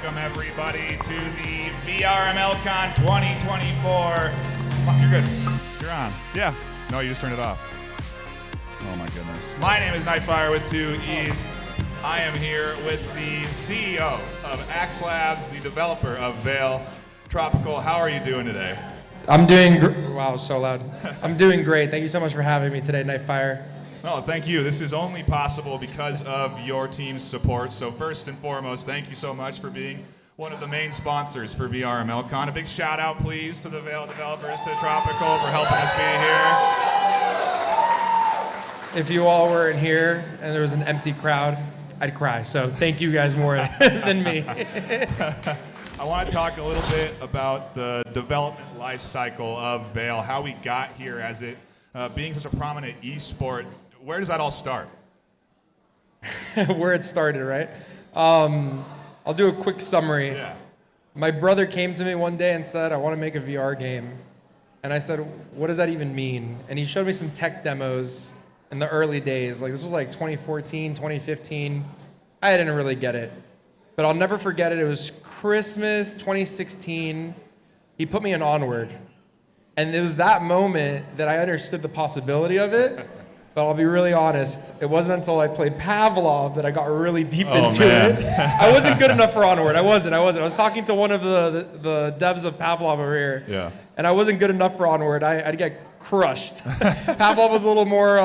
Welcome everybody to the VRML CON 2024. You're good. You're on. Yeah. No, you just turned it off. Oh my goodness. My name is Nightfire with 2 E's. I am here with the CEO of AEXLAB, the developer of VAIL Tropical. How are you doing today? I'm doing wow, so loud. I'm doing great. Thank you so much for having me today, Nightfire. No, thank you. This is only possible because of your team's support. So first and foremost, thank you so much for being one of the main sponsors for VRML CON. A big shout out, please, to the VAIL developers, to Tropical, for helping us be here. If you all weren't here and there was an empty crowd, I'd cry. So thank you guys more than me. I want to talk a little bit about the development life cycle of VAIL, how we got here as it being such a prominent esport. Where does that all start? Where it started, right? I'll do a quick summary. Yeah. My brother came to me one day and said, I want to make a VR game. And I said, what does that even mean? And he showed me some tech demos in the early days. Like this was like 2014, 2015. I didn't really get it. But I'll never forget it. It was Christmas 2016. He put me in Onward. And it was that moment that I understood the possibility of it. But I'll be really honest, it wasn't until I played Pavlov that I got really deep into it. I wasn't good enough for Onward. I wasn't. I was talking to one of the devs of Pavlov over here. Yeah. And I wasn't good enough for Onward. I'd get crushed. Pavlov was a little more,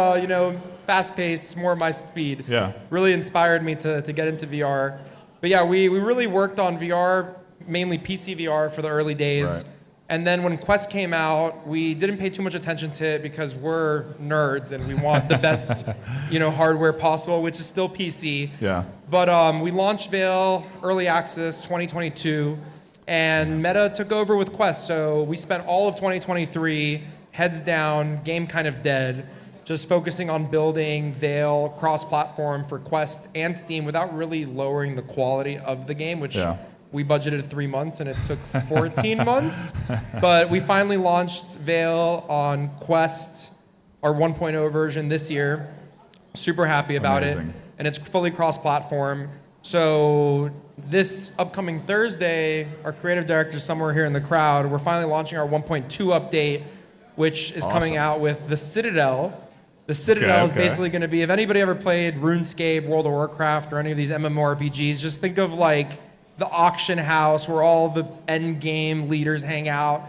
fast-paced, more my speed. Yeah. Really inspired me to get into VR. But yeah, we really worked on VR, mainly PC VR for the early days. Right. And then when Quest came out, we didn't pay too much attention to it because we're nerds and we want the best, hardware possible, which is still PC. Yeah. But we launched VAIL Early Access 2022, and Meta took over with Quest. So we spent all of 2023 heads down, game kind of dead, just focusing on building VAIL cross-platform for Quest and Steam without really lowering the quality of the game, which we budgeted 3 months and it took 14 months. But we finally launched VAIL on Quest, our 1.0 version this year. Super happy about it. And it's fully cross-platform. So this upcoming Thursday, our creative director somewhere here in the crowd, we're finally launching our 1.2 update, which is coming out with the Citadel. The Citadel is basically going to be, if anybody ever played RuneScape, World of Warcraft, or any of these MMORPGs, just think of like the auction house where all the end game leaders hang out.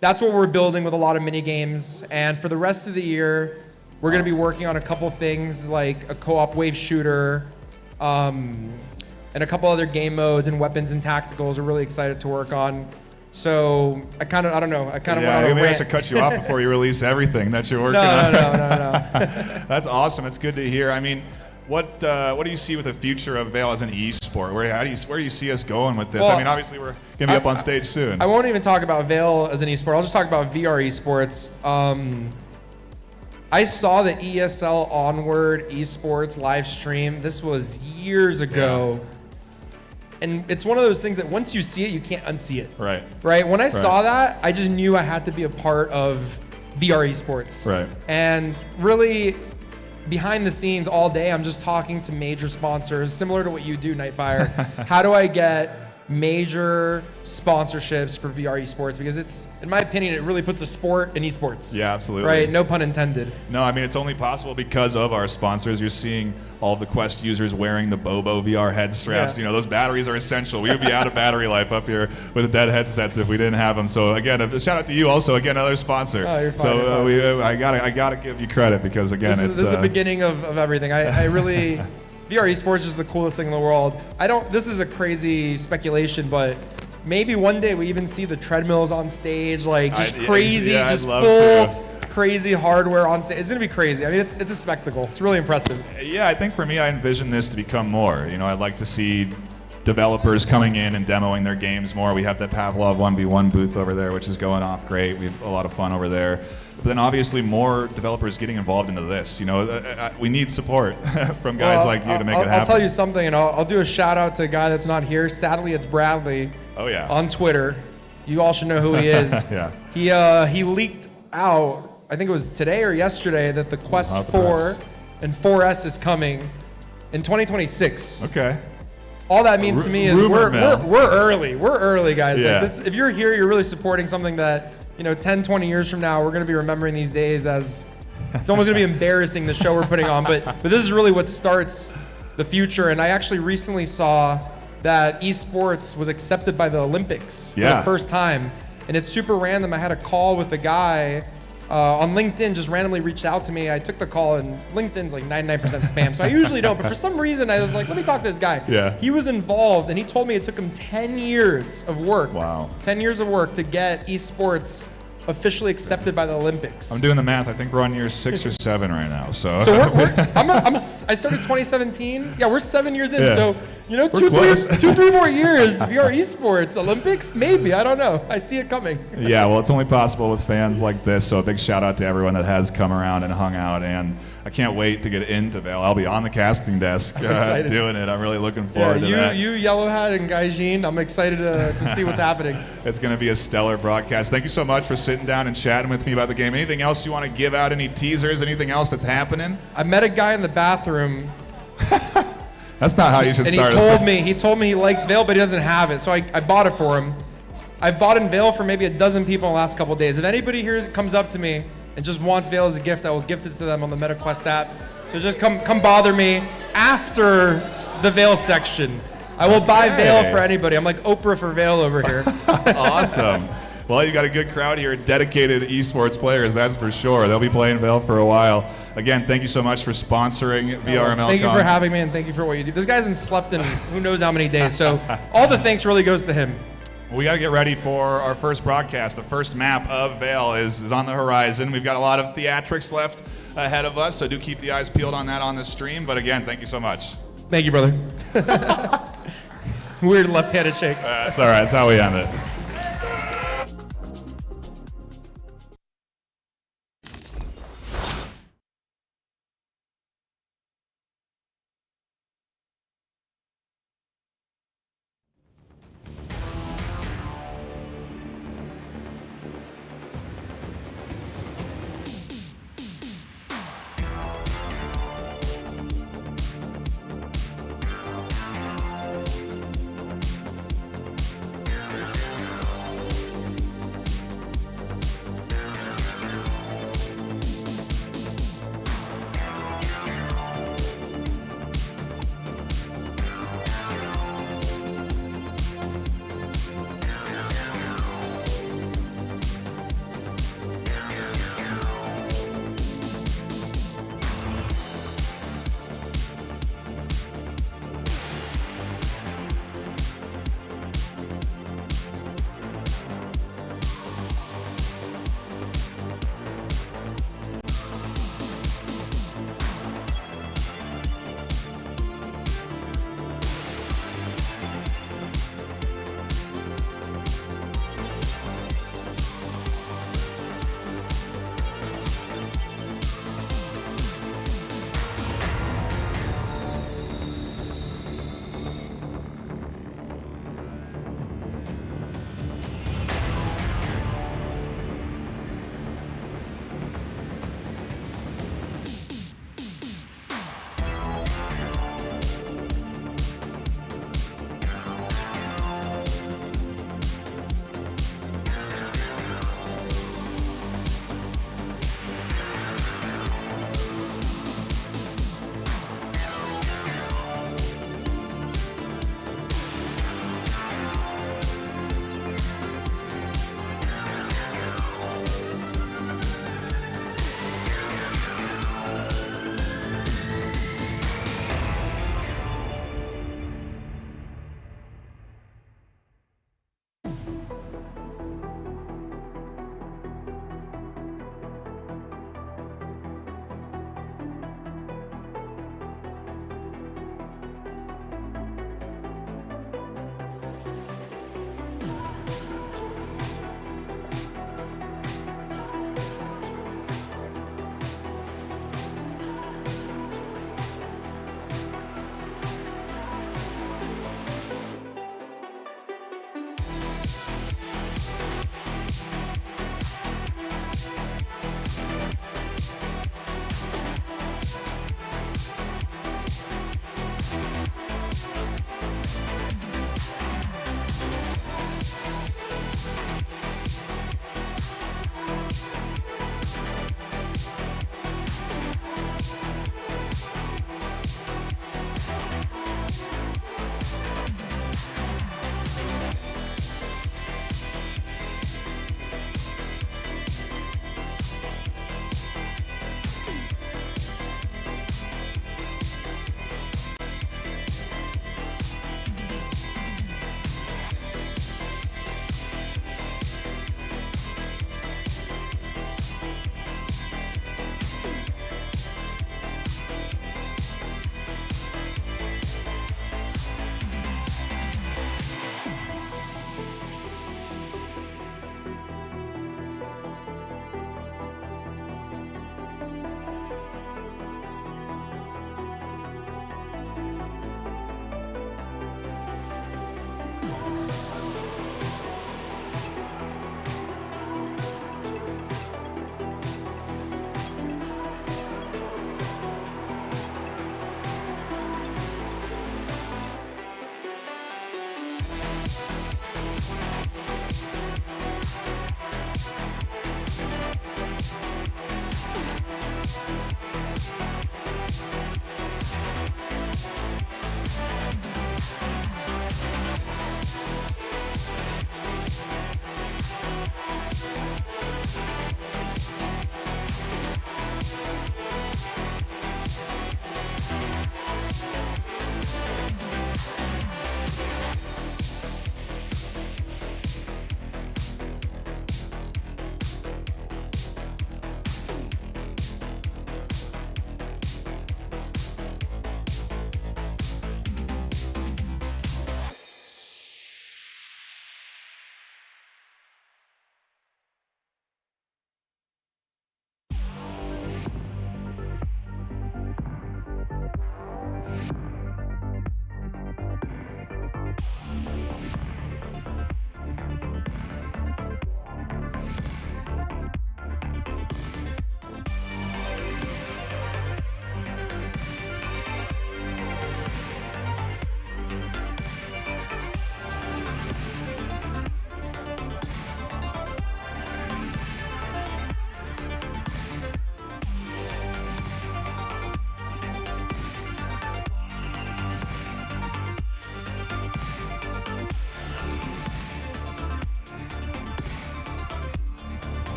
That's what we're building with a lot of mini games. And for the rest of the year, we're going to be working on a couple things like a co-op wave shooter, and a couple other game modes and weapons and tacticals we're really excited to work on. So I kind of went on a rant. Maybe I should cut you off before you release everything that you're working on. No. That's awesome. It's good to hear. I mean, what do you see with the future of VAIL as an esport? Where do you see us going with this? Well, I mean, obviously we're gonna be up on stage soon. I won't even talk about VAIL as an esport. I'll just talk about VR esports. I saw the ESL Onward esports live stream. This was years ago. Yeah. And it's one of those things that once you see it, you can't unsee it. Right. Right. When I saw that, I just knew I had to be a part of VR esports. Right. And really, behind the scenes all day, I'm just talking to major sponsors, similar to what you do, Nightfire. How do I get major sponsorships for VR esports? Because it's, in my opinion, it really puts the sport in esports. Yeah, absolutely. Right, no pun intended. No, I mean, it's only possible because of our sponsors. You're seeing all of the Quest users wearing the Bobo VR head straps. Yeah. Those batteries are essential. We would be out of battery life up here with the dead headsets if we didn't have them. So again, a shout out to you also, again, another sponsor. Oh, you're fine, you're fine. I gotta give you credit because again, this is the beginning of everything. I really, VR esports is the coolest thing in the world. This is a crazy speculation, but maybe one day we even see the treadmills on stage, like just crazy, just full crazy hardware on stage. It's gonna be crazy. I mean, it's a spectacle. It's really impressive. Yeah, I think for me, I envision this to become more. I'd like to see developers coming in and demoing their games more. We have that Pavlov 1v1 booth over there, which is going off great. We have a lot of fun over there. But then obviously more developers getting involved into this. We need support from guys like you to make it happen. I'll tell you something, and I'll do a shout out to a guy that's not here. Sadly, it's Bradley. Oh yeah. On Twitter. You all should know who he is. Yeah. He leaked out, I think it was today or yesterday, that the Quest 4 and 4S is coming in 2026. Okay. all that means to me is Rumor mill. we're early. We're early, guys. Yeah. Like this, if you're here, you're really supporting something that, 10, 20 years from now, we're going to be remembering these days as it's almost going to be embarrassing, the show we're putting on. But this is really what starts the future. And I actually recently saw that esports was accepted by the Olympics for the first time. And it's super random. I had a call with a guy on LinkedIn, just randomly reached out to me. I took the call, and LinkedIn's like 99% spam, so I usually don't. But for some reason, I was like, let me talk to this guy. Yeah. He was involved, and he told me it took him 10 years of work. Wow. 10 years of work to get esports officially accepted by the Olympics. I'm doing the math. I think we're on year 6 or 7 right now. So I started 2017. Yeah, we're 7 years in. Yeah. So, two, three more years, VR esports, Olympics, maybe. I don't know. I see it coming. Yeah, well, it's only possible with fans like this. So a big shout out to everyone that has come around and hung out. And I can't wait to get into VAIL. I'll be on the casting desk doing it. I'm really looking forward to that. You Yellow Hat and Gaijin, I'm excited to see what's happening. It's going to be a stellar broadcast. Thank you so much for sitting down and chatting with me about the game. Anything else you want to give out? Any teasers? Anything else that's happening? I met a guy in the bathroom. That's not how you should start. And he told me he likes VAIL, but he doesn't have it. So I bought it for him. I've bought in VAIL for maybe a dozen people in the last couple of days. If anybody here comes up to me and just wants VAIL as a gift, I will gift it to them on the MetaQuest app. So just come bother me after the VAIL section. I will buy VAIL for anybody. I'm like Oprah for VAIL over here. Awesome. Well, you got a good crowd here, dedicated esports players, that's for sure. They'll be playing VAIL for a while. Again, thank you so much for sponsoring VRML CON. Thank you for having me, and thank you for what you do. This guy hasn't slept in who knows how many days, so all the thanks really goes to him. We got to get ready for our first broadcast. The first map of VAIL is on the horizon. We've got a lot of theatrics left ahead of us, so do keep the eyes peeled on that on the stream. But again, thank you so much. Thank you, brother. Weird left-handed shake. That's all right. That's how we end it.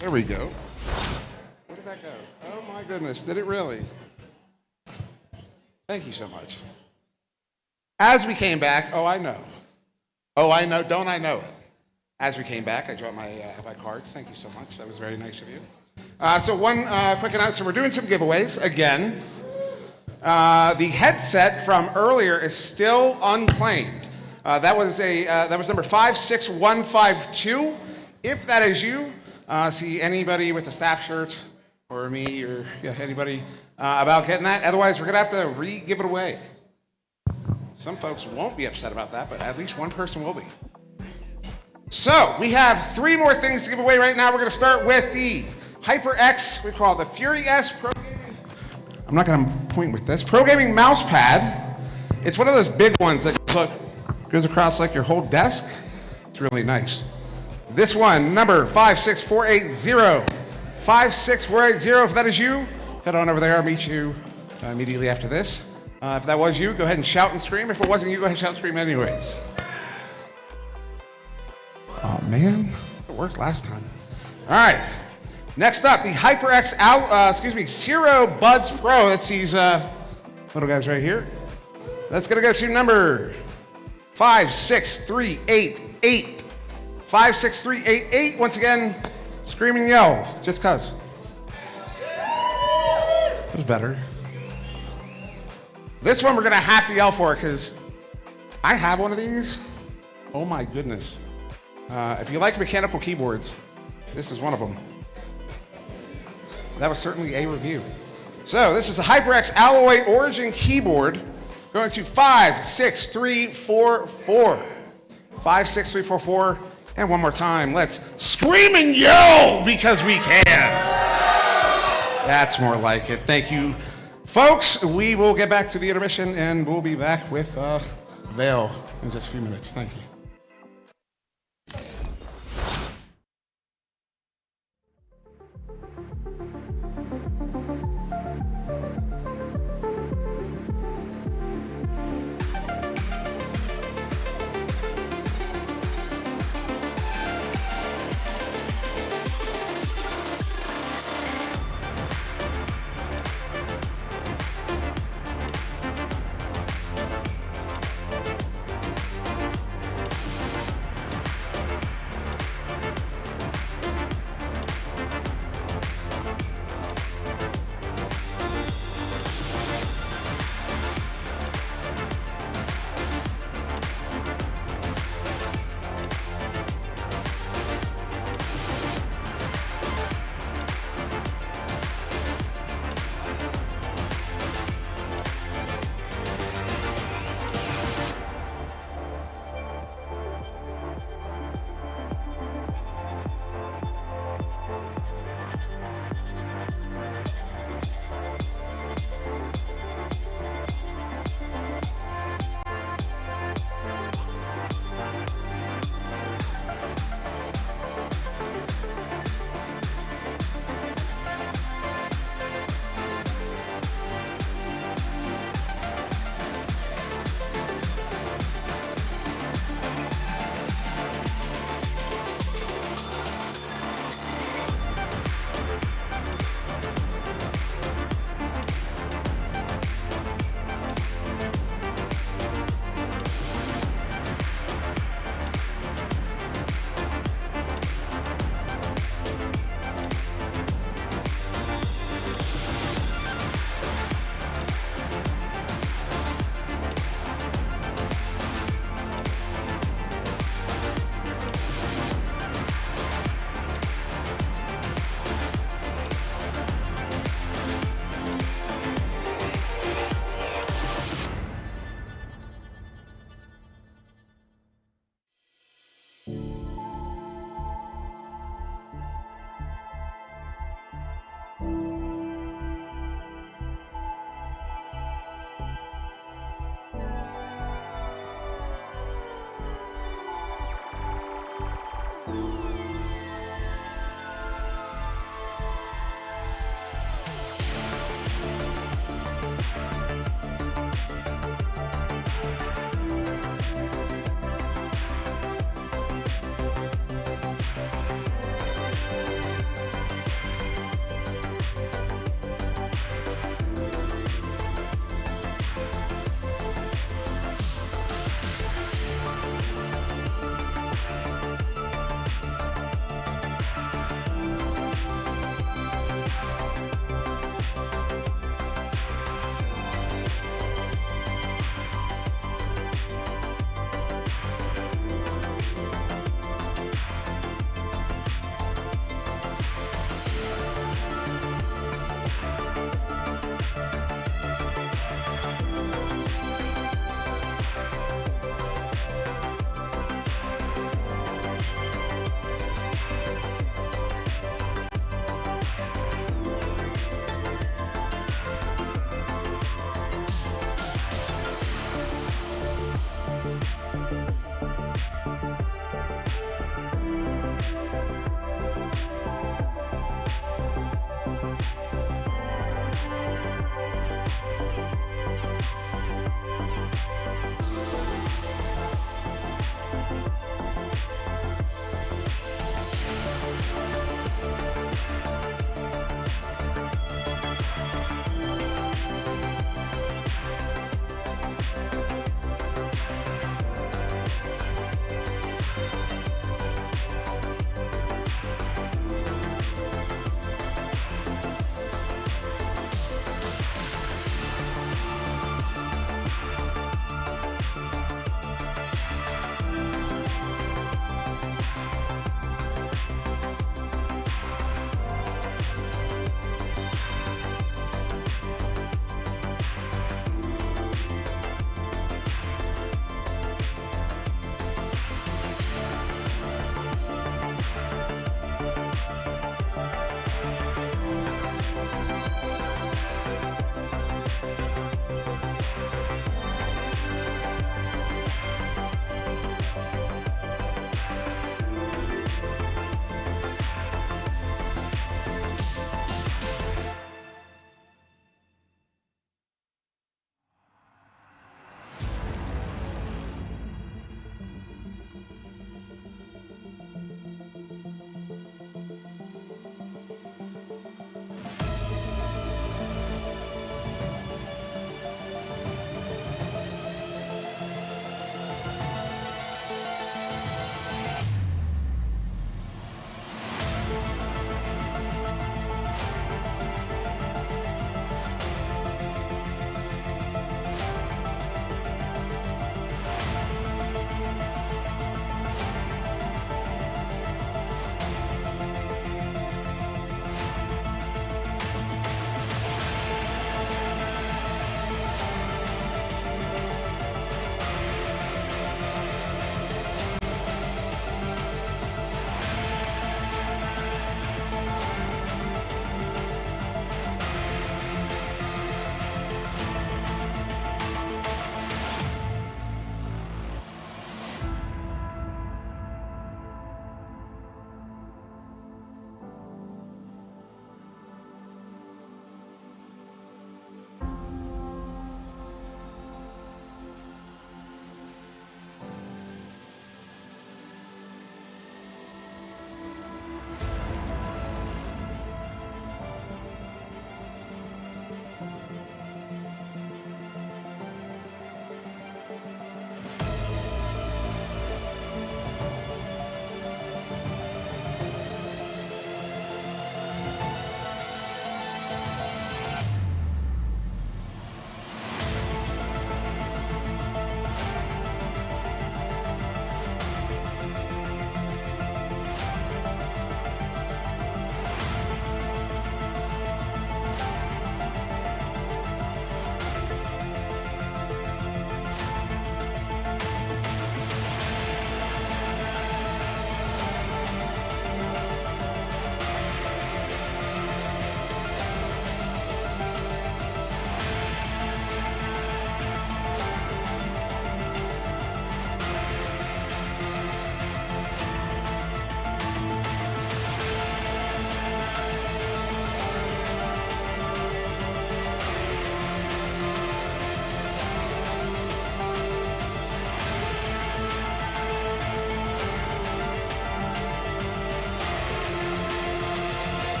There we go. Where did that go? Oh my goodness, did it really? Thank you so much. As we came back, oh I know, don't I know it? As we came back, I dropped my cards. Thank you so much. That was very nice of you. So one quick announcement, we're doing some giveaways again. The headset from earlier is still unclaimed. That was number 56152. If that is you, see anybody with a staff shirt or me or anybody about getting that. Otherwise, we're gonna have to re-give it away. Some folks won't be upset about that, but at least one person will be. So we have 3 more things to give away right now. We're gonna start with the HyperX, we call it the Fury S Pro Gaming. I'm not gonna point with this. Pro Gaming mouse pad. It's one of those big ones that goes across like your whole desk. It's really nice. This one, number 56480. 56480, if that is you, head on over there. I'll meet you immediately after this. If that was you, go ahead and shout and scream. If it wasn't you, go ahead and shout and scream anyways. Oh man, it worked last time. All right, next up, the HyperX Zero Buds Pro. That's these little guys right here. That's gonna go to number 56388. 56388. Once again, scream and yell, just cuz. That's better. This one we're gonna have to yell for because I have one of these. Oh my goodness. If you like mechanical keyboards, this is one of them. That was certainly a review. So this is a HyperX Alloy Origin keyboard going to 56344. 56344. And one more time, let's scream and yell because we can. That's more like it. Thank you, folks. We will get back to the intermission and we'll be back with VAIL in just a few minutes. Thank you.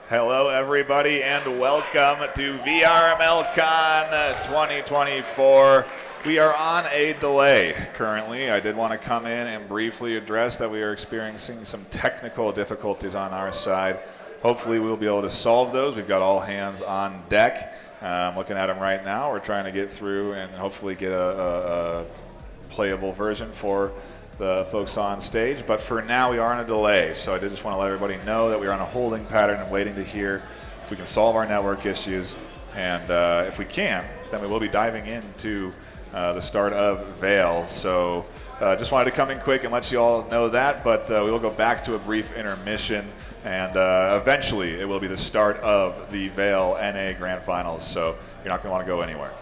Hello, everybody, and welcome to VRML CON 2024. We are on a delay currently. I did want to come in and briefly address that we are experiencing some technical difficulties on our side. Hopefully, we'll be able to solve those. We've got all hands on deck. I'm looking at them right now. We're trying to get through and hopefully get a playable version for the folks on stage, but for now we are on a delay, so I did just want to let everybody know that we are on a holding pattern and waiting to hear if we can solve our network issues, and if we can, then we will be diving into the start of VAIL. So just wanted to come in quick and let you all know that, but we will go back to a brief intermission, and eventually it will be the start of the VAIL NA Grand Finals, so you're not going to want to go anywhere.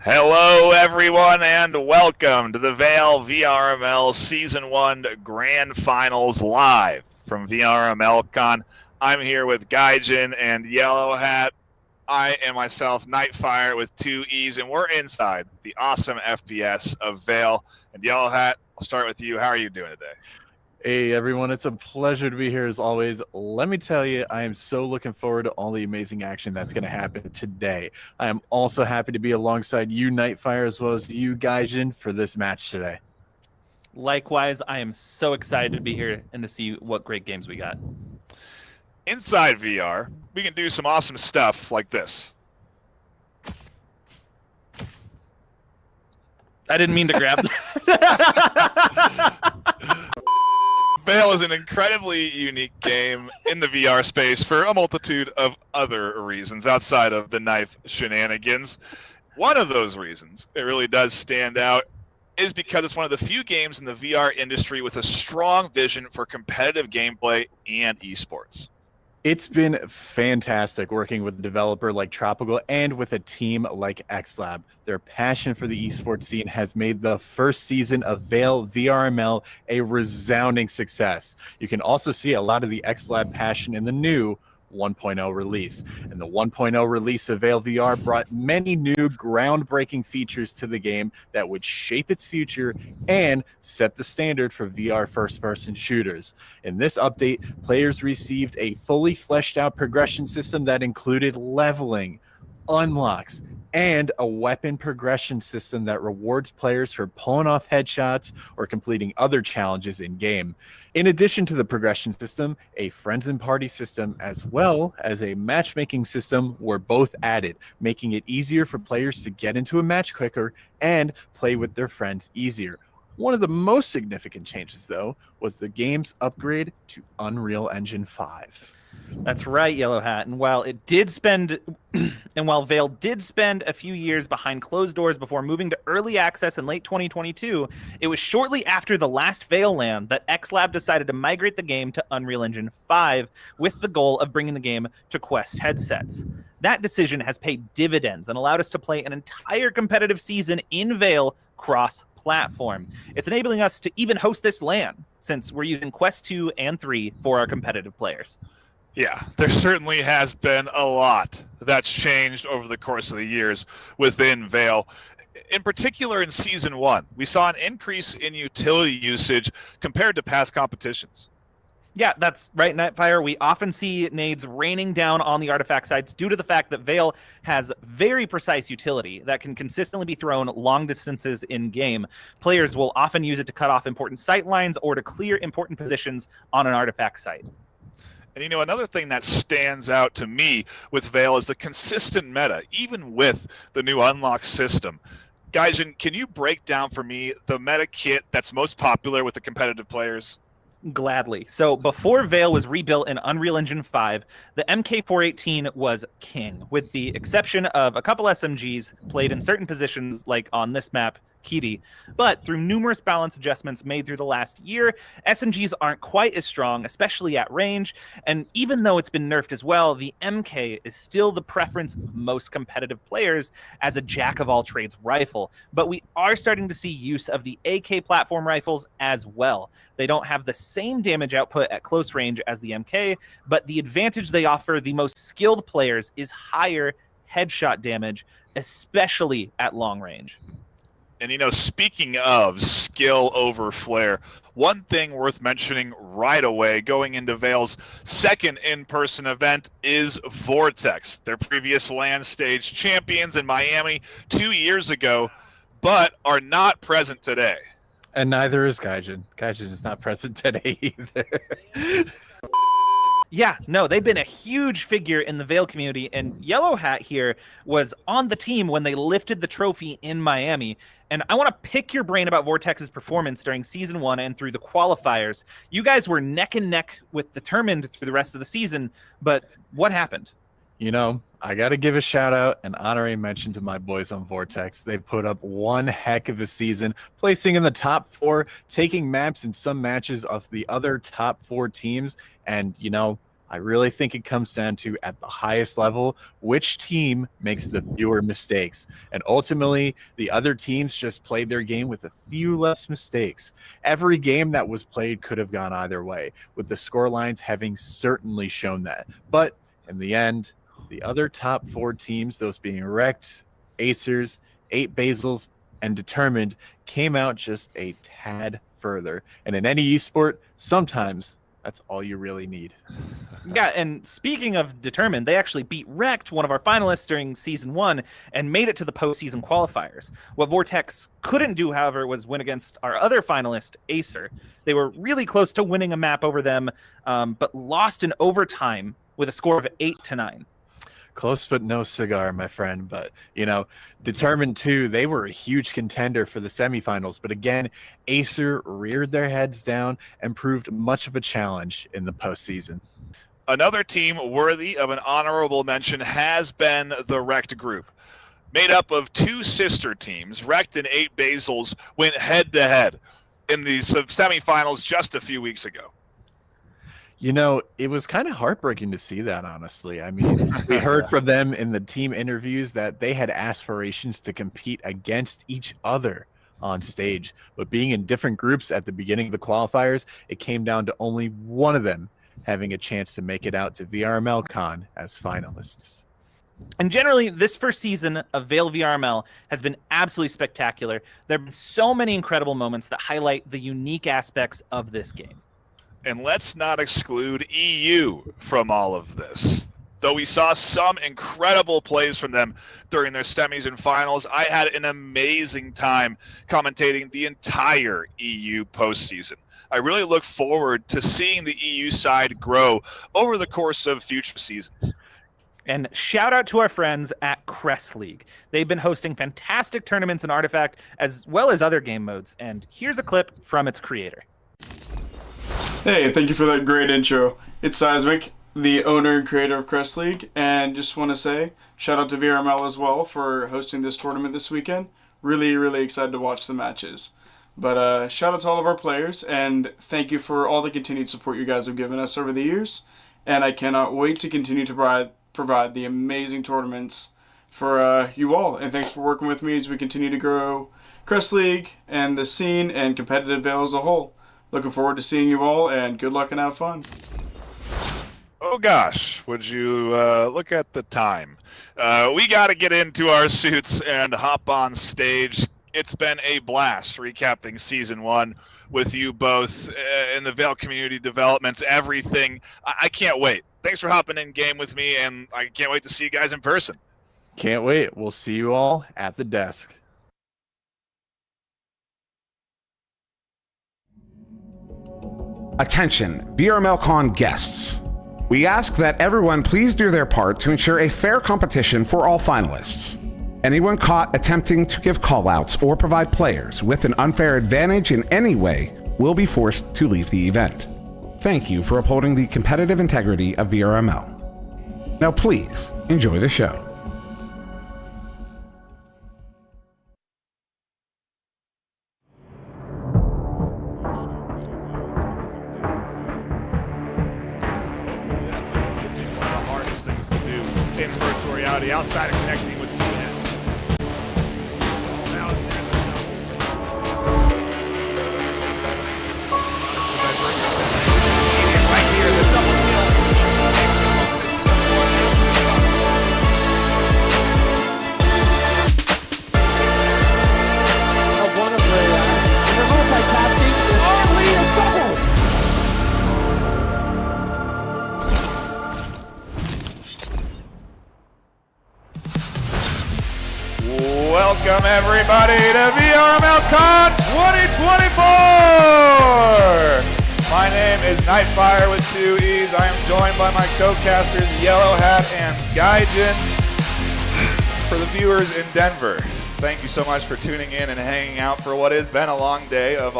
Hello, everyone, and welcome to the VAIL VRML Season 1 Grand Finals live from VRML CON. I'm here with Gaijin and Yellow Hat. I am myself, Nightfire, with 2 E's, and we're inside the awesome FPS of VAIL. And Yellow Hat, I'll start with you. How are you doing today? Hey everyone, it's a pleasure to be here as always. Let me tell you, I am so looking forward to all the amazing action that's going to happen today. I am also happy to be alongside you, Nightfire, as well as you, Gaijin, for this match today. Likewise, I am so excited to be here and to see what great games we got. Inside VR, we can do some awesome stuff like this. I didn't mean to grab VAIL is an incredibly unique game in the VR space for a multitude of other reasons outside of the knife shenanigans. One of those reasons it really does stand out is because it's one of the few games in the VR industry with a strong vision for competitive gameplay and esports. It's been fantastic working with a developer like Tropical and with a team like AEXLAB. Their passion for the esports scene has made the first season of VAIL VRML a resounding success. You can also see a lot of the AEXLAB passion in the new 1.0 release. And the 1.0 release of VAIL VR brought many new groundbreaking features to the game that would shape its future and set the standard for VR first-person shooters. In this update, players received a fully fleshed out progression system that included leveling, unlocks, and a weapon progression system that rewards players for pulling off headshots or completing other challenges in-game. In addition to the progression system, a friends and party system as well as a matchmaking system were both added, making it easier for players to get into a match quicker and play with their friends easier. One of the most significant changes, though, was the game's upgrade to Unreal Engine 5. That's right, Yellow Hat. And while VAIL did spend a few years behind closed doors before moving to early access in late 2022, it was shortly after the last VAIL LAN that AEXLAB decided to migrate the game to Unreal Engine 5 with the goal of bringing the game to Quest headsets. That decision has paid dividends and allowed us to play an entire competitive season in VAIL cross-platform. It's enabling us to even host this LAN, since we're using Quest 2 and 3 for our competitive players. Yeah, there certainly has been a lot that's changed over the course of the years within VAIL. In particular, in Season 1, we saw an increase in utility usage compared to past competitions. Yeah, that's right, Nightfire. We often see nades raining down on the artifact sites due to the fact that VAIL has very precise utility that can consistently be thrown long distances in-game. Players will often use it to cut off important sight lines or to clear important positions on an artifact site. And you know, another thing that stands out to me with VAIL is the consistent meta, even with the new unlock system. Gaijin, can you break down for me the meta kit that's most popular with the competitive players? Gladly. So before VAIL was rebuilt in Unreal Engine 5, the MK418 was king, with the exception of a couple SMGs played in certain positions, like on this map, Kitty. But through numerous balance adjustments made through the last year, SMGs aren't quite as strong, especially at range. And even though it's been nerfed as well, the MK is still the preference of most competitive players as a jack-of-all-trades rifle. But we are starting to see use of the AK platform rifles as well. They don't have the same damage output at close range as the MK, but the advantage they offer the most skilled players is higher headshot damage, especially at long range. And, speaking of skill over flair, one thing worth mentioning right away going into VAIL's second in-person event is Vortex, their previous land stage champions in Miami 2 years ago, but are not present today. And neither is Gaijin. Gaijin is not present today either. Yeah, no, they've been a huge figure in the VAIL community, and Yellow Hat here was on the team when they lifted the trophy in Miami. And I want to pick your brain about Vortex's performance during Season 1 and through the qualifiers. You guys were neck and neck with Determined through the rest of the season, but what happened? I got to give a shout out and honorary mention to my boys on Vortex. They put up one heck of a season, placing in the top 4, taking maps in some matches of the other top 4 teams. And, I really think it comes down to, at the highest level, which team makes the fewer mistakes. And ultimately, the other teams just played their game with a few less mistakes. Every game that was played could have gone either way, with the score lines having certainly shown that. But in the end, the other top 4 teams, those being REKT, AESIRs, 8 Basils, and Determined, came out just a tad further. And in any esport, sometimes that's all you really need. Yeah, and speaking of Determined, they actually beat REKT, one of our finalists during Season 1, and made it to the postseason qualifiers. What Vortex couldn't do, however, was win against our other finalist, AESIR. They were really close to winning a map over them, but lost in overtime with a score of 8-9. Close but no cigar, my friend. But, Determined too, they were a huge contender for the semifinals. But again, AESIR reared their heads down and proved much of a challenge in the postseason. Another team worthy of an honorable mention has been the REKT group. Made up of 2 sister teams, REKT and 8 Basils went head-to-head in the semifinals just a few weeks ago. It was kind of heartbreaking to see that, honestly. I mean, we heard from them in the team interviews that they had aspirations to compete against each other on stage. But being in different groups at the beginning of the qualifiers, it came down to only one of them having a chance to make it out to VRML CON as finalists. And generally, this first season of VAIL VRML has been absolutely spectacular. There have been so many incredible moments that highlight the unique aspects of this game. And let's not exclude EU from all of this. Though we saw some incredible plays from them during their semis and finals, I had an amazing time commentating the entire EU postseason. I really look forward to seeing the EU side grow over the course of future seasons. And shout out to our friends at Crest League. They've been hosting fantastic tournaments in Artifact as well as other game modes. And here's a clip from its creator. Hey, thank you for that great intro. It's Seismic, the owner and creator of Crest League, and just want to say shout out to VRML as well for hosting this tournament this weekend. Really, really excited to watch the matches. But shout out to all of our players, and thank you for all the continued support you guys have given us over the years. And I cannot wait to continue to provide the amazing tournaments for you all. And thanks for working with me as we continue to grow Crest League and the scene and competitive VAIL as a whole. Looking forward to seeing you all, and good luck and have fun. Oh gosh, would you look at the time. We got to get into our suits and hop on stage. It's been a blast recapping Season 1 with you both in the VAIL community developments, everything. I can't wait. Thanks for hopping in game with me, and I can't wait to see you guys in person. Can't wait. We'll see you all at the desk. Attention, VRML CON guests. We ask that everyone please do their part to ensure a fair competition for all finalists. Anyone caught attempting to give callouts or provide players with an unfair advantage in any way will be forced to leave the event. Thank you for upholding the competitive integrity of VRML. Now please, enjoy the show. In virtual reality, outside of connecting with QNet. Now right here, the double kill. everybody, to VRML CON 2024! My name is Nightfire with 2 E's. I am joined by my co-casters, Yellow Hat and Gaijin. For the viewers in Denver, thank you so much for tuning in and hanging out for what has been a long day of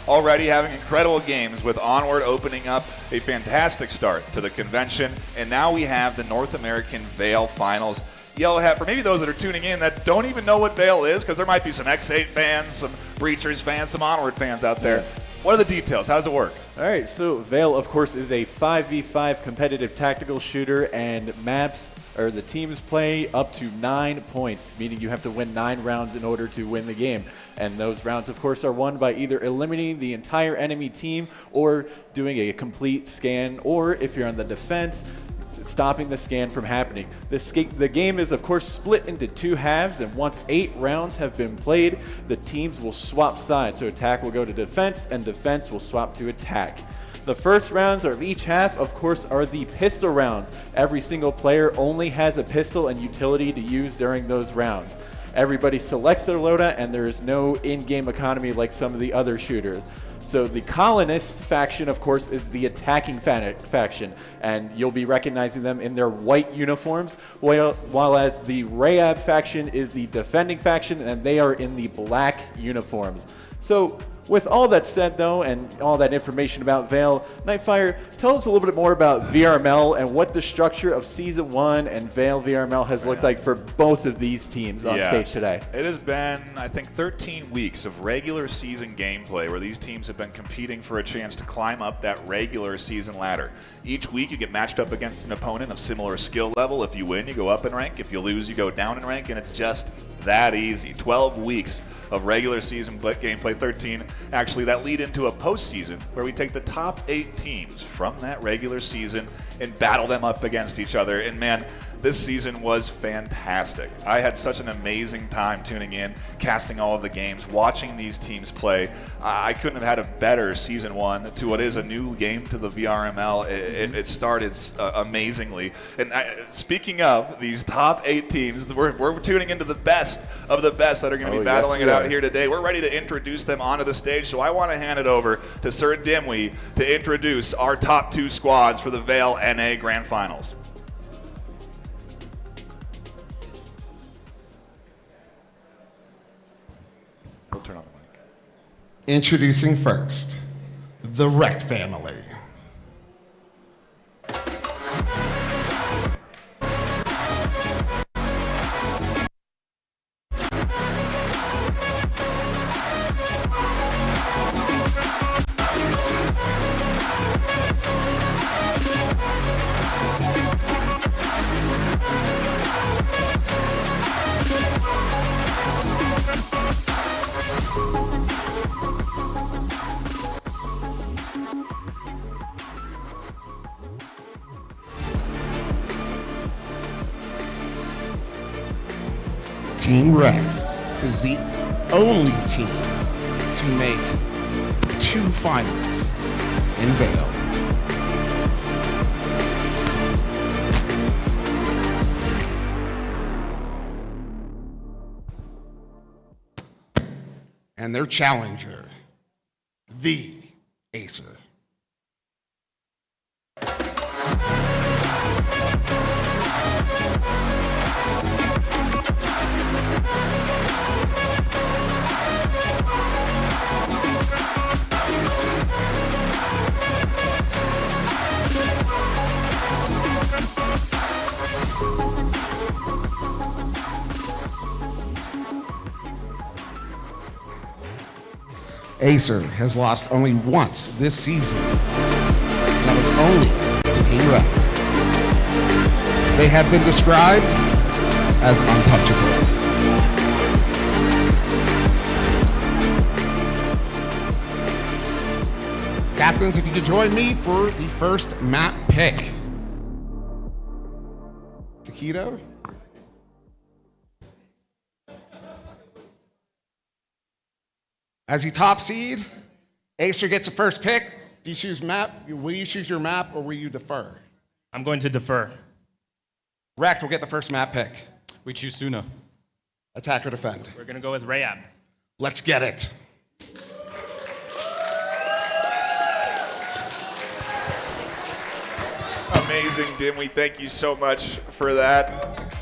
already having incredible games, with Onward opening up a fantastic start to the convention. And now we have the North American VAIL Finals. Yellow Hat, for maybe those that are tuning in that don't even know what VAIL is, because there might be some X8 fans, some Breachers fans, some Onward fans out there. What are the details? How does it work? All right, so VAIL, of course, is a 5v5 competitive tactical shooter, and the teams play up to 9 points, meaning you have to win 9 rounds in order to win the game. And those rounds, of course, are won by either eliminating the entire enemy team or doing a complete scan, or if you're on the defense, stopping the scan from happening. The game is, of course, split into 2 halves, and once 8 rounds have been played, the teams will swap sides. So attack will go to defense, and defense will swap to attack. The first rounds of each half, of course, are the pistol rounds. Every single player only has a pistol and utility to use during those rounds. Everybody selects their loadout, and there is no in-game economy like some of the other shooters. So the colonist faction, of course, is the attacking faction, and you'll be recognizing them in their white uniforms, while as the Rayab faction is the defending faction, and they are in the black uniforms. So with all that said, though, and all that information about VAIL, Nightfire, tell us a little bit more about VRML and what the structure of Season 1 and VAIL VRML has looked like for both of these teams on stage today. It has been, I think, 13 weeks of regular season gameplay where these teams have been competing for a chance to climb up that regular season ladder. Each week you get matched up against an opponent of similar skill level. If you win, you go up in rank. If you lose, you go down in rank, and it's just that easy. 12 weeks of regular season gameplay, 13 actually that lead into a postseason where we take the top 8 teams from that regular season and battle them up against each other. And man, this season was fantastic. I had such an amazing time tuning in, casting all of the games, watching these teams play. I couldn't have had a better Season 1 to what is a new game to the VRML. It started amazingly. And speaking of these top 8 teams, we're tuning into the best of the best that are going to be battling it out here today. We're ready to introduce them onto the stage, so I want to hand it over to Sir Dimwee to introduce our top 2 squads for the VAIL NA Grand Finals. We'll turn on the mic. Introducing first, the REKT family. Team REKT is the only team to make 2 finals in VAIL. And their challenger, the AESIR. AESIR has lost only once this season. That was only to Team REKT. They have been described as untouchable. Captains, if you could join me for the first map pick. Taquito? As you top seed, AESIR gets the first pick. Do you choose map? Will you choose your map, or will you defer? I'm going to defer. REKT will get the first map pick. We choose Suna. Attack or defend? We're gonna go with Rayab. Let's get it. Amazing, Dimwee. Thank you so much for that.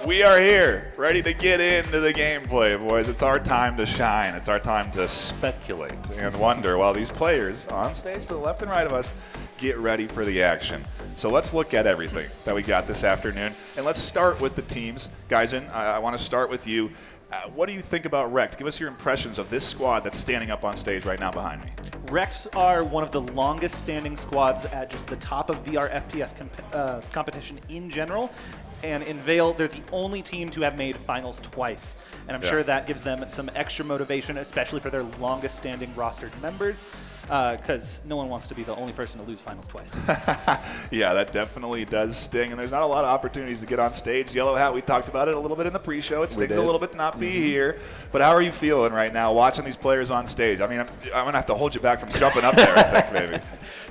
We are here, ready to get into the gameplay, boys. It's our time to shine. It's our time to speculate and wonder while these players on stage to the left and right of us get ready for the action. So let's look at everything that we got this afternoon, and let's start with the teams. Gaijin, I want to start with you. What do you think about REKT? Give us your impressions of this squad that's standing up on stage right now behind me. REKT are one of the longest standing squads at just the top of VR FPS competition in general. And in VAIL, they're the only team to have made finals twice. And I'm sure that gives them some extra motivation, especially for their longest standing rostered members, because no one wants to be the only person to lose finals twice. Yeah, that definitely does sting, and there's not a lot of opportunities to get on stage. Yellow Hat, we talked about it a little bit in the pre-show. It stings a little bit to not be here. But how are you feeling right now watching these players on stage? I mean, I'm going to have to hold you back from jumping up there, I think, maybe.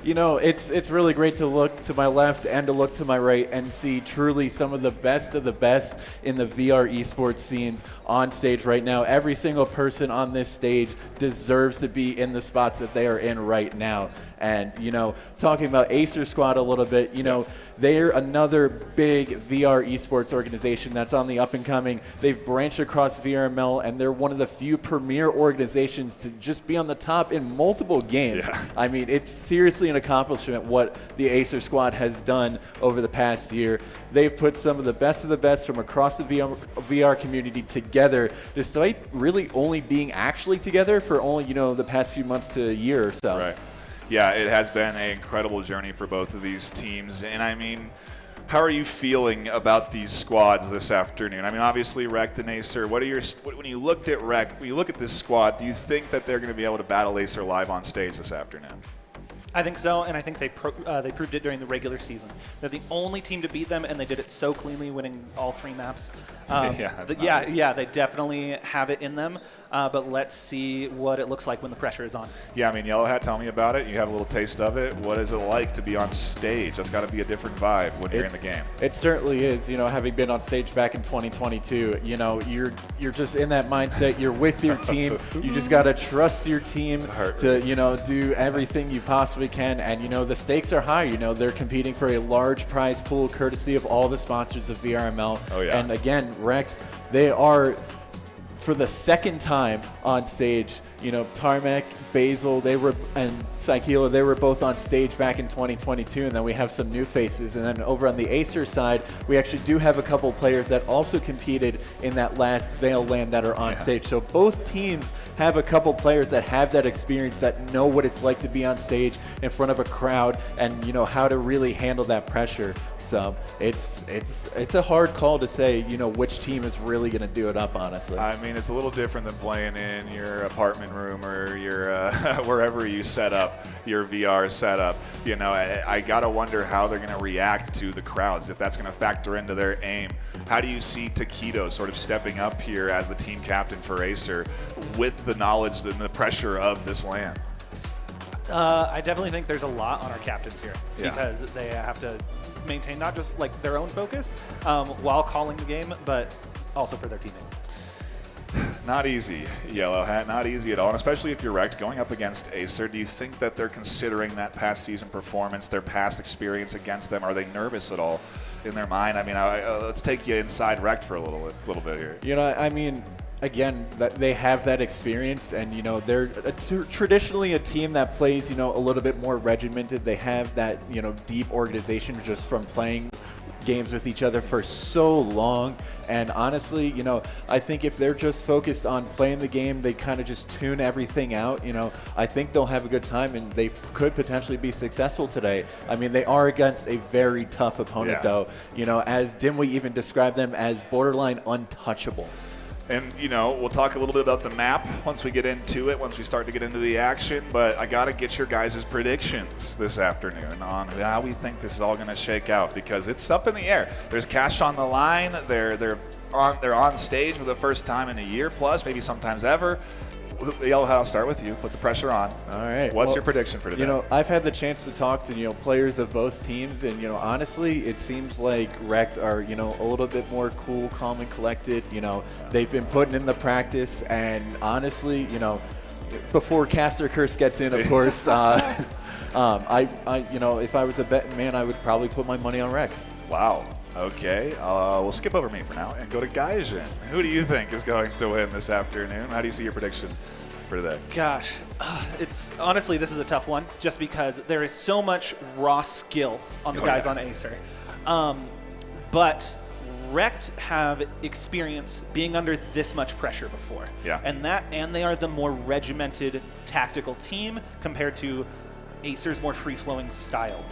You know, it's really great to look to my left and to look to my right and see truly some of the best in the VR esports scenes on stage right now. Every single person on this stage deserves to be in the spots that they are in right now. And, you know, talking about AESIR Squad a little bit, you know, they're another big VR esports organization that's on the up and coming. They've branched across VRML, and they're one of the few premier organizations to just be on the top in multiple games. Yeah. I mean, it's seriously an accomplishment what the AESIR Squad has done over the past year. They've put some of the best from across the VR community together, despite really only being actually together for only, you know, the past few months to a year or so. Right. Yeah, it has been an incredible journey for both of these teams. And I mean, how are you feeling about these squads this afternoon? I mean, obviously REKT and AESIR. When you looked at REKT, when you look at this squad, do you think that they're going to be able to battle AESIR live on stage this afternoon? I think so, and I think they proved it during the regular season. They're the only team to beat them, and they did it so cleanly, winning all 3 maps. Yeah, they definitely have it in them. But let's see what it looks like when the pressure is on. Yeah, I mean, Yellow Hat, tell me about it. You have a little taste of it. What is it like to be on stage? That's got to be a different vibe when you're in the game. It certainly is. You know, having been on stage back in 2022, you know, you're just in that mindset. You're with your team. You just got to trust your team to, you know, do everything you possibly can. And, you know, the stakes are high. You know, they're competing for a large prize pool courtesy of all the sponsors of VRML. Oh, yeah. And again, REKT, they are, for the second time on stage, you know, Tarmac, Basil, and Psychela, they were both on stage back in 2022, and then we have some new faces. And then over on the AESIR side, we actually do have a couple players that also competed in that last VAIL LAN that are on stage. So both teams have a couple players that have that experience, that know what it's like to be on stage in front of a crowd, and, you know, how to really handle that pressure. So it's a hard call to say, you know, which team is really going to do it up, honestly. I mean, it's a little different than playing in your apartment room or your wherever you set up your VR setup. You know, I got to wonder how they're going to react to the crowds, if that's going to factor into their aim. How do you see Taquito sort of stepping up here as the team captain for AESIR with the knowledge and the pressure of this LAN? I definitely think there's a lot on our captains here because they have to maintain not just like their own focus while calling the game, but also for their teammates. Not easy, Yellow Hat, not easy at all, and especially if you're REKT going up against AESIR. Do you think that they're considering that past season performance, their past experience against them? Are they nervous at all in their mind? I mean, let's take you inside REKT for a little bit here. You know, I mean, again, that they have that experience, and, you know, they're traditionally a team that plays, you know, a little bit more regimented. They have that, you know, deep organization just from playing games with each other for so long. And honestly, you know, I think if they're just focused on playing the game, they kind of just tune everything out. You know, I think they'll have a good time, and they could potentially be successful today. I mean, they are against a very tough opponent, though. You know, as Dimwee even described them as borderline untouchable. And, you know, we'll talk a little bit about the map once we get into it, once we start to get into the action. But I got to get your guys' predictions this afternoon on how we think this is all going to shake out, because it's up in the air. There's cash on the line. They're on stage for the first time in a year plus, maybe sometimes ever. Yellow Hat, I'll start with you. Put the pressure on. All right. What's well, your prediction for today? You know, I've had the chance to talk to, players of both teams, and, honestly, it seems like REKT are, a little bit more cool, calm, and collected. They've been putting in the practice, and honestly, before Caster Curse gets in, of course, if I was a betting man, I would probably put my money on REKT. Wow. Okay. We'll skip over me for now and go to Gaijin. Who do you think is going to win this afternoon? How do you see your prediction for today? Gosh, it's honestly, this is a tough one just because there is so much raw skill on the guys on AESIR. But REKT have experience being under this much pressure before. Yeah. And they are the more regimented tactical team compared to AESIR's more free-flowing style.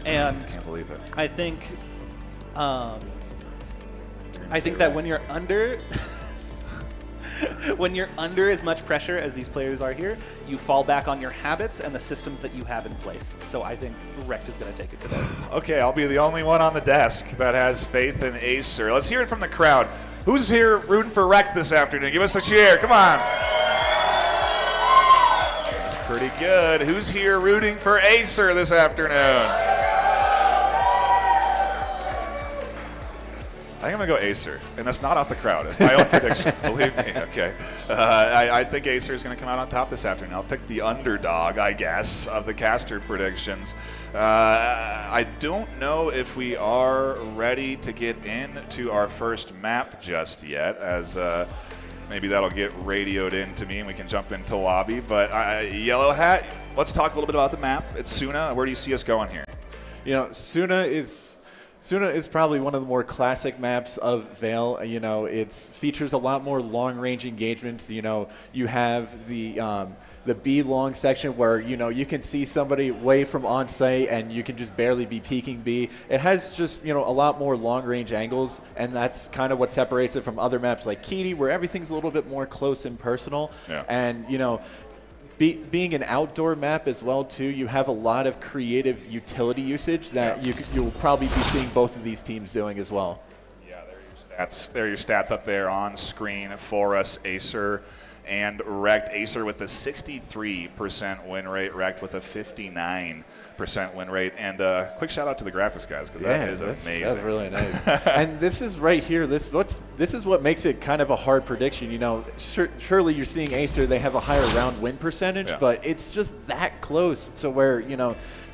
And I can't believe it. I think that when you're under when you're under as much pressure as these players are here, you fall back on your habits and the systems that you have in place. So I think REKT is going to take it today. Okay, I'll be the only one on the desk that has faith in AESIR. Let's hear it from the crowd. Who's here rooting for REKT this afternoon? Give us a cheer. Come on. That's pretty good. Who's here rooting for AESIR this afternoon? I think I'm going to go AESIR, and that's not off the crowd. It's my own prediction, believe me. Okay. I think AESIR is going to come out on top this afternoon. I'll pick the underdog, I guess, of the caster predictions. I don't know if we are ready to get into our first map just yet, as maybe that'll get radioed in to me and we can jump into lobby. But Yellow Hat, let's talk a little bit about the map. It's Suna. Where do you see us going here? Suna is probably one of the more classic maps of VAIL. It features a lot more long-range engagements. You have the B long section where you can see somebody way from on site and you can just barely be peeking B. It has just a lot more long-range angles, and that's kind of what separates it from other maps like Kitty, where everything's a little bit more close and personal. Yeah. And being an outdoor map as well too, you have a lot of creative utility usage that you'll probably be seeing both of these teams doing as well. Yeah, there are your stats up there on screen for us. AESIR and REKT. AESIR with a 63% win rate, REKT with a 59% win rate. And quick shout out to the graphics guys, because that is amazing. That's really nice. And this is right here. This is what makes it kind of a hard prediction. Surely you're seeing AESIR, they have a higher round win percentage, but it's just that close to where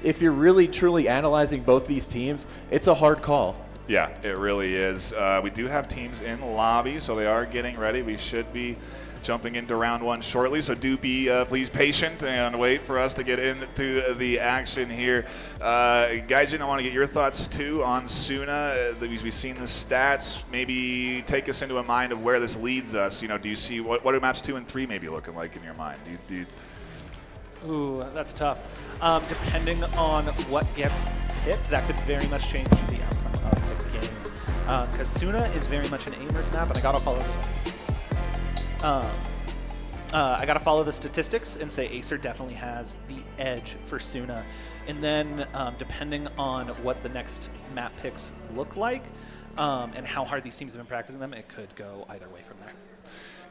if you're really truly analyzing both these teams, it's a hard call. Yeah, it really is. We do have teams in lobby, so they are getting ready. We should be jumping into round one shortly, so do be please patient and wait for us to get into the action here. Gaijin, I want to get your thoughts too on Suna. We've seen the stats. Maybe take us into a mind of where this leads us. Do you see what do maps 2 and 3 maybe looking like in your mind? Ooh, that's tough. Depending on what gets picked, that could very much change the outcome of the game. Because Suna is very much an aimers map, and I gotta follow this. I gotta follow the statistics and say AESIR definitely has the edge for Suna. And then depending on what the next map picks look like and how hard these teams have been practicing them, it could go either way from there.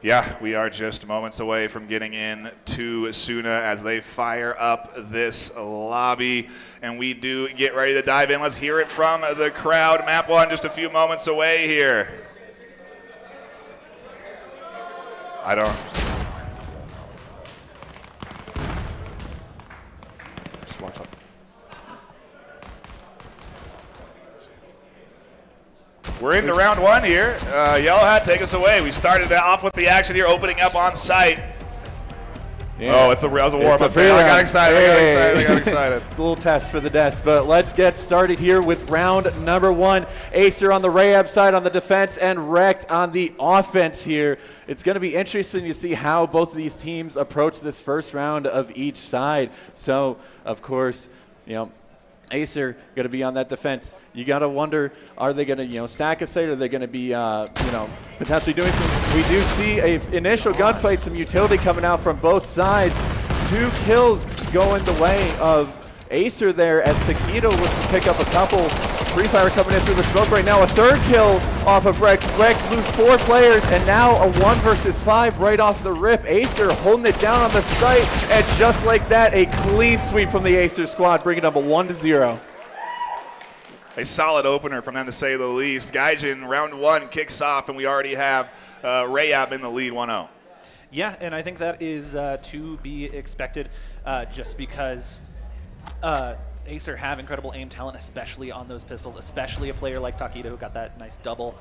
Yeah, we are just moments away from getting in to Suna as they fire up this lobby, and we do get ready to dive in. Let's hear it from the crowd. Map 1 just a few moments away here. Just watch out. We're into round 1 here. Yellow Hat, take us away. We started off with the action here, opening up on site. Yeah. Oh, that was a warm-up there. I got excited. It's a little test for the desk, but let's get started here with round number 1. AESIR on the Rayab side on the defense and REKT on the offense here. It's going to be interesting to see how both of these teams approach this first round of each side. So, of course, AESIR going to be on that defense. You got to wonder, are they going to, stack a site? Or are they going to be, potentially doing things? We do see a initial gunfight, some utility coming out from both sides. 2 kills going the way of AESIR there as Taquito looks to pick up a couple. Free Fire coming in through the smoke right now. A third kill off of REKT. REKT lose 4 players, and now a 1 versus 5 right off the rip. AESIR holding it down on the site, and just like that, a clean sweep from the AESIR squad, bringing up a 1-0. A solid opener from them, to say the least. Gaijin, round 1 kicks off, and we already have Rayab in the lead, 1-0. Yeah, and I think that is to be expected just because AESIR have incredible aim talent, especially on those pistols, especially a player like Taquito who got that nice double.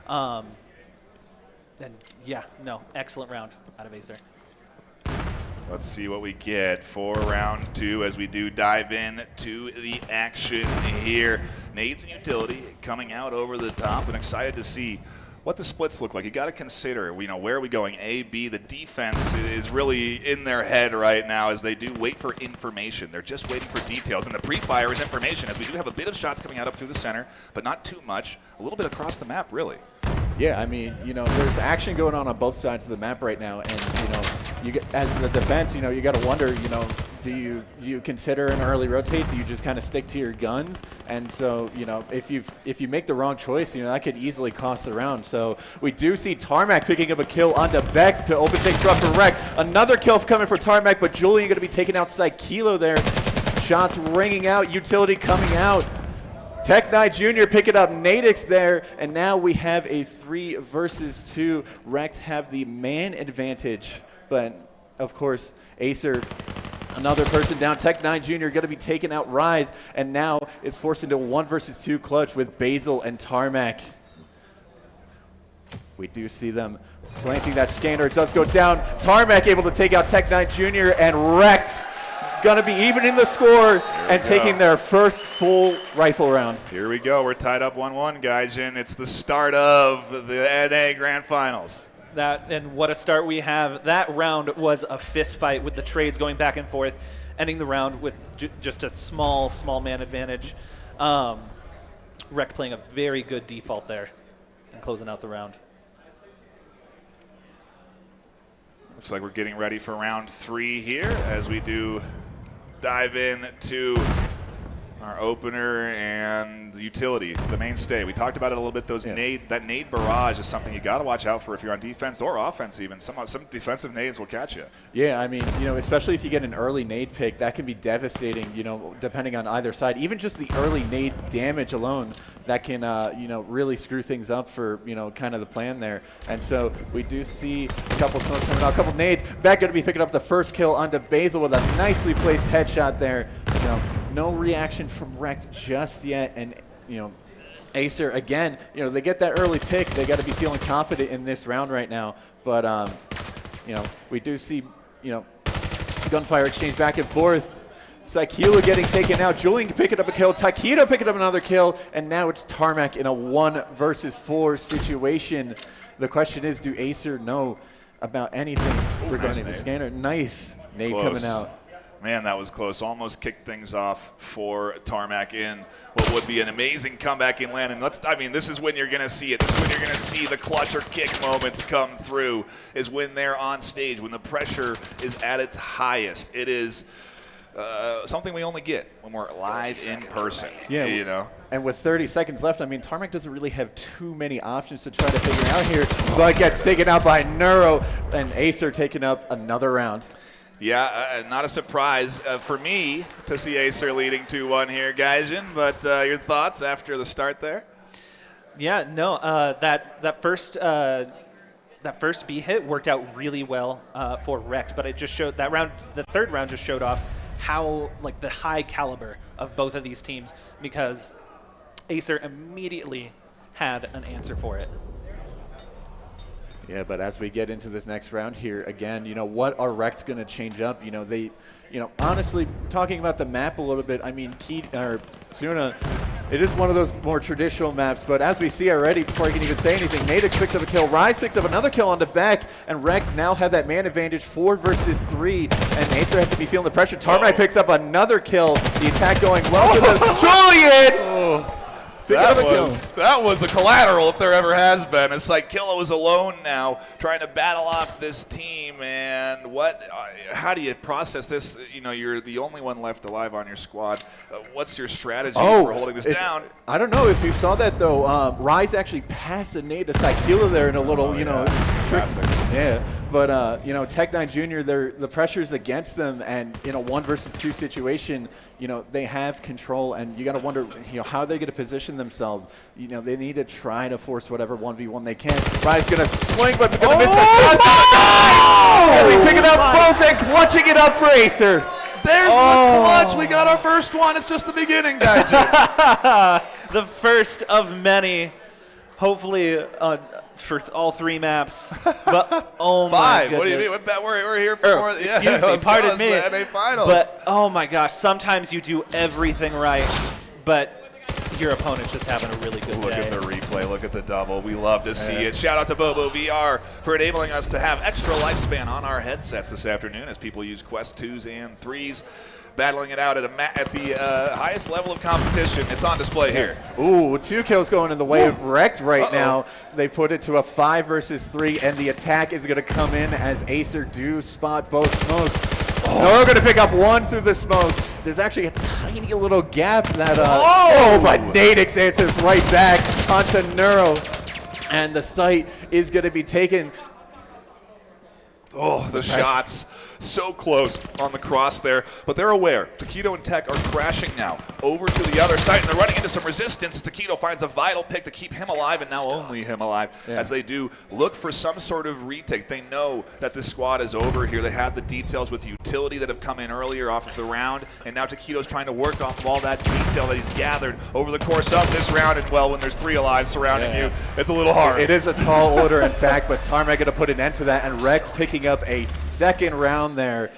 And yeah, no, excellent round out of AESIR. Let's see what we get for round 2 as we do dive in to the action here. Nades and utility coming out over the top, and excited to see what the splits look like. You got to consider, where are we going? A, B. The defense is really in their head right now as they do wait for information. They're just waiting for details, and the pre-fire is information, as we do have a bit of shots coming out up through the center, but not too much. A little bit across the map, really. Yeah, I mean, there's action going on both sides of the map right now, and you get, as the defense, you got to wonder, do you consider an early rotate? Do you just kind of stick to your guns? And so, if you make the wrong choice, that could easily cost the round. So we do see Tarmac picking up a kill onto Beck to open things up for REKT. Another kill coming for Tarmac, but Julian going to be taken outside Kilo there. Shots ringing out, utility coming out. Tech Knight Jr. picking up Nadix there, and now we have a 3 versus 2. REKT have the man advantage, but of course, AESIR, another person down. Tech Knight Jr. going to be taking out Rise, and now is forced into a 1 versus 2 clutch with Basil and Tarmac. We do see them planting that scanner. It does go down. Tarmac able to take out Tech Knight Jr. and REKT gonna be even in the score and taking their first full rifle round. Here we go. We're tied up 1-1, Gaijin. It's the start of the NA Grand Finals. And what a start we have. That round was a fist fight with the trades going back and forth, ending the round with just a small man advantage. REKT playing a very good default there and closing out the round. Looks like we're getting ready for round 3 here as we do dive in to our opener and utility, the mainstay. We talked about it a little bit. That nade barrage is something you got to watch out for if you're on defense or offense even. Some defensive nades will catch you. Yeah, I mean, especially if you get an early nade pick, that can be devastating, depending on either side. Even just the early nade damage alone, that can, really screw things up for, kind of the plan there. And so we do see a couple smokes coming out, a couple nades. Beck going to be picking up the first kill onto Basil with a nicely placed headshot there. No reaction from REKT just yet, and AESIR again. They get that early pick. They got to be feeling confident in this round right now. But we do see gunfire exchange back and forth. Sakila getting taken out. Julian picking up a kill. Taquito picking up another kill, and now it's Tarmac in a 1 versus 4 situation. The question is, do AESIR know about anything regarding the scanner? Nice nade coming out. Man, that was close. Almost kicked things off for Tarmac in what would be an amazing comeback in land. And this is when you're going to see it. This is when you're going to see the clutch or kick moments come through, is when they're on stage, when the pressure is at its highest. It is something we only get when we're live in person. Yeah, And with 30 seconds left, Tarmac doesn't really have too many options to try to figure out here, but gets taken out by Neuro, and AESIR taking up another round. Yeah, not a surprise for me to see AESIR leading 2-1 here, Gaijin, but your thoughts after the start there? Yeah, no, that first B hit worked out really well for REKT, but it just showed that round, the third round just showed off how, the high caliber of both of these teams, because AESIR immediately had an answer for it. Yeah, but as we get into this next round here, again, what are REKT going to change up? They, honestly, talking about the map a little bit, Suna, it is one of those more traditional maps, but as we see already, before I can even say anything, Nadix picks up a kill, Rise picks up another kill on the back, and REKT now have that man advantage 4 versus 3, and AESIR has to be feeling the pressure. Tarmac picks up another kill, the attack going well to the Julian! That was the collateral if there ever has been. It's like Killa is alone now trying to battle off this team. And how do you process this? You know, you're the only one left alive on your squad. What's your strategy for holding this down? I don't know if you saw that, though. Rise actually passed a nade to Saikila there in a little, trick. Yeah. But, Tech9 Jr., the pressure's against them. And in a 1 versus 2 situation, they have control. And you got to wonder, how they're going to position themselves. They need to try to force whatever 1v1 they can. Rise going to swing, but going to miss that shot. They pick it up both and clutching it up for AESIR. There's the clutch. We got our first one. It's just the beginning, guys. The first of many, hopefully for all 3 maps. But oh my goodness. What do you mean? We're here for more. Excuse me, pardon me. The NA Finals. But oh my gosh, sometimes you do everything right, but your opponent's just having a really good day. Look at the replay. Look at the double. We love to see it. Shout out to Bobo VR for enabling us to have extra lifespan on our headsets this afternoon as people use Quest 2s and 3s. Battling it out at the highest level of competition. It's on display here. Ooh, 2 kills going in the way of REKT right now. They put it to a 5 versus 3, and the attack is going to come in as AESIR do spot both smokes. No, they're going to pick up 1 through the smoke. There's actually a tiny little gap that, but Nadix answers right back onto Neuro, and the site is going to be taken. Oh, the shots. So close on the cross there, but they're aware. Taquito and Tech are crashing now over to the other side, and they're running into some resistance as Taquito finds a vital pick to keep him alive, and now only him alive, as they do look for some sort of retake. They know that this squad is over here. They have the details with utility that have come in earlier off of the round, and now Taquito's trying to work off of all that detail that he's gathered over the course of this round, and well, when there's 3 alive surrounding you, it's a little hard. It is a tall order, in fact, but Tarmac going to put an end to that, and REKT picking up a second round there.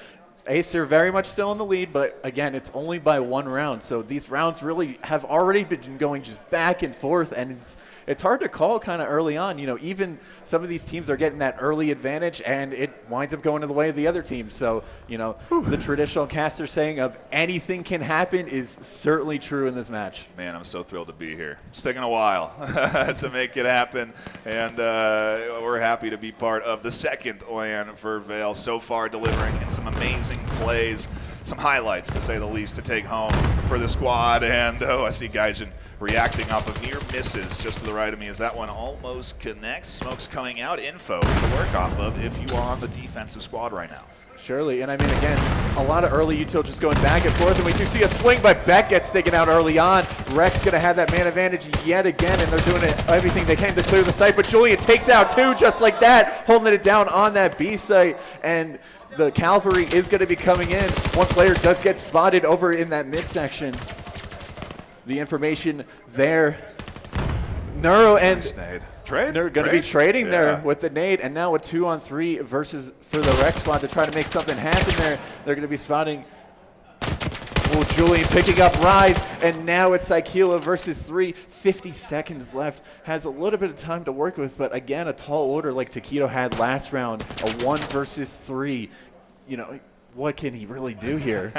AESIR very much still in the lead, but again, it's only by 1 round. So these rounds really have already been going just back and forth, and it's hard to call kind of early on. Even some of these teams are getting that early advantage, and it winds up going to the way of the other team. So, the traditional caster saying of anything can happen is certainly true in this match. Man, I'm so thrilled to be here. It's taken a while to make it happen, and we're happy to be part of the second LAN for VAIL so far, delivering in some amazing plays, some highlights to say the least to take home for the squad. And I see Gaijin reacting off of near misses just to the right of me as that one almost connects. Smoke's coming out, info to work off of if you are on the defensive squad right now. Surely, and I mean, again, a lot of early util just going back and forth, and we do see a swing, but Beck gets taken out early on. REKT's going to have that man advantage yet again, and they're doing everything they can to clear the site, but Julian takes out 2 just like that, holding it down on that B site, and the cavalry is going to be coming in. 1 player does get spotted over in that midsection. The information there. Neuro and they're going to be trading there with the nade, and now a 2-on-3 versus for the REKT squad to try to make something happen there. They're going to be spotting. Oh, Julian picking up Rise, and now it's Saikila versus 3. 50 seconds left. Has a little bit of time to work with, but again, a tall order like Taquito had last round. A 1 versus 3. What can he really do here?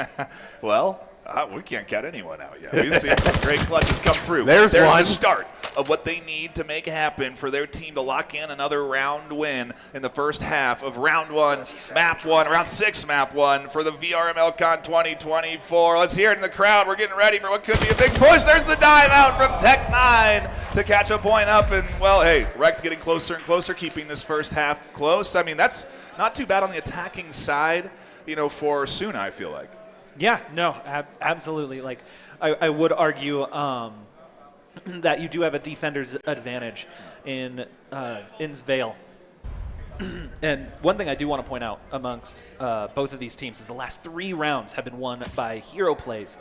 Well, we can't get anyone out yet. We've seen some great clutches come through. There's one. The start of what they need to make happen for their team to lock in another round win in the first half of round 1, map 1, round 6, map 1 for the VRML CON 2024. Let's hear it in the crowd. We're getting ready for what could be a big push. There's the dive out from Tech9 to catch a point up. And, well, hey, REKT getting closer and closer, keeping this first half close. I mean, that's not too bad on the attacking side, for Suna, I feel like. Yeah, no, absolutely. Like, I would argue that you do have a defender's advantage in VAIL. And one thing I do want to point out amongst both of these teams is the last 3 rounds have been won by hero plays,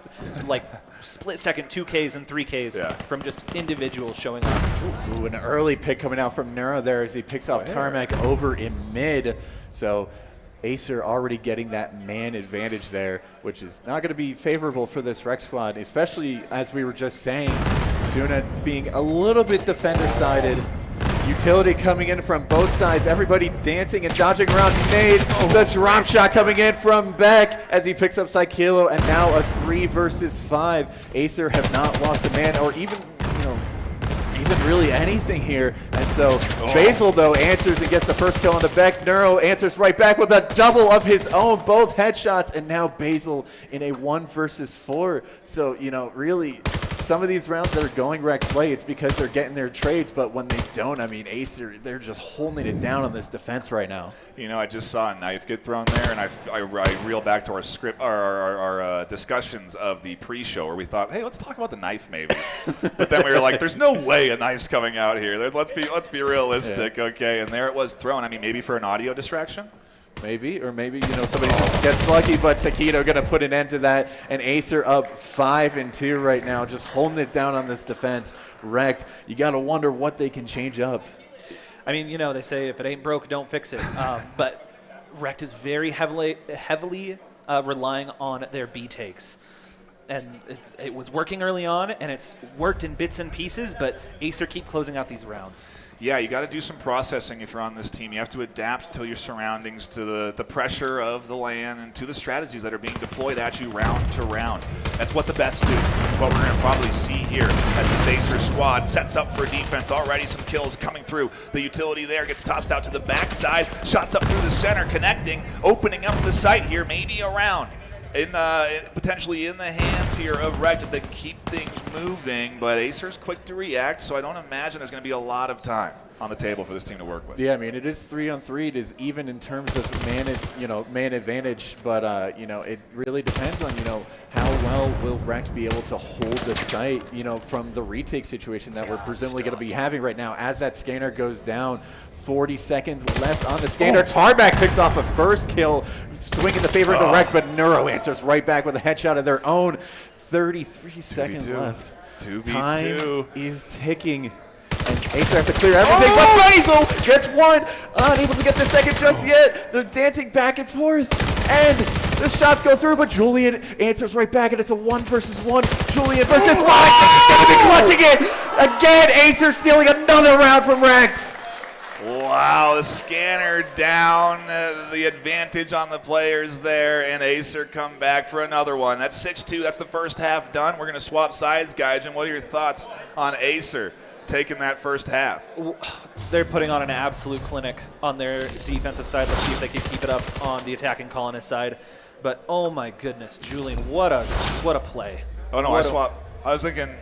like split-second 2Ks and 3Ks from just individuals showing up. Ooh, an early pick coming out from Neuro there as he picks off Tarmac over in mid. So AESIR already getting that man advantage there, which is not going to be favorable for this REKT squad, especially as we were just saying, Suna being a little bit defender-sided. Utility coming in from both sides, everybody dancing and dodging around nades. The drop shot coming in from Beck as he picks up Saikilo, and now a 3 versus 5. AESIR have not lost a man or even, happen really anything here. And so Basil, though, answers and gets the first kill on the Beck. Neuro answers right back with a double of his own, both headshots, and now Basil in a 1 versus 4. So, you know, really, some of these rounds that are going REKT's way, it's because they're getting their trades, but when they don't, I mean, AESIR, they're just holding it down on this defense right now. You know, I just saw a knife get thrown there, and I reel back to our script, our discussions of the pre-show, where we thought, hey, let's talk about the knife maybe. But then we were like, there's no way a knife's coming out here. Let's be realistic, okay? And there it was thrown. I mean, maybe for an audio distraction. Maybe, or maybe, you know, somebody just gets lucky, but Taquito going to put an end to that. And AESIR up 5-2 right now, just holding it down on this defense. REKT, you got to wonder what they can change up. I mean, you know, they say if it ain't broke, don't fix it. But REKT is very heavily relying on their B takes. And it was working early on, and it's worked in bits and pieces, but AESIR keep closing out these rounds. Yeah, you got to do some processing if you're on this team. You have to adapt to your surroundings, to the pressure of the LAN, and to the strategies that are being deployed at you round to round. That's what the best do. That's what we're going to probably see here as this AESIR squad sets up for defense. Already some kills coming through. The utility there gets tossed out to the backside. Shots up through the center, connecting, opening up the site here, maybe around. Potentially in the hands here of REKT if they keep things moving, but AESIR's quick to react, so I don't imagine there's going to be a lot of time on the table for this team to work with. Yeah, I mean, it is 3-on-3. It is even in terms of man advantage, but you know, it really depends on, you know, how well will REKT be able to hold the site, you know, from the retake situation that we're presumably going to be having right now as that scanner goes down. 40 seconds left on the scanner. Tarmac picks off a first kill, swinging the favor to REKT, but Neuro answers right back with a headshot of their own. 33 seconds left. 2v2. Time is ticking. And AESIR have to clear everything, but Basil gets one. Unable to get the second just yet. They're dancing back and forth. And the shots go through, but Julian answers right back, and it's a 1 versus 1. Julian versus Lodge. He's going to be clutching it. Again, AESIR stealing another round from REKT. Wow, the scanner down, the advantage on the players there, and AESIR come back for another one. That's 6-2. That's the first half done. We're going to swap sides, guys. And what are your thoughts on AESIR taking that first half? They're putting on an absolute clinic on their defensive side. Let's see if they can keep it up on the attacking colonist side. But oh my goodness, Julian, what a play. Oh no, I was thinking, do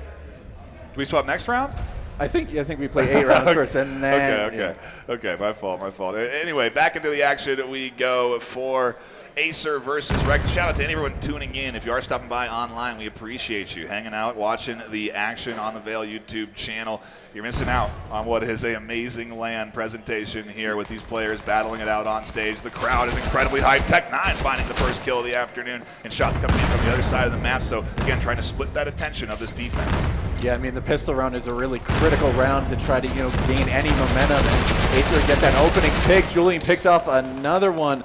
we swap next round? I think we play 8 rounds first, and then Okay, my fault. Anyway, back into the action we go for AESIR versus REKT. Shout out to everyone tuning in. If you are stopping by online, we appreciate you hanging out, watching the action on the VAIL YouTube channel. You're missing out on what is an amazing LAN presentation here with these players battling it out on stage. The crowd is incredibly hyped. Tech9 finding the first kill of the afternoon, and shots coming in from the other side of the map. So again, trying to split that attention of this defense. Yeah, I mean, the pistol round is a really critical round to try to, you know, gain any momentum. And AESIR get that opening pick. Julian picks off another one.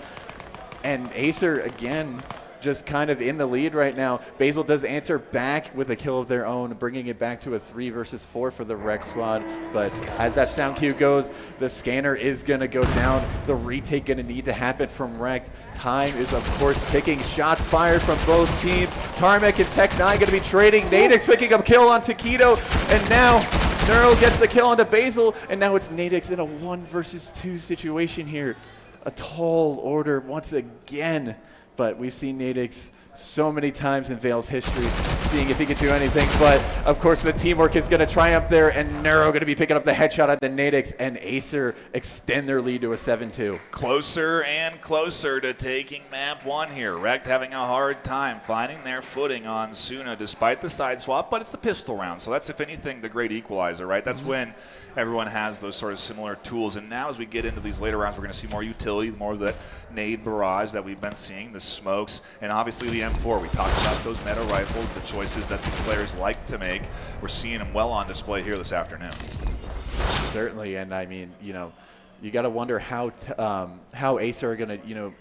And AESIR, again, just kind of in the lead right now. Basil does answer back with a kill of their own, bringing it back to a 3 versus 4 for the REKT squad. But as that sound cue goes, the scanner is going to go down. The retake going to need to happen from REKT. Time is, of course, ticking. Shots fired from both teams. Tarmac and Tech9 going to be trading. Nadix picking up kill on Taquito. And now Neuro gets the kill onto Basil. And now it's Nadix in a 1 versus 2 situation here. A tall order once again. But we've seen Nadix so many times in VAIL's history, seeing if he can do anything. But, of course, the teamwork is going to triumph there, and Neuro going to be picking up the headshot at the Nadix, and AESIR extend their lead to a 7-2. Closer and closer to taking map 1 here. REKT having a hard time finding their footing on Suna despite the side swap, but it's the pistol round, so that's, if anything, the great equalizer, right? That's when everyone has those sort of similar tools, and now as we get into these later rounds, we're going to see more utility, more of that nade barrage that we've been seeing, the smokes, and obviously the M4. We talked about those meta rifles, the choices that these players like to make. We're seeing them well on display here this afternoon. Certainly, and I mean, you know, you got to wonder how AESIR are going to, you know,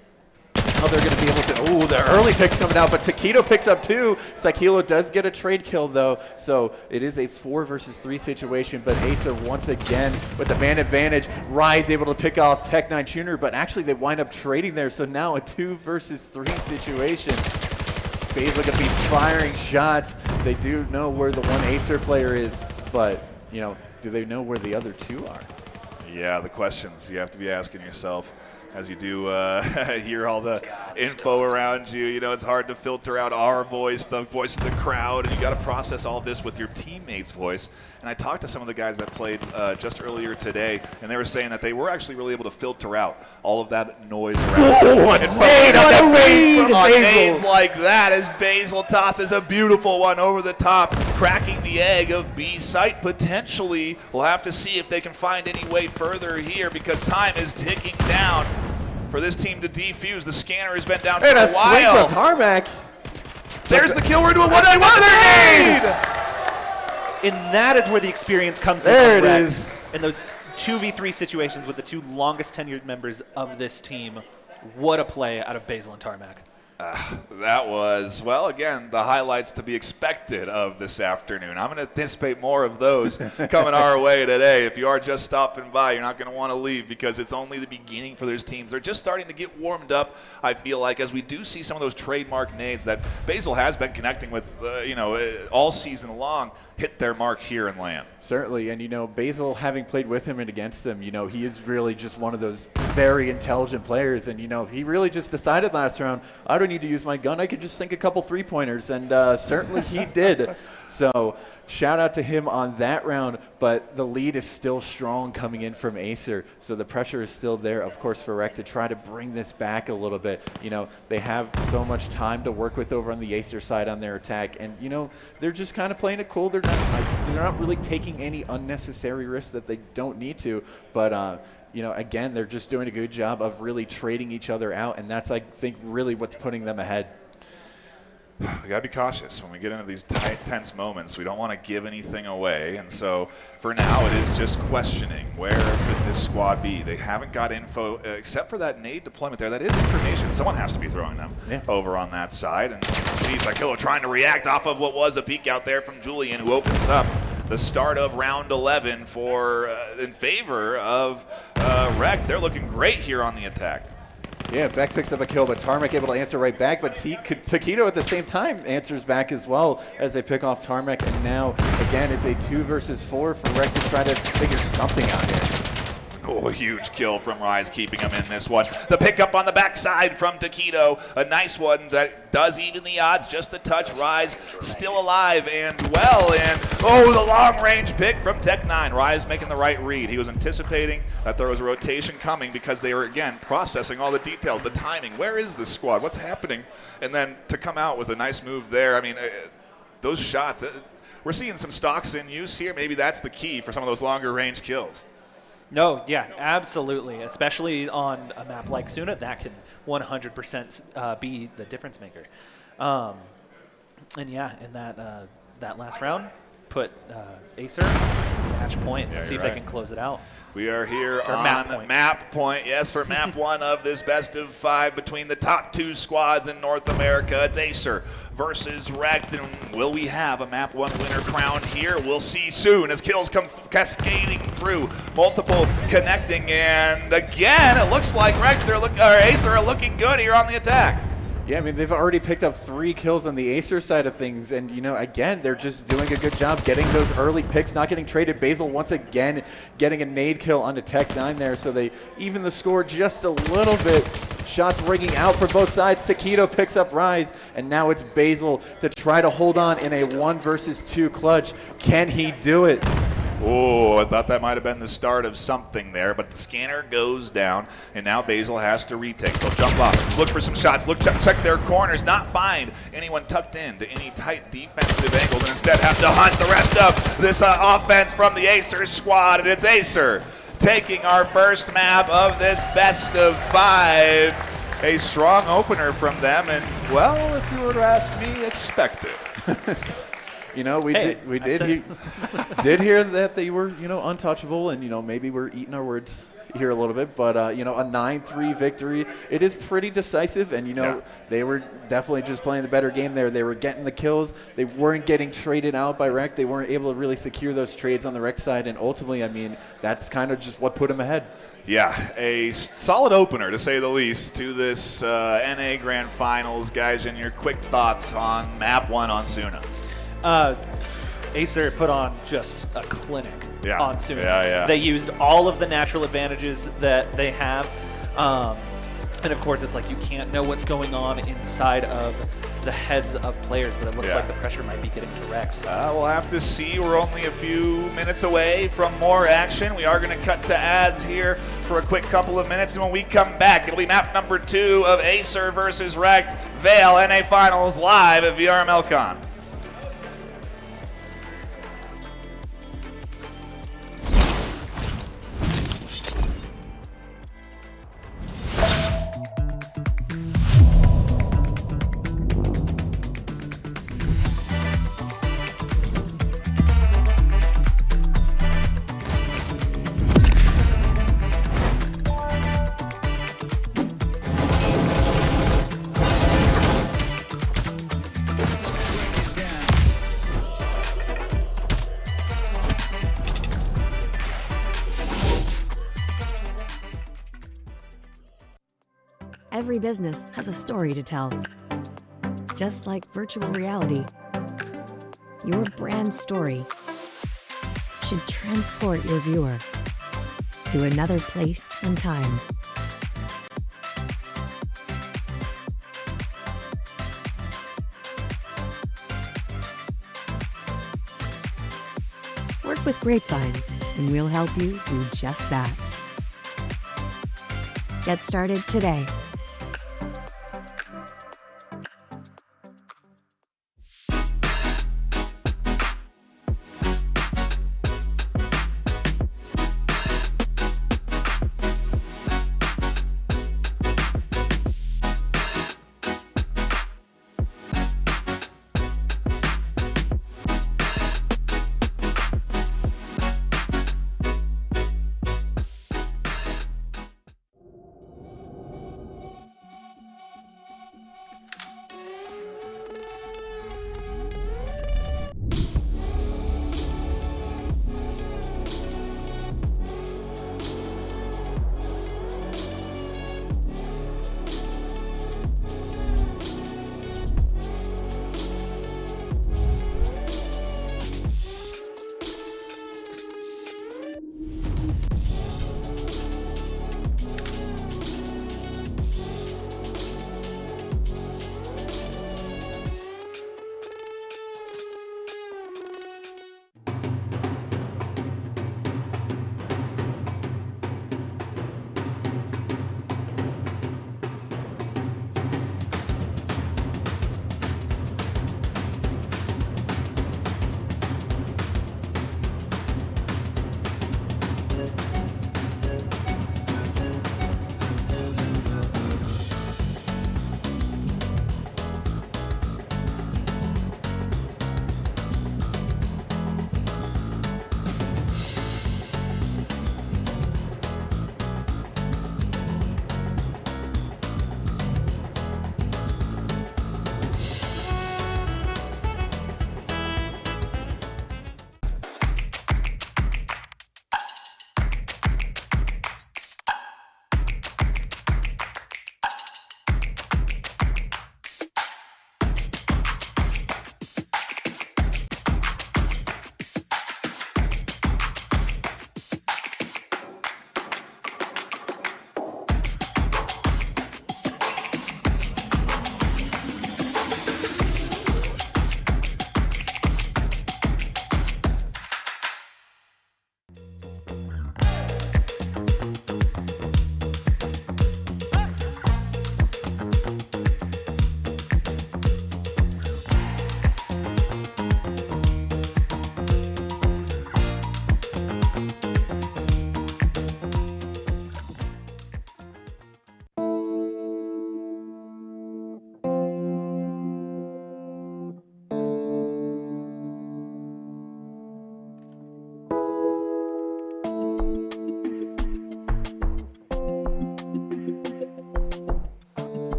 how they're going to be able to. Oh, the early picks coming out, but Taquito picks up 2. Sakilo does get a trade kill though, so it is a 4 versus 3 situation. But AESIR once again with the man advantage. Rise able to pick off Tech9 Jr., but actually they wind up trading there, so now a 2 versus 3 situation. Basil going to be firing shots. They do know where the one AESIR player is, but you know, do they know where the other two are? Yeah, the questions you have to be asking yourself as you do hear all the info around you. You know, it's hard to filter out our voice, the voice of the crowd, and you got to process all of this with your teammate's voice. And I talked to some of the guys that played just earlier today, and they were saying that they were actually really able to filter out all of that noise around. What a read! On nades like that as Basil tosses a beautiful one over the top, cracking the egg of B site potentially. We'll have to see if they can find any way further here because time is ticking down for this team to defuse. The scanner has been down for And a a swing while. from Tarmac. There's the kill. We're doing one nade. And that is where the experience comes in. There it on REKT. is. In those 2v3 situations with the two longest tenured members of this team. What a play out of Basil and Tarmac. That was, well, again, the highlights to be expected of this afternoon. I'm going to anticipate more of those coming our way today. If you are just stopping by, you're not going to want to leave because it's only the beginning for those teams. They're just starting to get warmed up, I feel like, as we do see some of those trademark nades that Basil has been connecting with, all season long, hit their mark here and land. Certainly, and Basil, having played with him and against him, he is really just one of those very intelligent players, and he really just decided last round, I don't need to use my gun, I could just sink a couple three-pointers, and certainly he did. So shout out to him on that round, but the lead is still strong coming in from AESIR, so the pressure is still there, of course, for REKT to try to bring this back a little bit. They have so much time to work with over on the AESIR side on their attack, and they're just kind of playing it cool. They're not really taking any unnecessary risks that they don't need to, but again, they're just doing a good job of really trading each other out, and that's, I think, really what's putting them ahead. We got to be cautious when we get into these tight, tense moments. We don't want to give anything away, and so for now it is just questioning where could this squad be. They haven't got info except for that nade deployment there. That is information. Someone has to be throwing them over on that side, and see Psychilla trying to react off of what was a peek out there from Julian, who opens up the start of round 11 in favor of REKT. They're looking great here on the attack. Yeah, Beck picks up a kill, but Tarmac able to answer right back, but Taquito at the same time answers back as well as they pick off Tarmac, and now, again, it's a 2 versus 4 for REKT to try to figure something out here. Oh, huge kill from Rise, keeping him in this one. The pickup on the backside from Taquito. A nice one that does even the odds just a touch. Rise still alive and well. And, the long-range pick from Tech9. Rise making the right read. He was anticipating that there was a rotation coming because they were, again, processing all the details, the timing. Where is this squad? What's happening? And then to come out with a nice move there. I mean, those shots, we're seeing some stocks in use here. Maybe that's the key for some of those longer-range kills. No, yeah, absolutely. Especially on a map like Suna, that can 100% be the difference maker. And yeah, in that last round, put AESIR match point. Let's see if they can close it out. We are here For on map point. Yes, for map 1 of this best of 5 between the top 2 squads in North America. It's AESIR versus REKT. And will we have a map 1 winner crowned here? We'll see soon as kills come cascading through. Multiple connecting. And again, it looks like AESIR are looking good here on the attack. Yeah, I mean, they've already picked up 3 kills on the AESIR side of things, and, again, they're just doing a good job getting those early picks, not getting traded. Basil, once again, getting a nade kill onto Tech9 there, so they even the score just a little bit. Shots ringing out for both sides. Taquito picks up Rise, and now it's Basil to try to hold on in a 1 versus 2 clutch. Can he do it? Oh, I thought that might have been the start of something there, but the scanner goes down, and now Basil has to retake. They'll jump off, look for some shots, check their corners, not find anyone tucked into any tight defensive angles, and instead have to hunt the rest of this offense from the AESIR squad, and it's AESIR taking our first map of this best of 5. A strong opener from them, and, well, if you were to ask me, expected. We did hear that they were, untouchable, and, maybe we're eating our words here a little bit, but, a 9-3 victory. It is pretty decisive, and, they were definitely just playing the better game there. They were getting the kills. They weren't getting traded out by REKT. They weren't able to really secure those trades on the REKT side, and ultimately, I mean, that's kind of just what put them ahead. Yeah, a solid opener, to say the least, to this NA Grand Finals. Guys, and your quick thoughts on map 1 on Suna. AESIR put on just a clinic Yeah. on Suna. Yeah. They used all of the natural advantages that they have. And of course, it's like you can't know what's going on inside of the heads of players, but it looks like the pressure might be getting to REKT. We'll have to see. We're only a few minutes away from more action. We are going to cut to ads here for a quick couple of minutes, and when we come back, it'll be map number 2 of AESIR versus REKT, VAIL NA Finals live at VRML CON. Every business has a story to tell. Just like virtual reality, your brand story should transport your viewer to another place and time. Work with Grapevine, and we'll help you do just that. Get started today.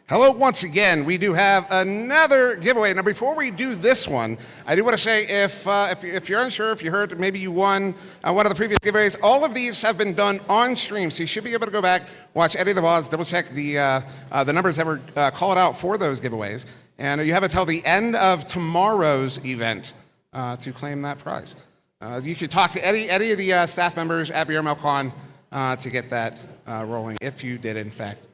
Hello once again. We do have another giveaway. Now, before we do this one, I do want to say if you're unsure, if you heard maybe you won one of the previous giveaways, all of these have been done on stream, so you should be able to go back, watch any of the VODs, double check the numbers that were called out for those giveaways, and you have until the end of tomorrow's event to claim that prize. You could talk to any of the staff members at VRML CON to get that rolling if you did in fact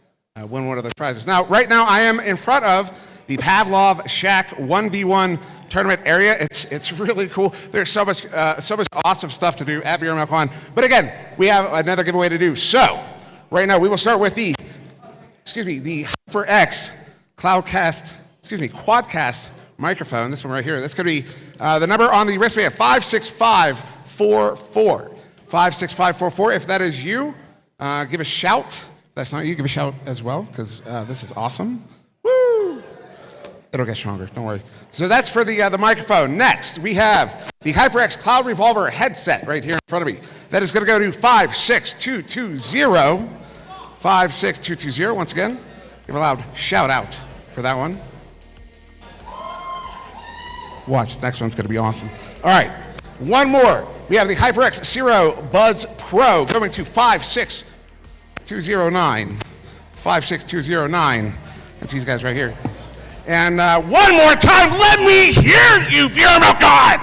win one of those prizes. Now, right now, I am in front of the Pavlov Shack 1v1 tournament area. It's really cool. There's so much awesome stuff to do at VRML CON. But again, we have another giveaway to do. So, right now, we will start with the HyperX Quadcast microphone. This one right here. That's going to be the number on the wristband, 56544. 56544. If that is you, give a shout. That's not you, give a shout as well, because this is awesome. Woo! It'll get stronger, don't worry. So that's for the microphone. Next, we have the HyperX Cloud Revolver headset right here in front of me. That is going to go to 56220. 56220. Once again, give a loud shout out for that one. Watch, the next one's going to be awesome. All right, one more. We have the HyperX Zero Buds Pro going to 56209. 56209. That's these guys right here. And one more time, let me hear you, VRML God!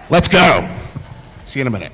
Let's go. See you in a minute.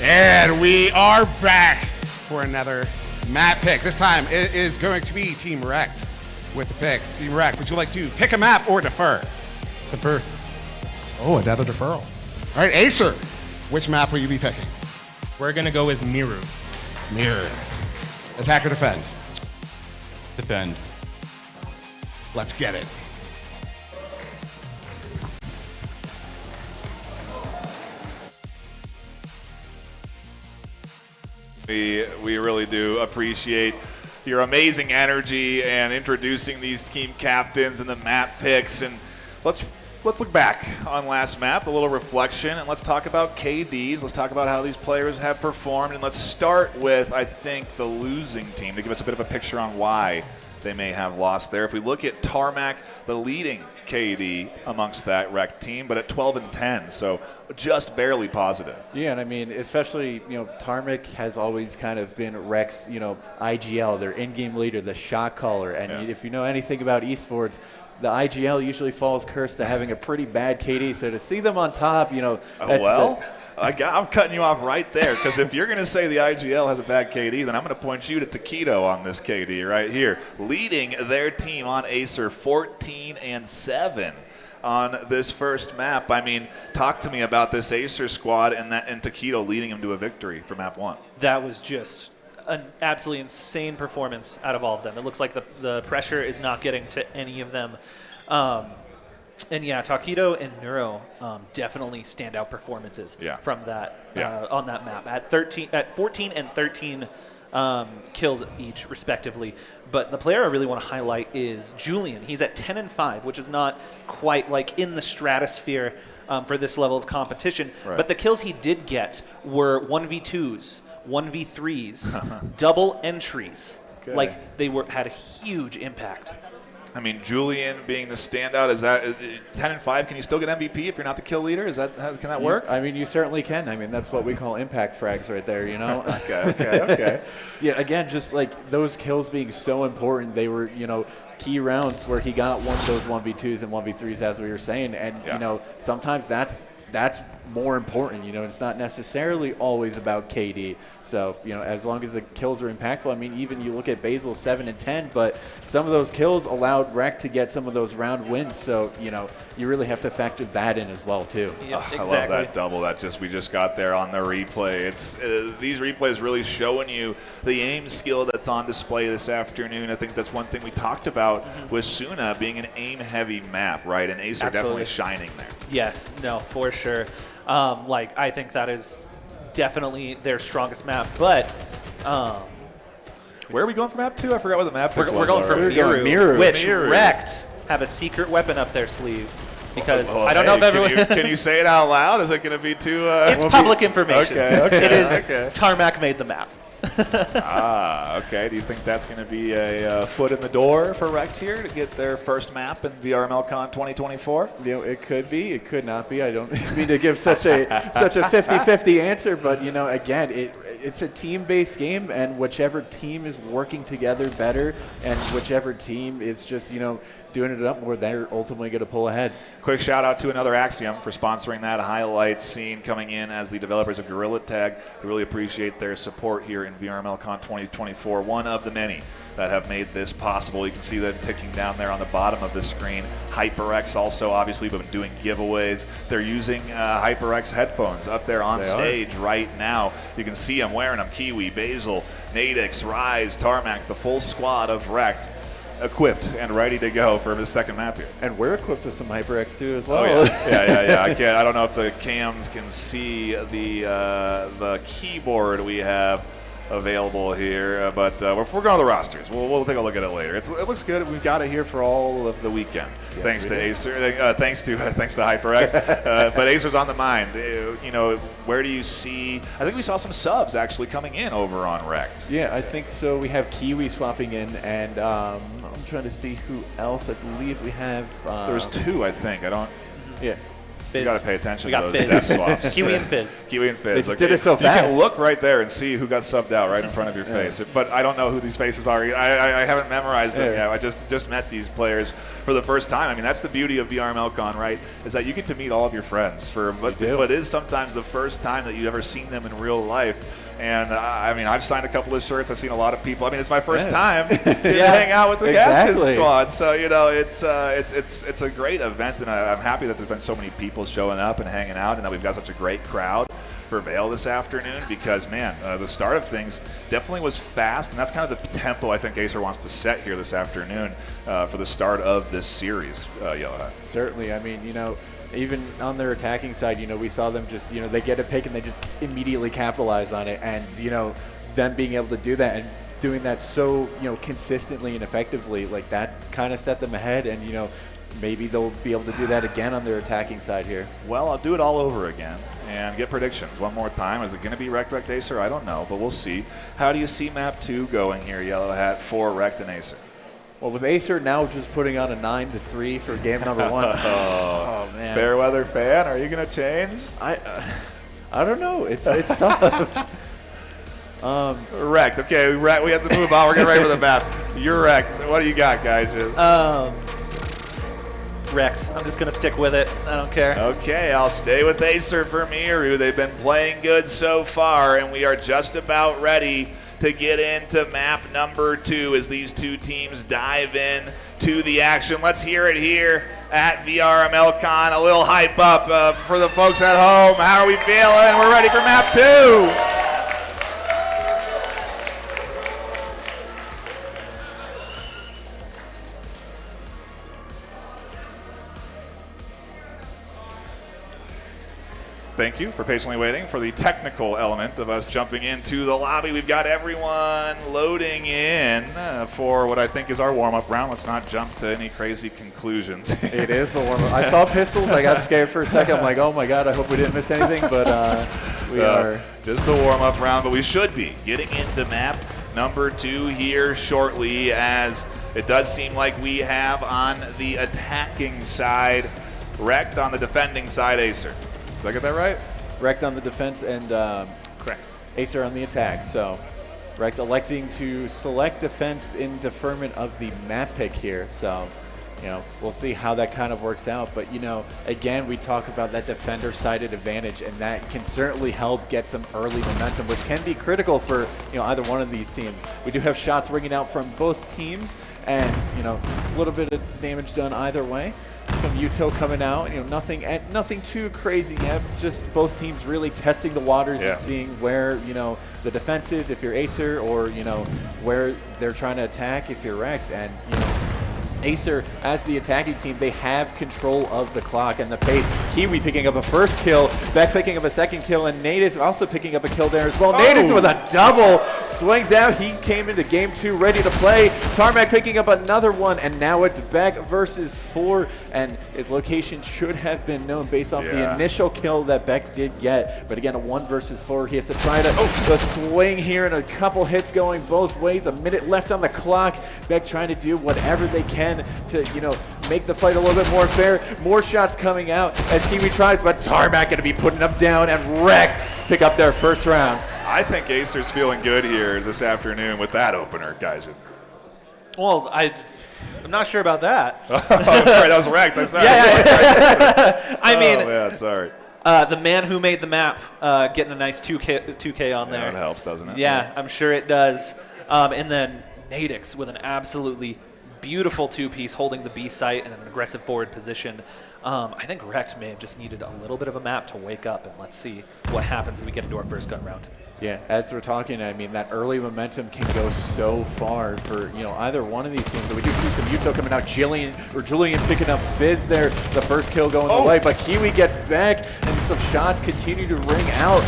And we are back for another map pick. This time it is going to be Team REKT with the pick. Team REKT, would you like to pick a map or defer? Defer. Oh, another deferral. All right, AESIR, which map will you be picking? We're going to go with Miru. Mirror. Attack or defend? Defend. Let's get it. We really do appreciate your amazing energy and introducing these team captains and the map picks. And let's look back on last map, a little reflection, and let's talk about KDs. Let's talk about how these players have performed, and let's start with, I think, the losing team to give us a bit of a picture on why they may have lost there. If we look at Tarmac, the leading KD amongst that REKT team, but at 12 and 10, so just barely positive. Yeah, and I mean, especially, Tarmac has always kind of been REKT's, IGL, their in-game leader, the shot caller. And if you know anything about esports, the IGL usually falls cursed to having a pretty bad KD. So to see them on top, I'm cutting you off right there, because if you're going to say the IGL has a bad KD, then I'm going to point you to Taquito on this KD right here, leading their team on AESIR 14 and 7 on this first map. I mean, talk to me about this AESIR squad and Taquito leading them to a victory for map 1. That was just an absolutely insane performance out of all of them. It looks like the pressure is not getting to any of them. And yeah, Taquito and Neuro definitely standout performances from that on that map at 14 and 13 kills each respectively. But the player I really want to highlight is Julian. He's at 10 and 5, which is not quite like in the stratosphere for this level of competition. Right. But the kills he did get were 1v2s, 1v3s, double entries. Okay. Like they had a huge impact. I mean, Julian being the standout, is that 10 and 5? Can you still get MVP if you're not the kill leader? Can that work? I mean, you certainly can. I mean, that's what we call impact frags right there, Okay. Yeah, again, just like those kills being so important, they were, key rounds where he got one of those 1v2s and 1v3s, as we were saying. And, sometimes that's more important. It's not necessarily always about KD. So, as long as the kills are impactful, I mean, even you look at Basil 7 and 10, but some of those kills allowed REKT to get some of those round wins. So, you really have to factor that in as well, too. Yep, exactly. I love that double we just got there on the replay. It's these replays really showing you the aim skill that's on display this afternoon. I think that's one thing we talked about with Suna being an aim-heavy map, right? And AESIR definitely shining there. Yes, no, for sure. I think that is definitely their strongest map. But where are we going for map 2? I forgot what the map we're going for Miru, which REKT have a secret weapon up their sleeve. Because I don't know if everyone... Can you say it out loud? Is it going to be too... it's public information. Okay. It is Tarmac made the map. Okay. Do you think that's going to be a foot in the door for REKT here to get their first map in VRML CON 2024? It could be. It could not be. I don't mean to give such a 50-50 answer, but again, it's a team-based game, and whichever team is working together better, and whichever team is just doing it up more, they're ultimately going to pull ahead. Quick shout out to another Axiom for sponsoring that highlight scene coming in as the developers of Gorilla Tag. We really appreciate their support here in VRML CON 2024, one of the many that have made this possible. You can see them ticking down there on the bottom of the screen. HyperX also obviously been doing giveaways. They're using HyperX headphones up there on stage right now. You can see them wearing them. Kiwi, Basil, Nadix, Rise, Tarmac, the full squad of REKT equipped and ready to go for the second map here. And we're equipped with some HyperX too as well. Oh, yeah. I don't know if the cams can see the keyboard we have available here, but if we're going to the rosters, we'll take a look at it later. It looks good. We've got it here for all of the weekend. Yes, thanks to AESIR, thanks to HyperX. But AESIR's on the mind. Where do you see? I think we saw some subs actually coming in over on REKT. Yeah, I think so. We have Kiwi swapping in, and I'm trying to see who else. I believe we have. There's 2, I think. Yeah. Fizz. You got to pay attention to those death swaps. Kiwi and Fizz. Kiwi and Fizz. They just did it so fast. You can look right there and see who got subbed out right in front of your face. But I don't know who these faces are. I haven't memorized them yet. I just met these players for the first time. I mean, that's the beauty of VRML CON, right? Is that you get to meet all of your friends for what is sometimes the first time that you've ever seen them in real life. And I mean, I've signed a couple of shirts. I've seen a lot of people. I mean, it's my first time to Yeah, hang out with the exactly. Gaston squad. So you know, it's a great event, and I'm happy that there's been so many people showing up and hanging out, and that we've got such a great crowd for VAIL this afternoon. Because man, the start of things definitely was fast, and that's kind of the tempo I think AESIR wants to set here this afternoon for the start of this series. Yellowhead. Certainly. I mean, you know, even on their attacking side, you know, we saw them just, you know, they get a pick and they just immediately capitalize on it. And, you know, them being able to do that and doing that so, you know, consistently and effectively, like that kind of set them ahead. And, you know, maybe they'll be able to do that again on their attacking side here. Well, I'll do it all over again and get predictions one more time. Is it going to be REKT AESIR? I don't know, but we'll see. How do you see map 2 going here, Yellow Hat, for REKT and AESIR? Well, with AESIR now just putting on a 9-3 for game number 1. Oh, man. Fairweather fan, are you going to change? I don't know. It's tough. REKT. Okay, we have to move on. We're getting ready for the map. You're REKT. What do you got, guys? REKT. I'm just going to stick with it. I don't care. Okay, I'll stay with AESIR for Miru. They've been playing good so far, and we are just about ready to get into map number 2 as these two teams dive in to the action. Let's hear it here at VRML CON. A little hype up for the folks at home. How are we feeling? We're ready for map 2. Thank you for patiently waiting for the technical element of us jumping into the lobby. We've got everyone loading in for what I think is our warm-up round. Let's not jump to any crazy conclusions. It is the warm-up. I saw pistols. I got scared for a second. I'm like, oh my god, I hope we didn't miss anything. But we are just the warm-up round. But we should be getting into map number 2 here shortly, as it does seem like we have on the attacking side REKT, on the defending side AESIR. Did I get that right? REKT on the defense and correct. AESIR on the attack. So REKT electing to select defense in deferment of the map pick here. So, you know, we'll see how that kind of works out. But, you know, again, we talk about that defender-sided advantage, and that can certainly help get some early momentum, which can be critical for, you know, either one of these teams. We do have shots ringing out from both teams, and, you know, a little bit of damage done either way. Some util coming out, you know, nothing too crazy yet. Just both teams really testing the waters and seeing where, you know, the defense is if you're AESIR, or, you know, where they're trying to attack if you're REKT. And, you know, AESIR, as the attacking team, they have control of the clock and the pace. Kiwi picking up a first kill, Beck picking up a second kill, and Natives also picking up a kill there as well. Natives with a double, swings out. He came into game 2 ready to play. Tarmac picking up another one, and now it's Beck versus 4, and his location should have been known based off the initial kill that Beck did get. But again, a 1 versus 4. He has to try to the swing here, and a couple hits going both ways. A minute left on the clock. Beck trying to do whatever they can to, you know, make the fight a little bit more fair. More shots coming out as Kiwi tries, but Tarmac going to be putting them down, and REKT pick up their first round. I think AESIR's feeling good here this afternoon with that opener, guys. Well, I'm not sure about that. Oh, sorry, that was REKT. I'm sorry. I mean, oh, man, sorry. The man who made the map getting a nice 2K on there. That helps, doesn't it? Yeah, I'm sure it does. And then Nadix with an absolutely beautiful 2-piece holding the B site in an aggressive forward position. I think REKT may have just needed a little bit of a map to wake up, and let's see what happens as we get into our first gun round. Yeah, as we're talking, I mean, that early momentum can go so far for, you know, either one of these teams. So we do see some util coming out. Julian picking up Fizz there. The first kill going away, but Kiwi gets back, and some shots continue to ring out.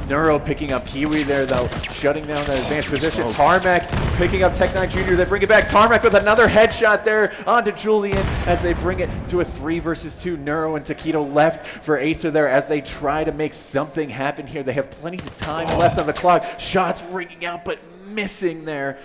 Neuro picking up Kiwi there, though, shutting down that advanced position. Tarmac picking up Tech9 Jr. They bring it back. Tarmac with another headshot there onto Julian as they bring it to a 3 versus 2. Neuro and Taquito left for AESIR there as they try to make something happen here. They have plenty of time left on the clock. Shots ringing out, but missing there.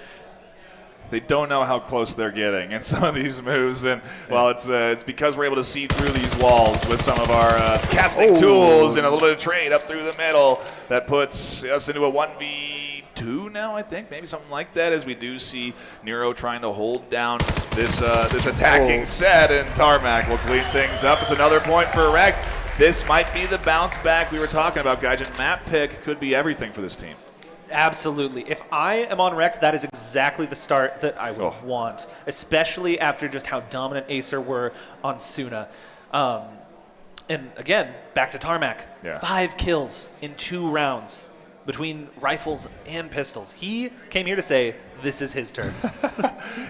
They don't know how close they're getting in some of these moves, and well, it's because we're able to see through these walls with some of our casting tools and a little bit of trade up through the middle that puts us into a 1v2 now, I think, maybe something like that, as we do see Nero trying to hold down this attacking set, and Tarmac will clean things up. It's another point for REKT. This might be the bounce back we were talking about, guys, and map pick could be everything for this team. Absolutely. If I am on REKT, that is exactly the start that I would want, especially after just how dominant AESIR were on Suna. And again, back to Tarmac. Yeah. 5 kills in 2 rounds between rifles and pistols. He came here to say, this is his turn.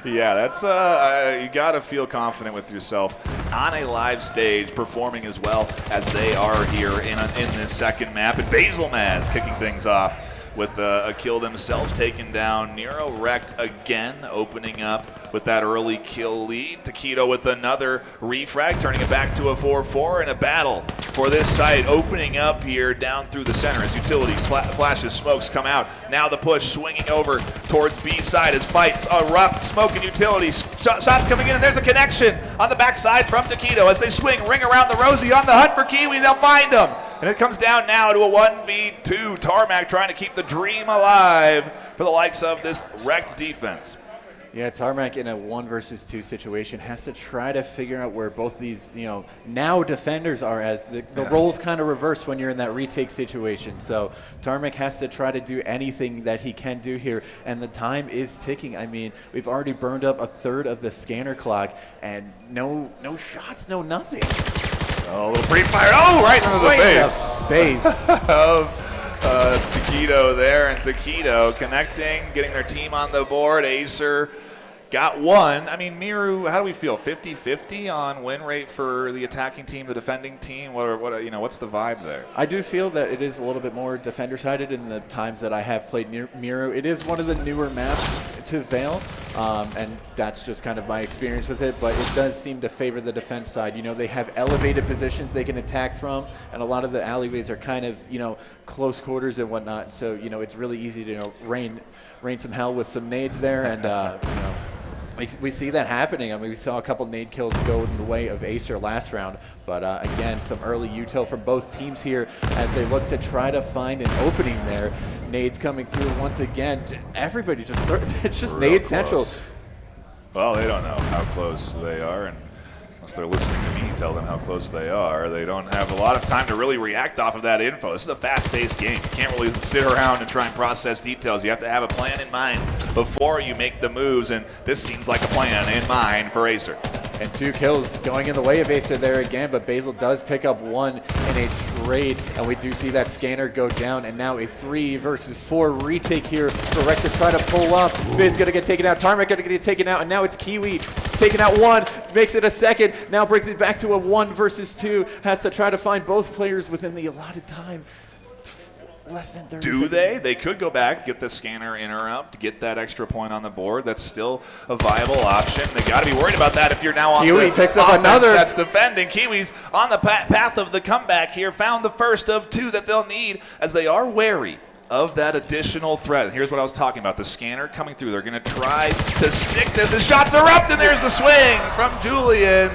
Yeah, that's you got to feel confident with yourself on a live stage, performing as well as they are here in this second map. And VAIL kicking things off with a kill themselves, taking down Nero. REKT again, opening up with that early kill lead. Taquito with another refrag, turning it back to a 4-4 in a battle for this site, opening up here down through the center as utilities, flashes, smokes come out. Now the push swinging over towards B side as fights erupt. Smoke and utilities, shots coming in, and there's a connection on the backside from Taquito as they swing, ring around the Rosie on the hunt for Kiwi. They'll find him. And it comes down now to a 1v2. Tarmac trying to keep the dream alive for the likes of this REKT defense. Yeah, Tarmac in a 1 versus 2 situation has to try to figure out where both these, now defenders are, as the roles kind of reverse when you're in that retake situation. So Tarmac has to try to do anything that he can do here, and the time is ticking. I mean, we've already burned up a third of the scanner clock, and no shots, no nothing. Oh, a little pre-fire. Oh, right into the face of Taquito there, and Taquito connecting, getting their team on the board. AESIR got one. I mean, Miru, how do we feel? 50-50 on win rate for the attacking team, the defending team? What's the vibe there? I do feel that it is a little bit more defender-sided in the times that I have played Miru. It is one of the newer maps to VAIL, and that's just kind of my experience with it, but it does seem to favor the defense side. They have elevated positions they can attack from, and a lot of the alleyways are kind of, close quarters and whatnot, so, it's really easy to, rain some hell with some nades there, and, we see that happening. I mean, we saw a couple nade kills go in the way of AESIR last round, but again, some early util from both teams here as they look to try to find an opening there. Nades coming through once again. Everybody just it's just Real nade close. central. Well, they don't know how close they are, and unless they're listening to me tell them how close they are, they don't have a lot of time to really react off of that info. This is a fast-paced game. You can't really sit around and try and process details. You have to have a plan in mind before you make the moves, and this seems like a plan in mind for AESIR. And 2 kills going in the way of AESIR there again, but Basil does pick up 1 in a trade, and we do see that scanner go down, and now a 3 versus 4 retake here for REKT to try to pull up. Viz gonna get taken out, Tarmac gonna get taken out, and now it's Kiwi taking out 1, makes it a second, now brings it back to a 1 versus 2, has to try to find both players within the allotted time. Less than 30 seconds. They could go back, get the scanner interrupt, get that extra point on the board. That's still a viable option. They got to be worried about that if you're now on Kiwi the picks up offense another. that's defending. Kiwi's on the path of the comeback here, found the first of 2 that they'll need as they are wary of that additional threat. And here's what I was talking about, the scanner coming through. They're going to try to stick this. The shots erupt, and there's the swing from Julian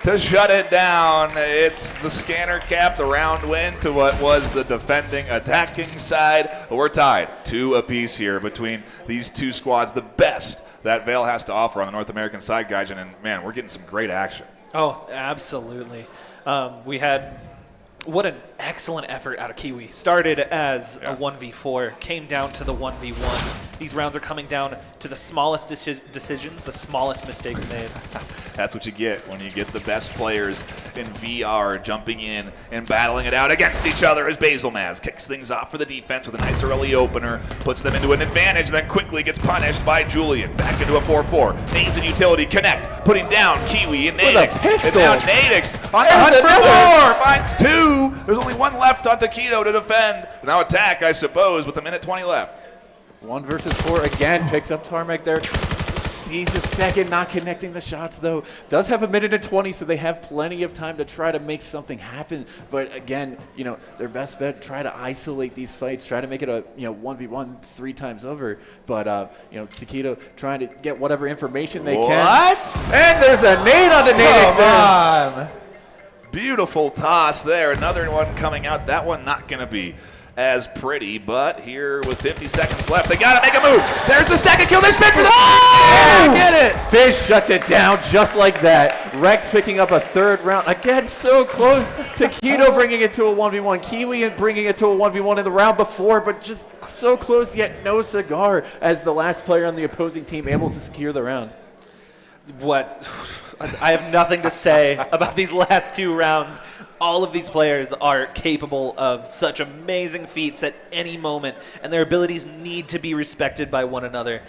to shut it down. It's the scanner cap, the round win to what was the defending attacking side. But we're tied 2 apiece here between these 2 squads, the best that VAIL has to offer on the North American side, Gaijin, and man, we're getting some great action. Oh, absolutely. We had what an excellent effort out of Kiwi. Started as a 1v4, came down to the 1v1. These rounds are coming down to the smallest decisions, the smallest mistakes made. That's what you get when you get the best players in VR jumping in and battling it out against each other as VAIL kicks things off for the defense with a nice early opener, puts them into an advantage, then quickly gets punished by Julian. Back into a 4-4. Nades and utility connect, putting down Kiwi and Nadix. And now Nadix on the hunt for more, finds 2. There's only 1 left on Taquito to defend. Now attack, I suppose, with 1:20 left. 1 versus 4 again, picks up Tarmac there. Sees the second, not connecting the shots though. Does have 1:20, so they have plenty of time to try to make something happen. But again, their best bet, try to isolate these fights, try to make it a 1v1 3 times over. But Taquito trying to get whatever information they can. What? And there's a nade on the Nadix there. Beautiful toss there. Another one coming out. That one not going to be as pretty, but here with 50 seconds left, they got to make a move. There's the second kill. They spin for the... Oh! Get it! Fizz shuts it down just like that. REKT picking up a third round. Again, so close. Taquito bringing it to a 1v1. Kiwi bringing it to a 1v1 in the round before, but just so close, yet no cigar as the last player on the opposing team able to secure the round. What? I have nothing to say about these last 2 rounds. All of these players are capable of such amazing feats at any moment, and their abilities need to be respected by one another.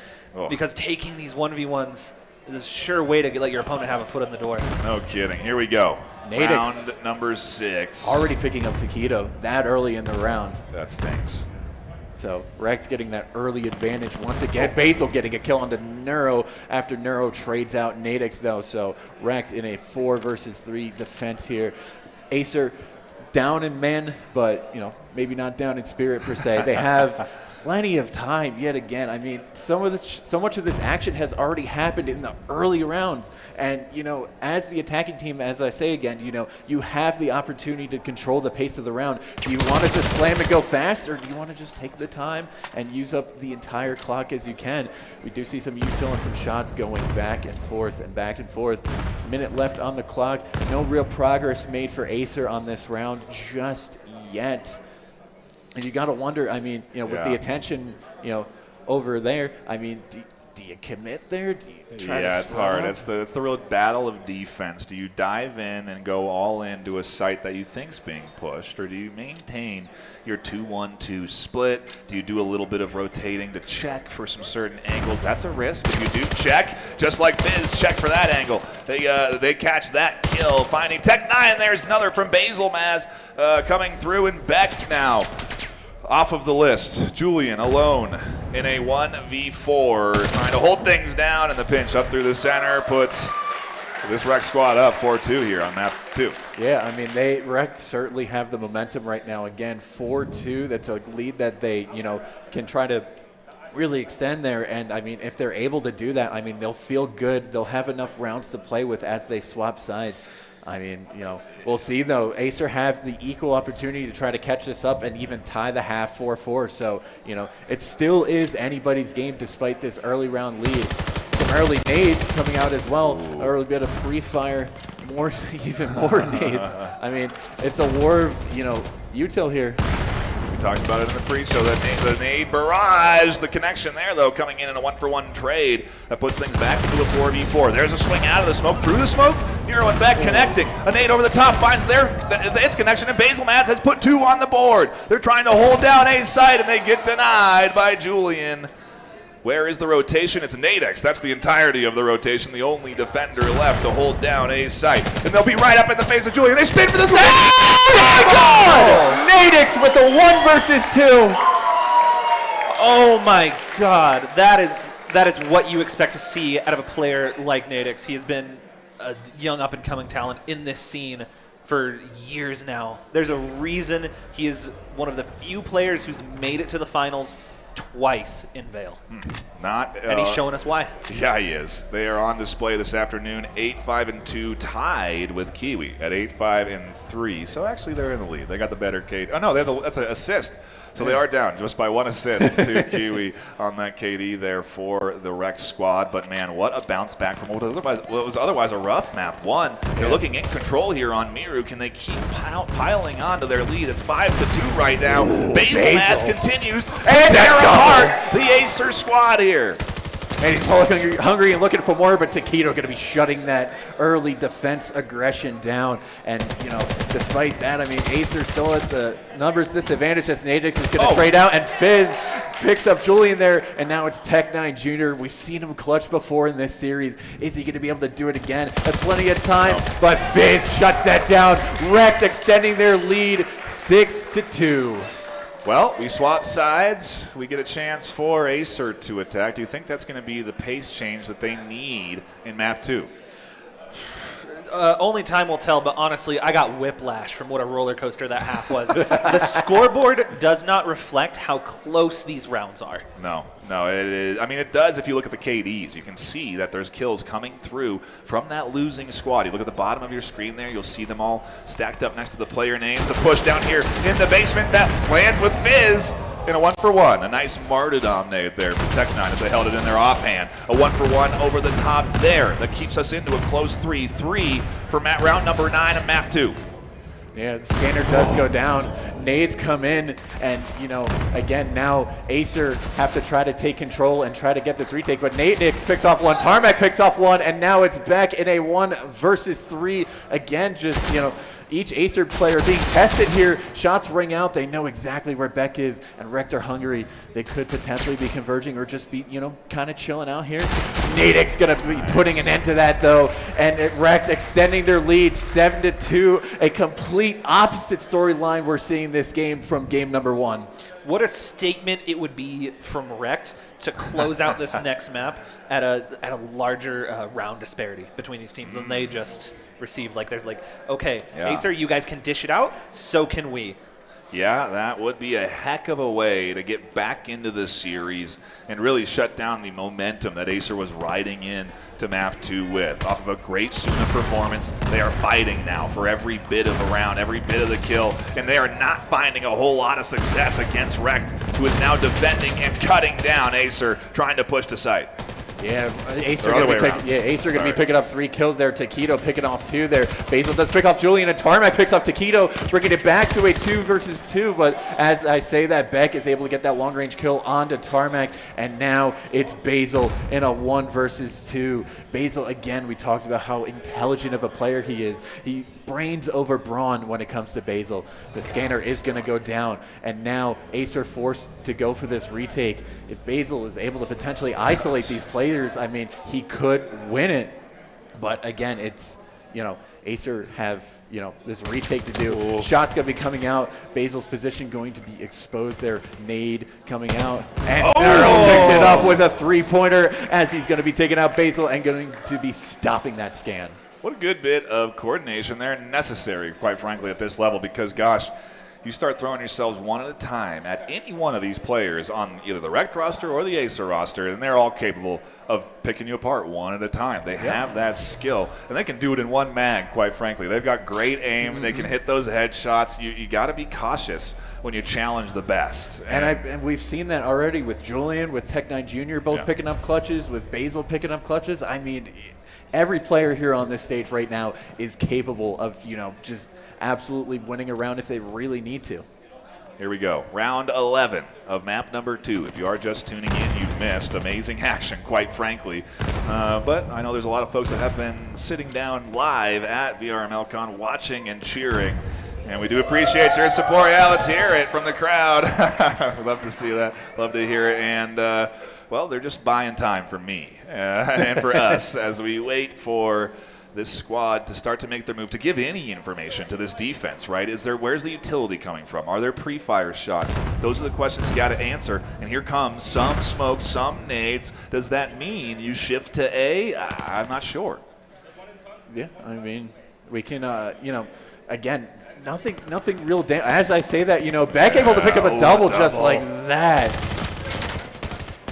Because taking these 1v1s is a sure way to let your opponent have a foot in the door. No kidding. Here we go. Nadix. Round number 6. Already picking up Taquito that early in the round. That stinks. So REKT getting that early advantage once again. Basil getting a kill onto Neuro after Neuro trades out Nadix though. So REKT in a 4 versus 3 defense here. AESIR down in men, but maybe not down in spirit per se. They have plenty of time yet again. I mean, so much of this action has already happened in the early rounds. And, as the attacking team, as I say again, you have the opportunity to control the pace of the round. Do you want to just slam and go fast, or do you want to just take the time and use up the entire clock as you can? We do see some util and some shots going back and forth and back and forth. Minute left on the clock. No real progress made for AESIR on this round just yet. And you got to wonder, I mean, with the attention, over there, I mean, do you commit there? Do you try to it's hard. It's the real battle of defense. Do you dive in and go all in to a site that you think's being pushed, or do you maintain your 2-1-2 split? Do you do a little bit of rotating to check for some certain angles? That's a risk. If you do check, just like Fizz, check for that angle. They catch that kill. Finding Tech9, there's another from Basil Maz coming through, and Beck now off of the list. Julian alone in a 1v4, trying to hold things down in the pinch. Up through the center, puts this REKT squad up 4-2 here on map 2. Yeah, I mean, REKT certainly have the momentum right now. Again, 4-2, that's a lead that they, can try to really extend there. And, I mean, if they're able to do that, I mean, they'll feel good. They'll have enough rounds to play with as they swap sides. I mean, we'll see, though. AESIR have the equal opportunity to try to catch this up and even tie the half 4-4. So, it still is anybody's game despite this early round lead. Some early nades coming out as well. A early bit of pre-fire, even more nades. I mean, it's a war of, util here. We talked about it in the pre-show, the nade barrage, the connection there, though, coming in a 1-for-1 trade that puts things back into a 4v4. There's a swing out of the smoke, through the smoke. Nero and Beck connecting. A nade over the top finds its connection, and Basil Maz has put 2 on the board. They're trying to hold down A's side, and they get denied by Julian. Where is the rotation? It's Nadix. That's the entirety of the rotation. The only defender left to hold down A's site. And they'll be right up in the face of Julian. They spin for the second. Oh my God! Nadix with the 1 versus 2. Oh my God, that is what you expect to see out of a player like Nadix. He has been a young up-and-coming talent in this scene for years now. There's a reason he is one of the few players who's made it to the finals twice in VAIL. And he's showing us why. Yeah, he is. They are on display this afternoon, 8-5-2, tied with Kiwi at 8-5-3. So actually, they're in the lead. They got the better KD. Oh no, that's an assist. So they are down just by 1 assist to Kiwi on that KD there for the REKT squad. But man, what a bounce back from what was otherwise a rough map 1. They're looking in control here on Miru. Can they keep piling on to their lead? It's 5-2 right now. Basil Maz continues to tear apart the AESIR squad here. And he's hungry and looking for more, but Taquito going to be shutting that early defense aggression down. And, despite that, I mean, AESIR still at the numbers disadvantage as Nadix is going to trade out, and Fizz picks up Julian there, and now it's Tech9 Jr. We've seen him clutch before in this series. Is he going to be able to do it again? Has plenty of time, but Fizz shuts that down. REKT extending their lead 6-2. Well, we swap sides. We get a chance for AESIR to attack. Do you think that's going to be the pace change that they need in map 2? only time will tell, but honestly, I got whiplash from what a roller coaster that half was. The scoreboard does not reflect how close these rounds are. No, it is. I mean, it does if you look at the KDs. You can see that there's kills coming through from that losing squad. You look at the bottom of your screen there, you'll see them all stacked up next to the player names. A push down here in the basement that lands with Fizz in a 1-for-1. A nice martyrdom nade there from Tech9 as they held it in their offhand. A 1-for-1 over the top there that keeps us into a close 3-3 for round number 9 of map 2. Yeah, the scanner does go down. Nades come in, and, you know, again, now AESIR have to try to take control and try to get this retake, but Nix picks off one, Tarmac picks off one, and now it's back in a 1 versus 3. Again, just, you know, each AESIR player being tested here. Shots ring out. They know exactly where Beck is, and REKT are hungry. They could potentially be converging or just be, you know, kind of chilling out here. Nadix going to be putting an end to that, though, and REKT extending their lead 7-2. A complete opposite storyline we're seeing this game from game number 1. What a statement it would be from REKT to close out this next map at a larger round disparity between these teams than they just received. Like, there's like, okay, Yeah. AESIR, you guys can dish it out, so can we. Yeah, that would be a heck of a way to get back into this series and really shut down the momentum that AESIR was riding in to map 2 with. Off of a great Suna performance, they are fighting now for every bit of the round, every bit of the kill, and they are not finding a whole lot of success against REKT, who is now defending and cutting down AESIR, trying to push to site. Yeah, AESIR going to be picking up 3 kills there. Taquito picking off 2 there. Basil does pick off Julian, and Tarmac picks off Taquito, bringing it back to a 2 versus 2. But as I say that, Beck is able to get that long-range kill onto Tarmac, and now it's Basil in a 1 versus 2. Basil, again, we talked about how intelligent of a player he is. He brains over brawn when it comes to Basil. The scanner is going to go down, and now AESIR forced to go for this retake. If Basil is able to potentially isolate these players, I mean, he could win it. But again, it's, you know, AESIR have, you know, this retake to do. Ooh. Shots going to be coming out. Basil's position going to be exposed there. Nade coming out. And Earl picks it up with a 3-pointer as he's going to be taking out Basil and going to be stopping that scan. What a good bit of coordination there, necessary, quite frankly, at this level, because, gosh, you start throwing yourselves one at a time at any one of these players on either the REKT roster or the AESIR roster, and they're all capable of picking you apart one at a time. They have that skill, and they can do it in one mag, quite frankly. They've got great aim. They can hit those headshots. You got to be cautious when you challenge the best. And we've seen that already with Julian, with Tech9 Jr. both picking up clutches, with Basil picking up clutches. I mean, every player here on this stage right now is capable of, you know, just absolutely winning a round if they really need to. Here we go. Round 11 of map number 2. If you are just tuning in, you've missed amazing action, quite frankly. But I know there's a lot of folks that have been sitting down live at VRML CON watching and cheering. And we do appreciate your support. Yeah, let's hear it from the crowd. Love to see that. Love to hear it. And, well, they're just buying time for me and for us as we wait for this squad to start to make their move, to give any information to this defense, right? Where's the utility coming from? Are there pre-fire shots? Those are the questions you got to answer. And here comes some smoke, some nades. Does that mean you shift to A? I'm not sure. Yeah, I mean, we can, you know, again, nothing real. As I say that, you know, Beck able to pick up a double just like that.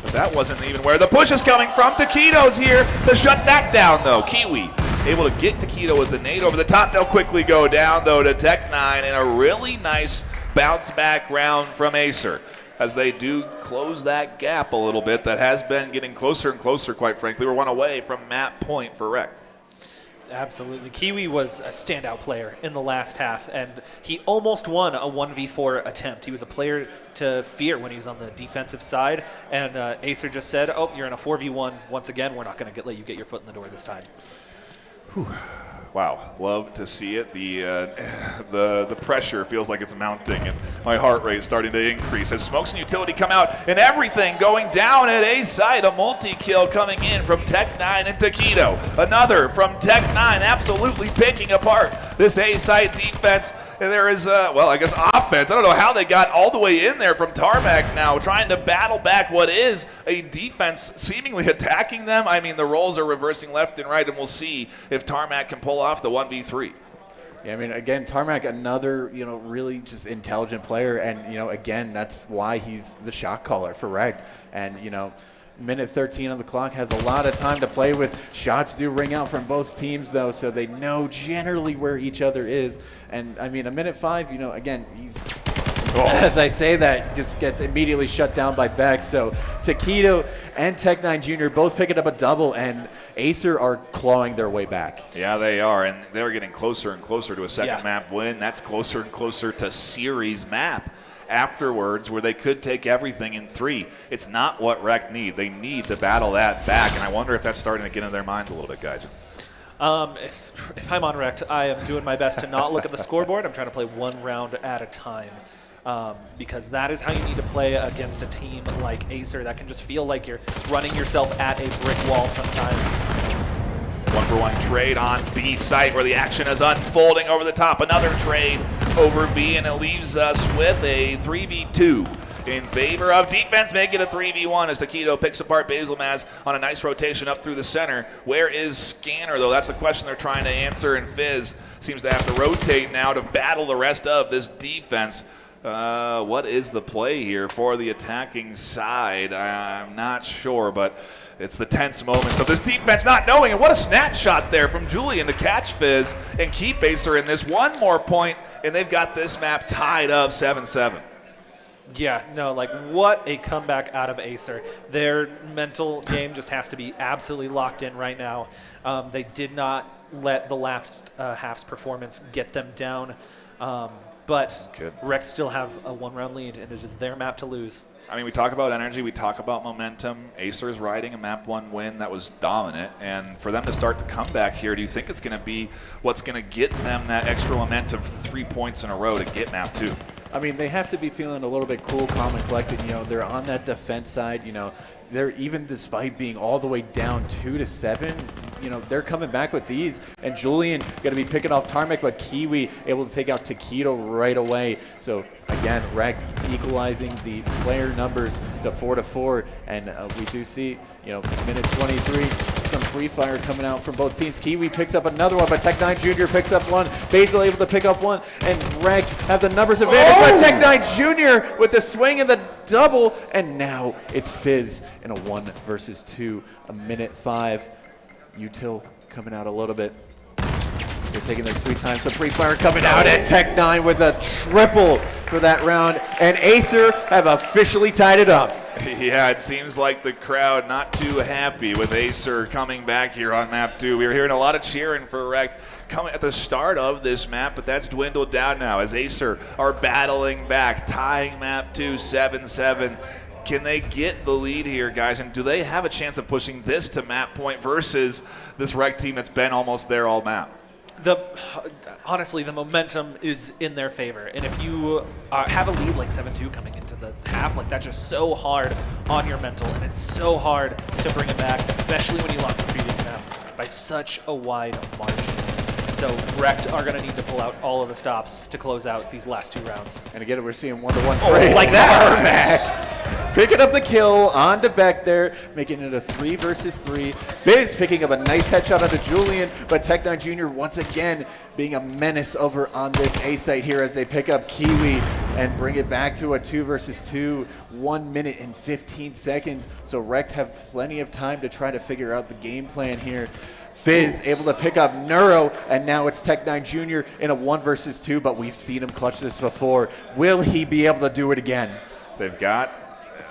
But that wasn't even where the push is coming from. Taquito's here to shut that down, though. Kiwi able to get Taquito with the nade over the top. They'll quickly go down, though, to Tech9 and a really nice bounce back round from AESIR as they do close that gap a little bit that has been getting closer and closer, quite frankly. We're one away from map point for REKT. Absolutely. Kiwi was a standout player in the last half, and he almost won a 1v4 attempt. He was a player to fear when he was on the defensive side, and AESIR just said, oh, you're in a 4v1 once again. We're not going to let you get your foot in the door this time. Whew. Wow, love to see it. The pressure feels like it's mounting, and my heart rate is starting to increase as smokes and utility come out, and everything going down at A side. A multi-kill coming in from Tech9 and Taquito. Another from Tech9, absolutely picking apart this A side defense. And there is, well, I guess offense. I don't know how they got all the way in there from Tarmac now, trying to battle back what is a defense seemingly attacking them. I mean, the roles are reversing left and right, and we'll see if Tarmac can pull pull off the 1v3. Yeah, I mean, again, Tarmac, another, really just intelligent player. And, again, that's why he's the shot caller for REKT. And, minute 13 on the clock has a lot of time to play with. Shots do ring out from both teams, though, so they know generally where each other is. And, I mean, a minute 5, again, he's... As I say that, just gets immediately shut down by Beck. So Taquito and Tech9 Jr. both picking up a double, and AESIR are clawing their way back. Yeah, they are, and they're getting closer and closer to a second map win. That's closer and closer to series map afterwards, where they could take everything in 3. It's not what REKT need. They need to battle that back, and I wonder if that's starting to get into their minds a little bit, guys. If I'm on REKT, I am doing my best to not look at the scoreboard. I'm trying to play one round at a time. Because that is how you need to play against a team like AESIR that can just feel like you're running yourself at a brick wall sometimes. 1-for-1 trade on B site where the action is unfolding over the top. Another trade over B, and it leaves us with a 3v2 in favor of defense. Make it a 3v1 as Taquito picks apart Basilmaz on a nice rotation up through the center. Where is Scanner, though? That's the question they're trying to answer, and Fizz seems to have to rotate now to battle the rest of this defense. What is the play here for the attacking side? I'm not sure, but it's the tense moments of this defense not knowing. And what a snapshot there from Julian to catch Fizz and keep AESIR in this. One more point, and they've got this map tied up 7-7. Yeah, no, what a comeback out of AESIR. Their mental game just has to be absolutely locked in right now. They did not let the last half's performance get them down. But REKT still have a one-round lead, and it is their map to lose. I mean, we talk about energy, we talk about momentum. AESIR is riding a map 1 win that was dominant, and for them to start the comeback here, do you think it's going to be what's going to get them that extra momentum for 3 points in a row to get map 2? I mean, they have to be feeling a little bit cool, calm, and collected. They're on that defense side. They're even despite being all the way down 2-7. They're coming back with these. And Julian going to be picking off Tarmac, but Kiwi able to take out Taquito right away. So again, REKT equalizing the player numbers to 4-4, and we do see, minute 23, some free fire coming out from both teams. Kiwi picks up another one, but Tech9 Jr. picks up one. Basil able to pick up one, and REKT have the numbers advantage. But Tech9 Jr. with the swing and the double, and now it's Fizz in a 1-versus-2, a minute 5. Util coming out a little bit. They're taking their sweet time. Some free fire coming out at Tech9 with a triple for that round. And AESIR have officially tied it up. Yeah, it seems like the crowd not too happy with AESIR coming back here on map 2. We were hearing a lot of cheering for REKT coming at the start of this map, but that's dwindled down now as AESIR are battling back, tying map 2 7-7. Can they get the lead here, guys? And do they have a chance of pushing this to map point versus this REKT team that's been almost there all map? Honestly, the momentum is in their favor. And if you have a lead like 7-2 coming into the half, that's just so hard on your mental. And it's so hard to bring it back, especially when you lost the previous map by such a wide margin. So REKT are going to need to pull out all of the stops to close out these last 2 rounds. And again, we're seeing 1-to-1 trades. Like that. Picking up the kill on to Beck there, making it a 3-versus-3. Fizz picking up a nice headshot onto Julian, but Tech9 Jr. once again being a menace over on this A site here as they pick up Kiwi and bring it back to a 2-versus-2, 1 minute and 15 seconds. So REKT have plenty of time to try to figure out the game plan here. Fizz able to pick up Neuro, and now it's Tech9 Jr. in a 1-versus-2, but we've seen him clutch this before. Will he be able to do it again? They've got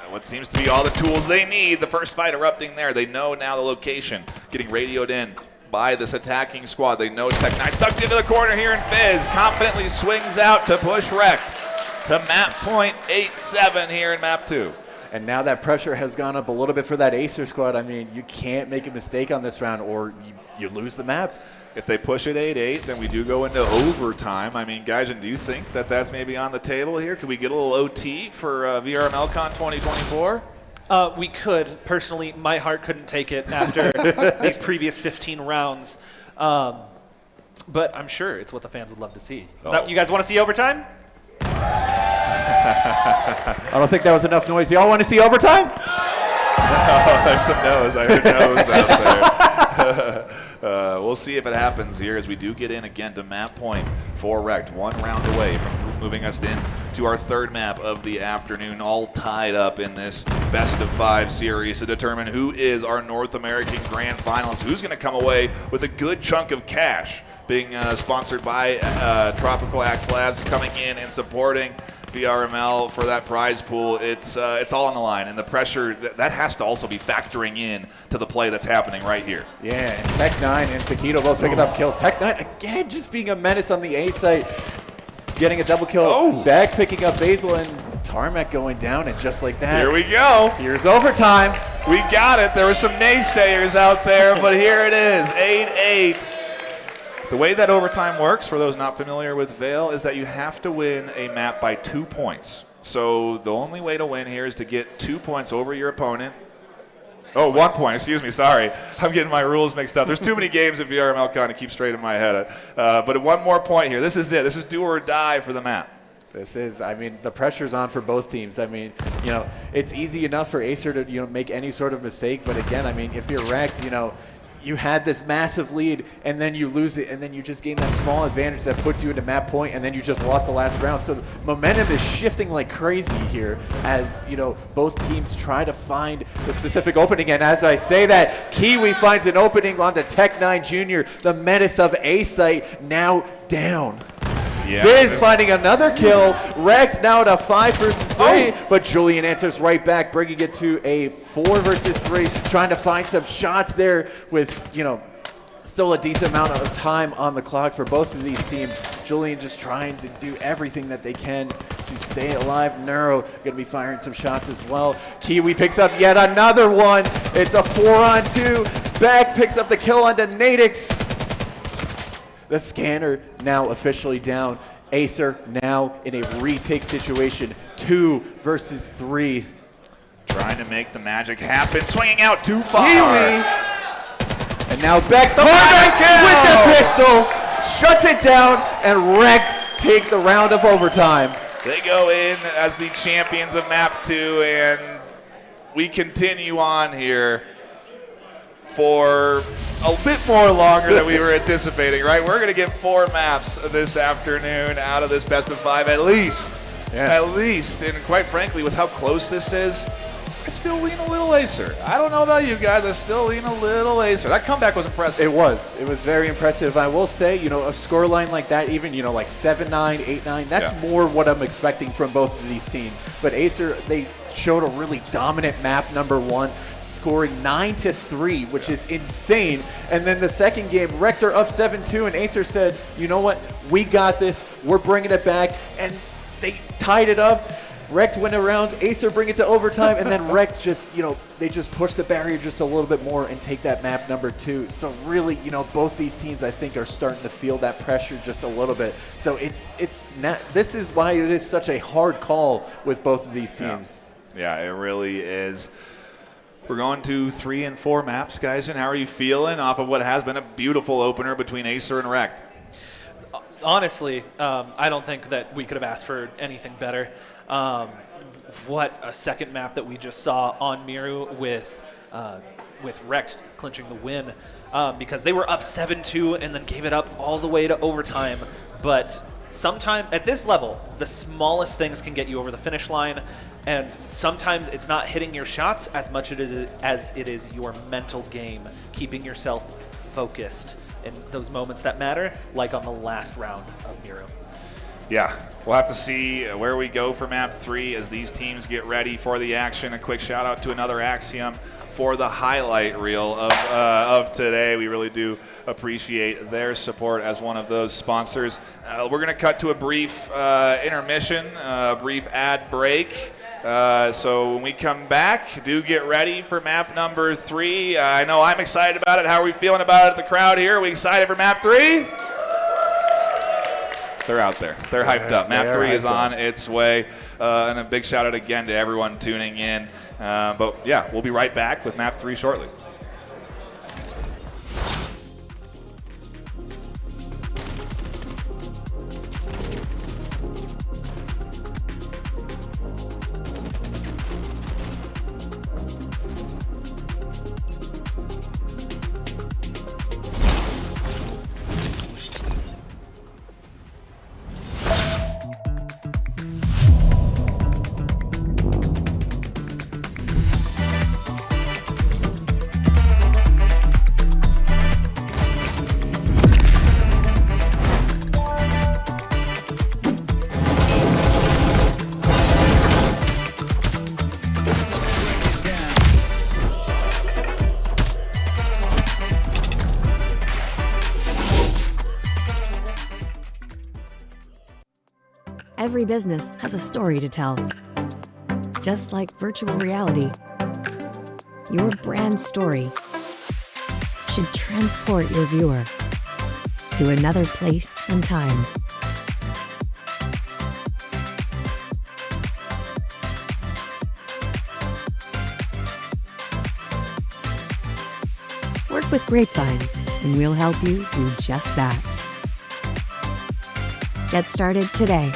what seems to be all the tools they need. The first fight erupting there. They know now the location, getting radioed in by this attacking squad. They know Tech9 stuck into the corner here, and Fizz confidently swings out to push REKT to map point 8-7 here in map 2. And now that pressure has gone up a little bit for that AESIR squad. I mean, you can't make a mistake on this round or you lose the map. If they push it 8-8, then we do go into overtime. I mean, guys, do you think that that's maybe on the table here? Could we get a little OT for VRML CON 2024? We could. Personally, my heart couldn't take it after these previous 15 rounds. But I'm sure it's what the fans would love to see. Is that what you guys want to see overtime? I don't think that was enough noise. Y'all want to see overtime? Oh, there's some no's. I heard no's out there. We'll see if it happens here as we do get in again to map point for REKT. 1 round away from moving us in to our 3rd map of the afternoon, all tied up in this best of 5 series to determine who is our North American Grand Finalist, who's going to come away with a good chunk of cash, being sponsored by Tropical Axe Labs, coming in and supporting VRML for that prize pool. It's all on the line, and the pressure that has to also be factoring in to the play that's happening right here. Yeah, and Tech9 and Taquito both picking up kills. Tech9 again just being a menace on the A site, getting a double kill. Back picking up Basil, and Tarmac going down, and just like that, Here we go. here's overtime. We got it. There were some naysayers out there, but here it is, 8-8. The way that overtime works, for those not familiar with VAIL, is that you have to win a map by 2 points. So the only way to win here is to get 2 points over your opponent. Oh, 1 point, excuse me, sorry. I'm getting my rules mixed up. There's too many games at VRML CON to keep straight in my head. But 1 more point here. This is it. This is do or die for the map. This is, I mean, the pressure's on for both teams. I mean, you know, it's easy enough for AESIR to, you know, make any sort of mistake. But again, I mean, if you're REKT, you know, you had this massive lead, and then you lose it, and then you just gain that small advantage that puts you into map point, and then you just lost the last round. So the momentum is shifting like crazy here as, you know, both teams try to find the specific opening. And as I say that, Kiwi finds an opening onto Tech9 Jr., the menace of A-Site, now down. Yeah, Viz finding another kill. REKT now at a 5 versus 3, but Julian answers right back, bringing it to a 4 versus 3, trying to find some shots there with, you know, still a decent amount of time on the clock for both of these teams. Julian just trying to do everything that they can to stay alive. Neuro going to be firing some shots as well. Kiwi picks up yet another one. It's a 4-on-2. Beck picks up the kill onto Nadix. The scanner now officially down. AESIR now in a retake situation. 2 versus 3. Trying to make the magic happen. Swinging out too far. Kiwi. And now Beck with the pistol. Shuts it down, and REKT take the round of overtime. They go in as the champions of map 2, and we continue on here for a bit more longer than we were anticipating, right? We're going to get 4 maps this afternoon out of this best of 5 at least. Yeah. At least. And quite frankly, with how close this is, I still lean a little AESIR. I don't know about you guys, I still lean a little AESIR. That comeback was impressive. It was very impressive. I will say, you know, a scoreline like that, even, you know, like 7-9, 8-9, that's more what I'm expecting from both of these teams. But AESIR, they showed a really dominant map, number 1, scoring 9-3, which is insane. And then the second game, REKT are up 7-2, and AESIR said, you know what, we got this, we're bringing it back, and they tied it up. REKT went around, AESIR bring it to overtime, and then REKT just, you know, they just push the barrier just a little bit more and take that map number 2. So really, you know, both these teams, I think, are starting to feel that pressure just a little bit. So it's not, this is why it is such a hard call with both of these teams. Yeah, it really is. We're going to 3 and 4 maps, guys, and how are you feeling off of what has been a beautiful opener between AESIR and REKT? Honestly, I don't think that we could have asked for anything better. What a second map that we just saw on Miru with REKT clinching the win, because they were up 7-2 and then gave it up all the way to overtime. But sometimes at this level, the smallest things can get you over the finish line, and sometimes it's not hitting your shots as much as it is your mental game, keeping yourself focused in those moments that matter, like on the last round of Miru. Yeah, we'll have to see where we go for map 3 as these teams get ready for the action. A quick shout out to another Axiom for the highlight reel of today. We really do appreciate their support as one of those sponsors. We're going to cut to a brief intermission, a brief ad break. So when we come back, do get ready for map number 3. I know I'm excited about it. How are we feeling about it, the crowd here? Are we excited for map 3? They're out there. They're hyped up. Map 3 is on its way. And a big shout out again to everyone tuning in. But yeah, we'll be right back with map 3 shortly. Every business has a story to tell. Just like virtual reality, your brand story should transport your viewer to another place and time. Work with Grapevine, and we'll help you do just that. Get started today.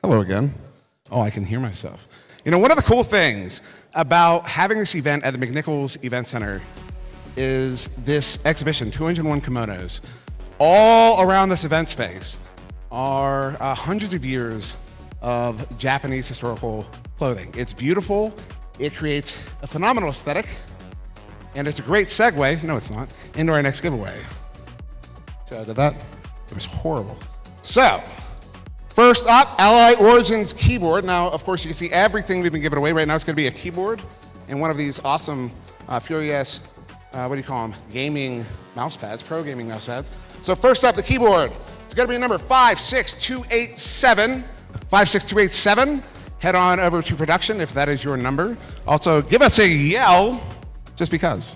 Hello again. Oh, I can hear myself. You know, one of the cool things about having this event at the McNichols Event Center is this exhibition, 201 Kimonos. All around this event space are hundreds of years of Japanese historical clothing. It's beautiful, it creates a phenomenal aesthetic, and it's a great segue, no it's not, into our next giveaway. So I did that, it was horrible. So, First up, Ally Origins keyboard. Now, of course, you can see everything we've been giving away right now. It's going to be a keyboard and one of these awesome Furious, what do you call them? Gaming mouse pads, pro gaming mouse pads. So first up, the keyboard. It's going to be number 56287. 56287. Head on over to production if that is your number. Also, give us a yell, just because.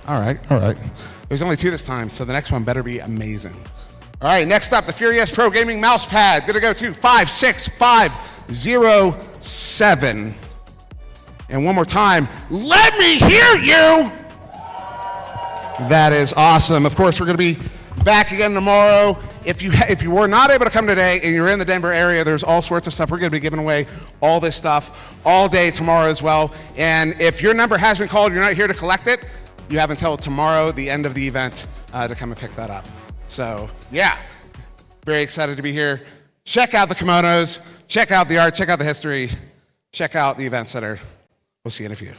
All right. There's only 2 this time, so the next one better be amazing. All right, next up, the Furious Pro Gaming Mouse Pad. Gonna go to 56507. And one more time, let me hear you! That is awesome. Of course, we're gonna be back again tomorrow. If you were not able to come today and you're in the Denver area, there's all sorts of stuff. We're gonna be giving away all this stuff all day tomorrow as well. And if your number has been called, you're not here to collect it, you have until tomorrow, the end of the event, to come and pick that up. So, yeah, very excited to be here. Check out the kimonos, check out the art, check out the history, check out the event center. We'll see you in a few.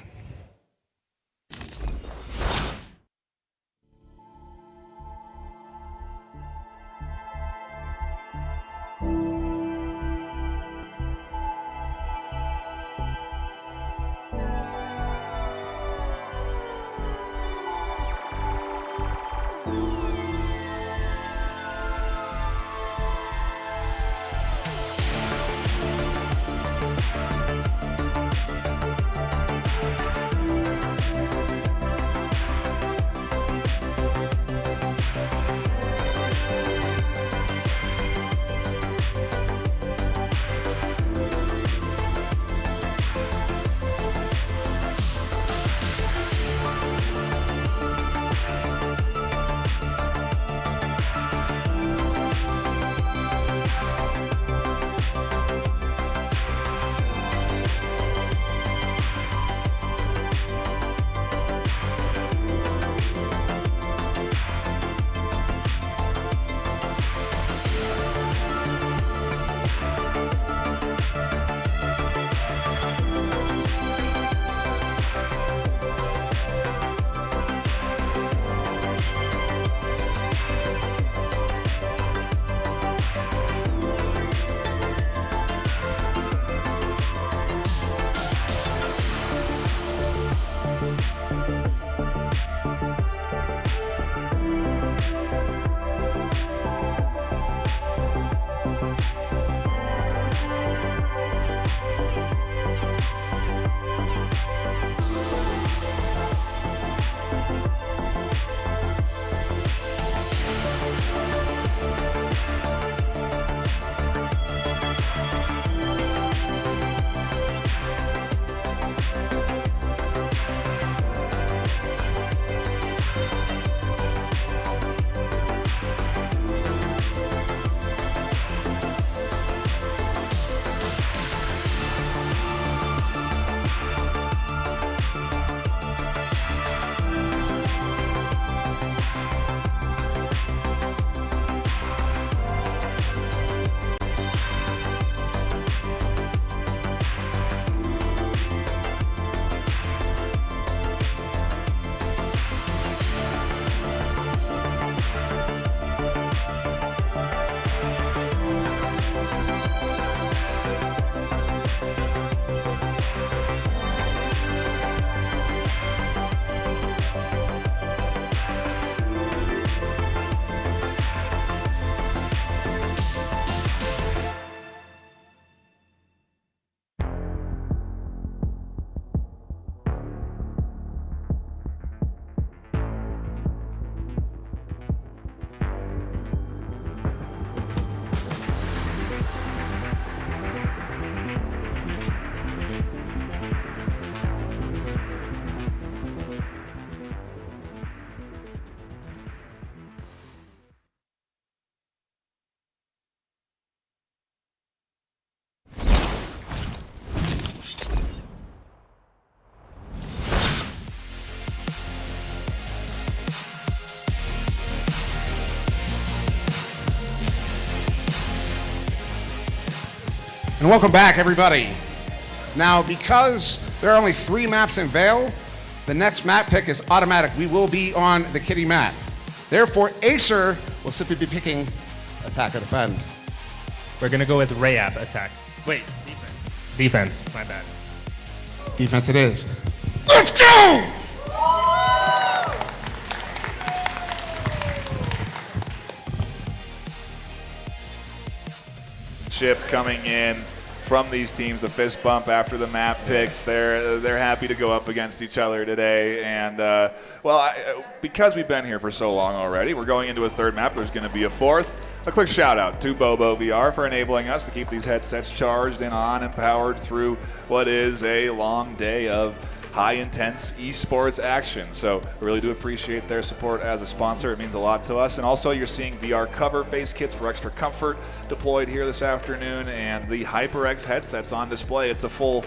And welcome back, everybody. Now, because there are only 3 maps in VAIL, the next map pick is automatic. We will be on the kitty map. Therefore, AESIR will simply be picking attack or defend? We're gonna go with Rayab attack. Wait, defense. Defense, my bad. Defense it is. Let's go! Chip coming in from these teams, the fist bump after the map picks. They're happy to go up against each other today. And, because we've been here for so long already, we're going into a third map. There's going to be a fourth. A quick shout out to Bobo VR for enabling us to keep these headsets charged and on and powered through what is a long day of high-intense esports action. So we really do appreciate their support as a sponsor. It means a lot to us. And also you're seeing VR cover face kits for extra comfort deployed here this afternoon, and the HyperX headsets on display. It's a full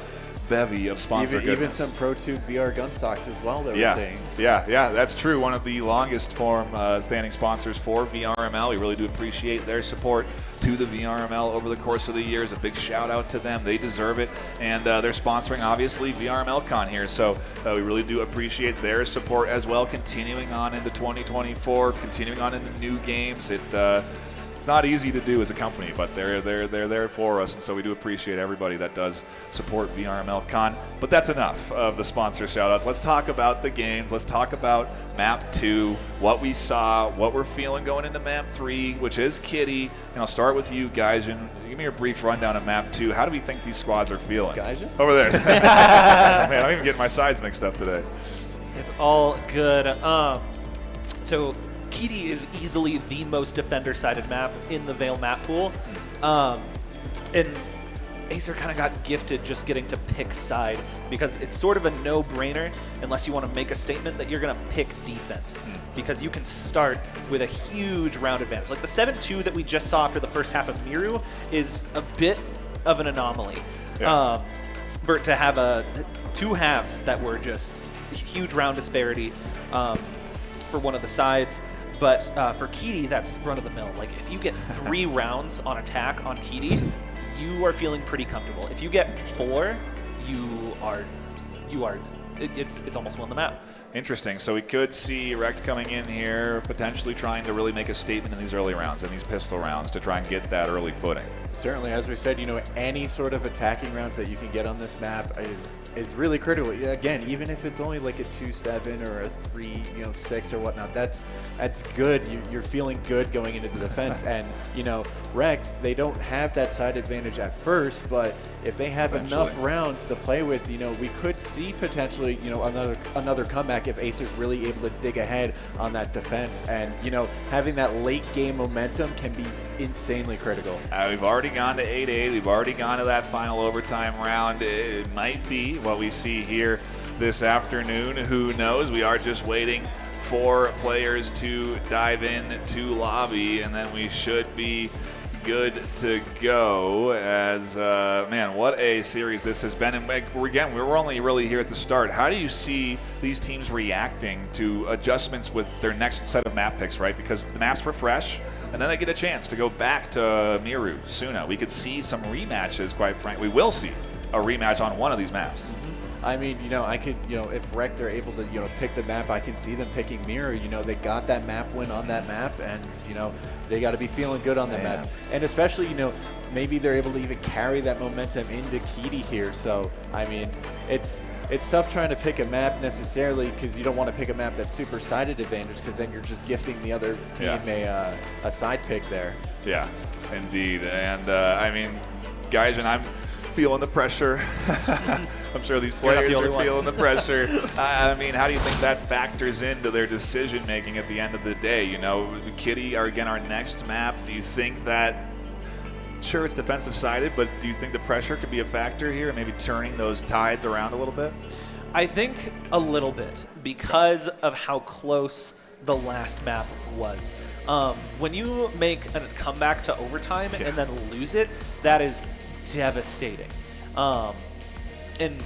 bevy of sponsor even goodness. some Pro Tube VR gun stocks as well that Yeah, we're seeing. yeah, that's true. One of the longest form standing sponsors for VRML. We really do appreciate their support to the VRML over the course of the years. A big shout out to them. They deserve it. And they're sponsoring, obviously, VRML CON here. So we really do appreciate their support as well, continuing on into 2024, continuing on into new games. It's not easy to do as a company, but they're there for us, and so we do appreciate everybody that does support VRML CON. But that's enough of the sponsor shoutouts. Let's talk about the games. Let's talk about Map 2, what we saw, what we're feeling going into Map 3, which is Kitty. And I'll start with you, Gaijin. Give me a brief rundown of Map 2. How do we think these squads are feeling? Gaijin? Over there. Man, I'm even getting my sides mixed up today. It's all good. So Kitty is easily the most defender-sided map in the VAIL map pool. And AESIR kind of got gifted just getting to pick side because it's sort of a no-brainer unless you want to make a statement that you're going to pick defense because you can start with a huge round advantage. Like the 7-2 that we just saw after the first half of Miru is a bit of an anomaly. Yeah. But to have two halves that were just huge round disparity for one of the sides. But for Kitty, that's run-of-the-mill. Like, if you get 3 rounds on attack on Kitty, you are feeling pretty comfortable. If you get 4, it's almost won the map. Interesting. So we could see REKT coming in here, potentially trying to really make a statement in these early rounds, in these pistol rounds, to try and get that early footing. Certainly, as we said, any sort of attacking rounds that you can get on this map is really critical. Again, even if it's only like a 2-7 or a 3-6 or whatnot, that's good. You're feeling good going into the defense. And REKT, they don't have that side advantage at first, but if they have enough rounds to play with, we could see potentially another comeback if AESIR's really able to dig ahead on that defense. And having that late game momentum can be insanely critical. We've already gone to 8-8. We've already gone to that final overtime round. It might be what we see here this afternoon. Who knows? We are just waiting for players to dive in to lobby, and then we should be good to go. As man, what a series this has been. And again, we're only really here at the start. How do you see these teams reacting to adjustments with their next set of map picks, right? Because the maps were fresh, and then they get a chance to go back to Miru, Suna. We could see some rematches, quite frankly. We will see a rematch on one of these maps. I mean, I could, if REKT are able to, pick the map, I can see them picking Miru. They got that map win on that map, and, they got to be feeling good on that map. And especially, maybe they're able to even carry that momentum into Kitty here. So, I mean, it's tough trying to pick a map necessarily because you don't want to pick a map that's super sided advantage because then you're just gifting the other team a side pick there. Yeah, indeed. And, I mean, guys, and I'm feeling the pressure. I'm sure these players are feeling the pressure. I mean, how do you think that factors into their decision making at the end of the day? Kitty are again our next map. Do you think that, sure, it's defensive sided, but do you think the pressure could be a factor here, maybe turning those tides around a little bit? I think a little bit because of how close the last map was. When you make a comeback to overtime and then lose it, that is devastating. And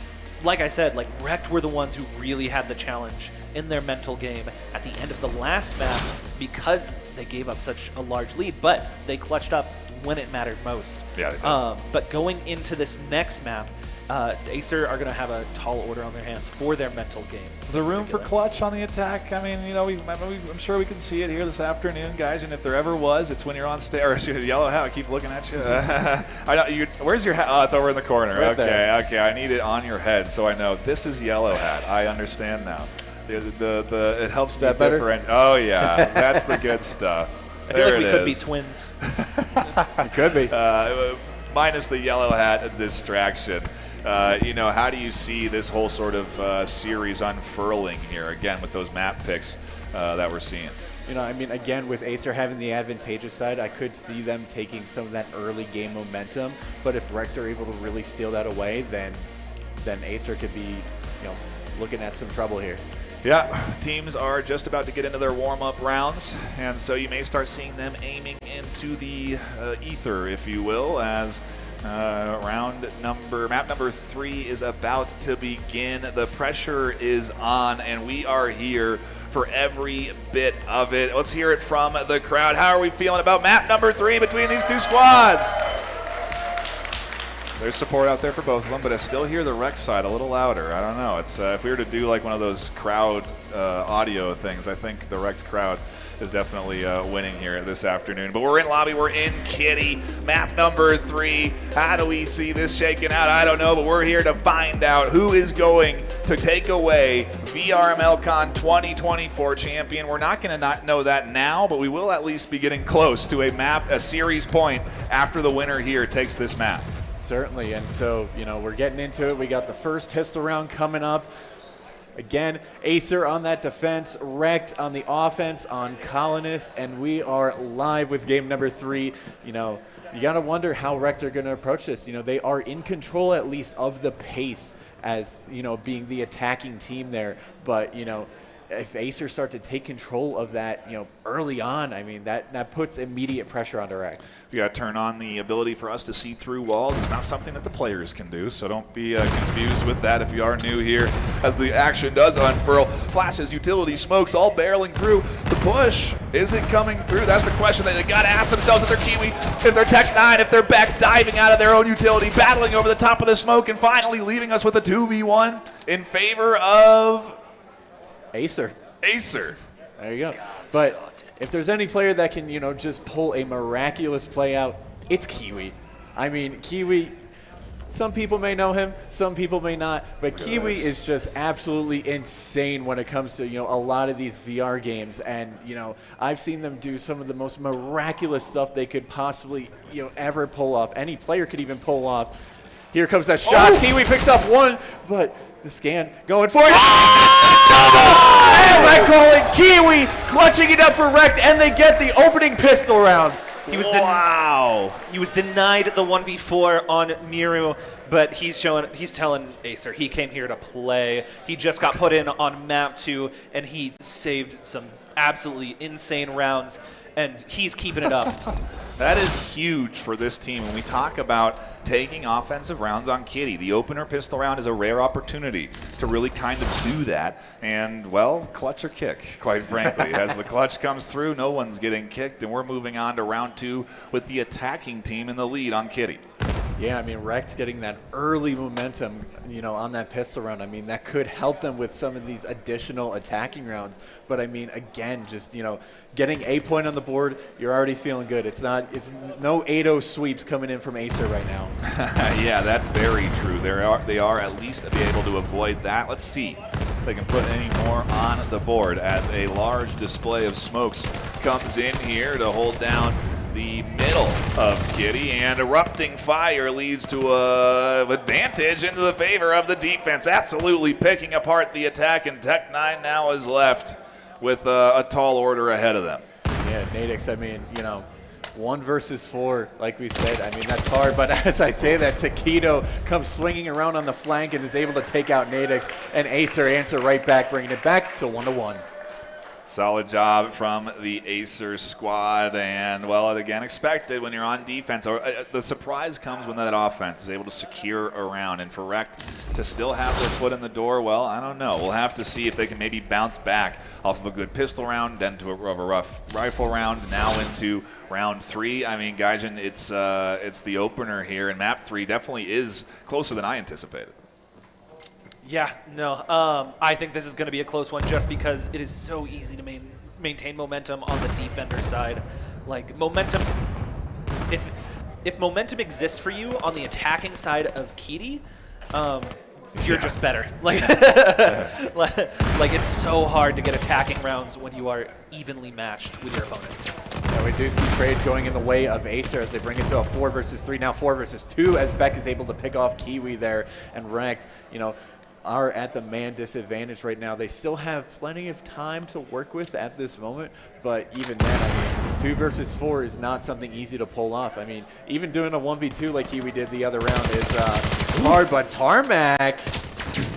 like I said, REKT were the ones who really had the challenge in their mental game at the end of the last map because they gave up such a large lead, but they clutched up when it mattered most. Yeah, they did. But going into this next map, AESIR are going to have a tall order on their hands for their mental game. Is there room for clutch on the attack? I mean, I'm sure we can see it here this afternoon, guys. And if there ever was, it's when you're on stage. Or yellow hat. I keep looking at you. I know, where's your hat? Oh, it's over in the corner. Right there. Okay. I need it on your head so I know this is yellow hat. I understand now. It helps me differentiate. Oh yeah, that's the good stuff. I feel like we could be twins. It could be. Minus the yellow hat distraction. How do you see this whole sort of series unfurling here again with those map picks that we're seeing? Again, with AESIR having the advantageous side, I could see them taking some of that early game momentum. But if REKT are able to really steal that away, then AESIR could be, looking at some trouble here. Yeah, teams are just about to get into their warm-up rounds, and so you may start seeing them aiming into the ether, if you will, as map number 3 is about to begin. The pressure is on, and we are here for every bit of it. Let's hear it from the crowd. How are we feeling about map number 3 between these two squads? There's support out there for both of them, but I still hear the REKT side a little louder. I don't know. It's if we were to do like one of those crowd audio things, I think the REKT crowd is definitely winning here this afternoon. But we're in lobby, we're in Kitty, map number 3. How do we see this shaking out? I don't know, but we're here to find out who is going to take away VRML CON 2024 champion. We're not going to not know that now, but we will at least be getting close to a series point after the winner here takes this map. Certainly, and so, we're getting into it. We got the first pistol round coming up. Again, AESIR on that defense, REKT on the offense on Colonist, and we are live with game number 3. You got to wonder how REKT are going to approach this. They are in control at least of the pace as, being the attacking team there. But, if AESIR start to take control of that, early on, that puts immediate pressure onto REKT. We got to turn on the ability for us to see through walls. It's not something that the players can do, so don't be confused with that if you are new here as the action does unfurl. Flashes, utility, smokes, all barreling through. The push, is it coming through? That's the question that they got to ask themselves if they're Kiwi, if they're Tech 9, if they're Beck diving out of their own utility, battling over the top of the smoke, and finally leaving us with a 2v1 in favor of AESIR. There you go. But if there's any player that can, just pull a miraculous play out, it's Kiwi. Kiwi, some people may know him, some people may not, but Kiwi is just absolutely insane when it comes to, a lot of these VR games. And, I've seen them do some of the most miraculous stuff they could possibly, ever pull off. Any player could even pull off. Here comes that shot. Oh! Kiwi picks up one, but the scan going for it. As I call it, Kiwi clutching it up for REKT, and they get the opening pistol round. He was denied the 1v4 on Miru, but he's telling AESIR he came here to play. He just got put in on map 2, and he saved some absolutely insane rounds, and he's keeping it up. That is huge for this team when we talk about taking offensive rounds on Kitty. The opener pistol round is a rare opportunity to really kind of do that. And, well, clutch or kick, quite frankly. As the clutch comes through, no one's getting kicked, and we're moving on to round 2 with the attacking team in the lead on Kitty. Yeah, REKT getting that early momentum, on that pistol round. That could help them with some of these additional attacking rounds. But again, just, getting a point on the board, you're already feeling good. It's no 8-0 sweeps coming in from AESIR right now. Yeah, that's very true. They are at least be able to avoid that. Let's see if they can put any more on the board as a large display of smokes comes in here to hold down the middle of Kitty, and erupting fire leads to an advantage into the favor of the defense, absolutely picking apart the attack, and Tech 9 now is left with a tall order ahead of them. Yeah, Nadix, 1 versus 4, like we said, that's hard, but as I say that, Taquito comes swinging around on the flank and is able to take out Nadix, and AESIR answer right back, bringing it back to 1-1. Solid job from the AESIR squad, and well, again, expected when you're on defense. The surprise comes when that offense is able to secure a round, and for REKT to still have their foot in the door, well, I don't know. We'll have to see if they can maybe bounce back off of a good pistol round, then to a rough rifle round, now into round 3. I mean, Gaijin, it's the opener here, and map 3 definitely is closer than I anticipated. Yeah, no. I think this is going to be a close one just because it is so easy to maintain momentum on the defender side. Like, momentum, if momentum exists for you on the attacking side of Kitty, you're just better. Like, like, it's so hard to get attacking rounds when you are evenly matched with your opponent. Yeah, we do see trades going in the way of AESIR as they bring it to a 4 versus 3, now 4 versus 2, as Beck is able to pick off Kiwi there, and REKT, you know, are at the man disadvantage right now. They still have plenty of time to work with at this moment, but even then, I mean, 2 versus 4 is not something easy to pull off. I mean, even doing a 1v2 like Kiwi did the other round is hard, but Tarmac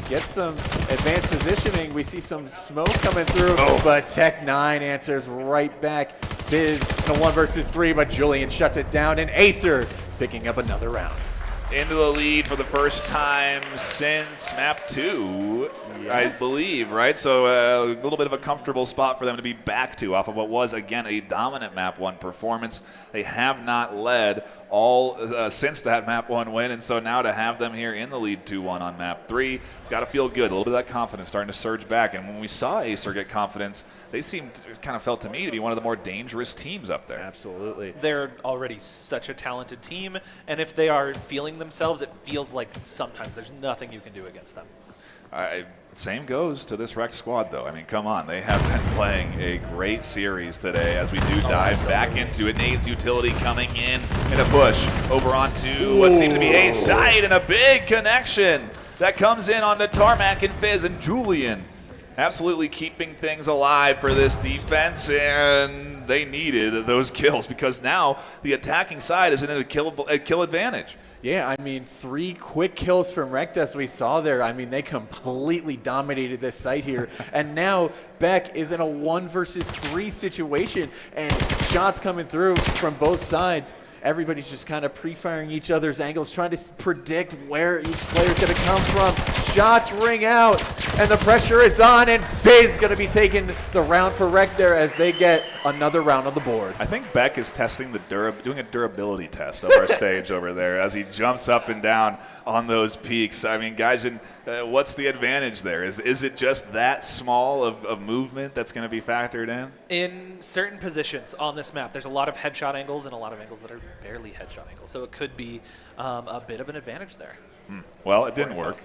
gets some advanced positioning. We see some smoke coming through, but Tech9 answers right back. Fizz in a 1 versus 3, but Julian shuts it down, and AESIR picking up another round. Into the lead for the first time since map 2, yes. I believe, right? So a little bit of a comfortable spot for them to be back to off of what was, again, a dominant map 1 performance. They have not led all since that map 1 win, and so now to have them here in the lead 2-1 on map 3, it's got to feel good. A little bit of that confidence starting to surge back, and when we saw AESIR get confidence, they seemed, kind of felt to me, to be one of the more dangerous teams up there. Absolutely. They're already such a talented team, and if they are feeling themselves, it feels like sometimes there's nothing you can do against them. Same goes to this REKT squad, though. I mean, come on. They have been playing a great series today as we do dive back into it. Nade's utility coming in a push over onto what seems to be a side, and a big connection that comes in onto Tarmac and Fizz, and Julian absolutely keeping things alive for this defense, and they needed those kills because now the attacking side is in a kill advantage. Yeah, I mean, 3 quick kills from REKT as we saw there. I mean, they completely dominated this site here. And now Beck is in a 1 versus 3 situation, and shots coming through from both sides. Everybody's just kind of pre-firing each other's angles, trying to predict where each player's going to come from. Shots ring out, and the pressure is on, and Fizz going to be taking the round for REKT there as they get another round on the board. I think Beck is testing doing a durability test of our stage over there as he jumps up and down on those peaks. I mean, guys, what's the advantage there? Is it just that small of movement that's going to be factored in? In certain positions on this map, there's a lot of headshot angles and a lot of angles that are barely headshot angles, so it could be a bit of an advantage there. Well, it didn't work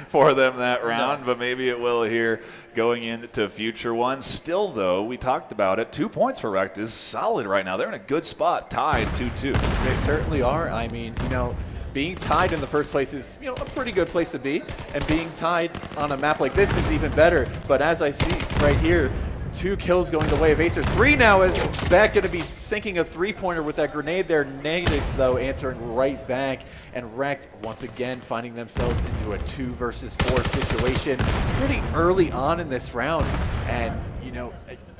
for them that round, but maybe it will here going into future ones. Still, though, we talked about it. 2 points for REKT is solid right now. They're in a good spot, tied 2-2. They certainly are. I mean, you know, being tied in the first place is, you know, a pretty good place to be, and being tied on a map like this is even better. But as I see right here, 2 kills going the way of AESIR. 3 now is Beck going to be sinking a 3-pointer with that grenade there. Negatives, though, answering right back. And REKT, once again, finding themselves into a 2 versus 4 situation pretty early on in this round. And, you know,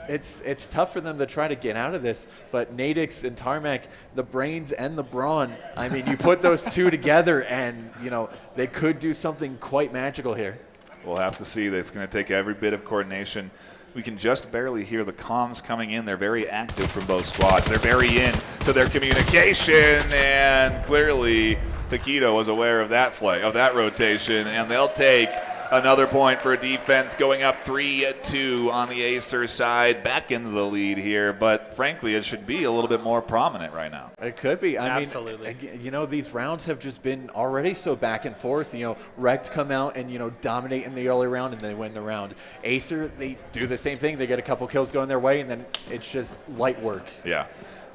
it's tough for them to try to get out of this, but Nadix and Tarmac, the brains and the brawn, I mean, you put those 2 together and, you know, they could do something quite magical here. We'll have to see. That's going to take every bit of coordination. We can just barely hear the comms coming in. They're very active from both squads. They're very in to their communication, and clearly Taquito was aware of that play, of that rotation, and they'll take another point for defense, going up 3-2 on the AESIR side, back into the lead here. But frankly, it should be a little bit more prominent right now. It could be. I Absolutely. mean, you know, these rounds have just been already so back and forth. You know, REKT come out and, you know, dominate in the early round and they win the round. AESIR, they do the same thing. They get a couple kills going their way, and then it's just light work. Yeah.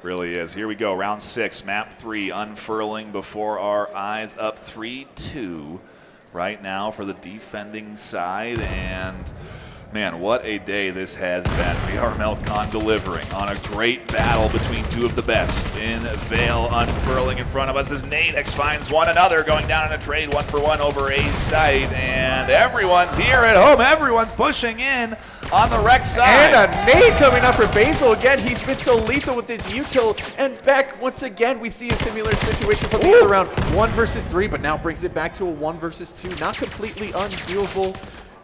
Really is. Here we go, round 6, map 3, unfurling before our eyes, up 3-2 right now for the defending side. And man, what a day this has been. VRML CON delivering on a great battle between 2 of the best in VAIL. Unfurling in front of us as Nadex finds one another, going down in a trade 1-for-1 over a site, and everyone's here at home. Everyone's pushing in on the REKT side. And a nade coming up for Basil again. He's been so lethal with his util. And Beck, once again, we see a similar situation from the other round. 1 versus 3, but now brings it back to a 1 versus 2. Not completely undoable.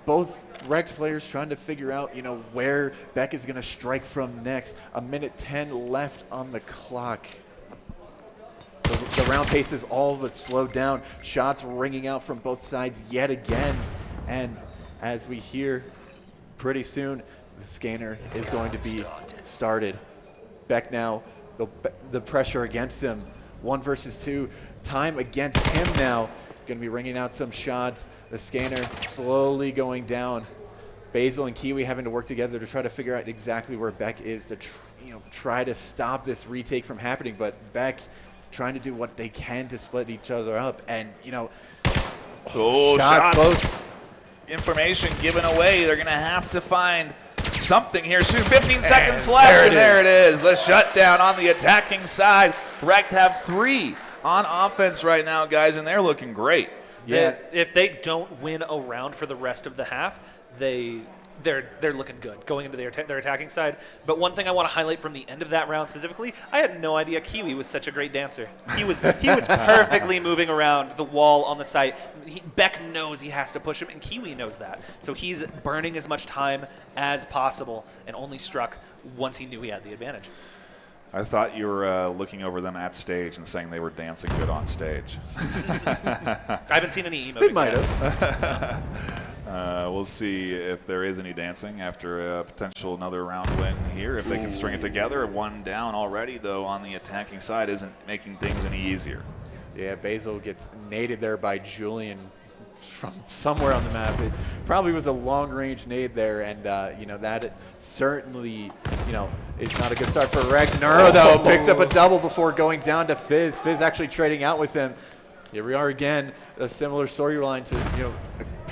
Both REKT players trying to figure out, where Beck is going to strike from next. 1:10 left on the clock. The round pace is all but slowed down. Shots ringing out from both sides yet again. And as we hear, pretty soon the scanner is going to be started. Beck now, the pressure against him. 1 versus 2, time against him now. Going to be ringing out some shots. The scanner slowly going down. Basil and Kiwi having to work together to try to figure out exactly where Beck is to try to stop this retake from happening. But Beck trying to do what they can to split each other up. And, shots close. Information given away. They're going to have to find something here soon. 15 seconds left, and there it is. The shutdown on the attacking side. REKT have 3 on offense right now, guys, and they're looking great. Yeah. If they don't win a round for the rest of the half, they're looking good going into their attacking side. But one thing I want to highlight from the end of that round specifically, I had no idea Kiwi was such a great dancer. He was perfectly moving around the wall on the site. Beck knows he has to push him, and Kiwi knows that. So he's burning as much time as possible and only struck once he knew he had the advantage. I thought you were looking over them at stage and saying they were dancing good on stage. I haven't seen any emote. They might have. We'll see if there is any dancing after a potential another round win here. If they can string it together. 1 down already, though, on the attacking side isn't making things any easier. Yeah, Basil gets naded there by Julian from somewhere on the map. It probably was a long-range nade there, and that certainly, is not a good start for REKT. Neuro, though, picks up a double before going down to Fizz. Fizz actually trading out with him. Here we are again, a similar storyline to,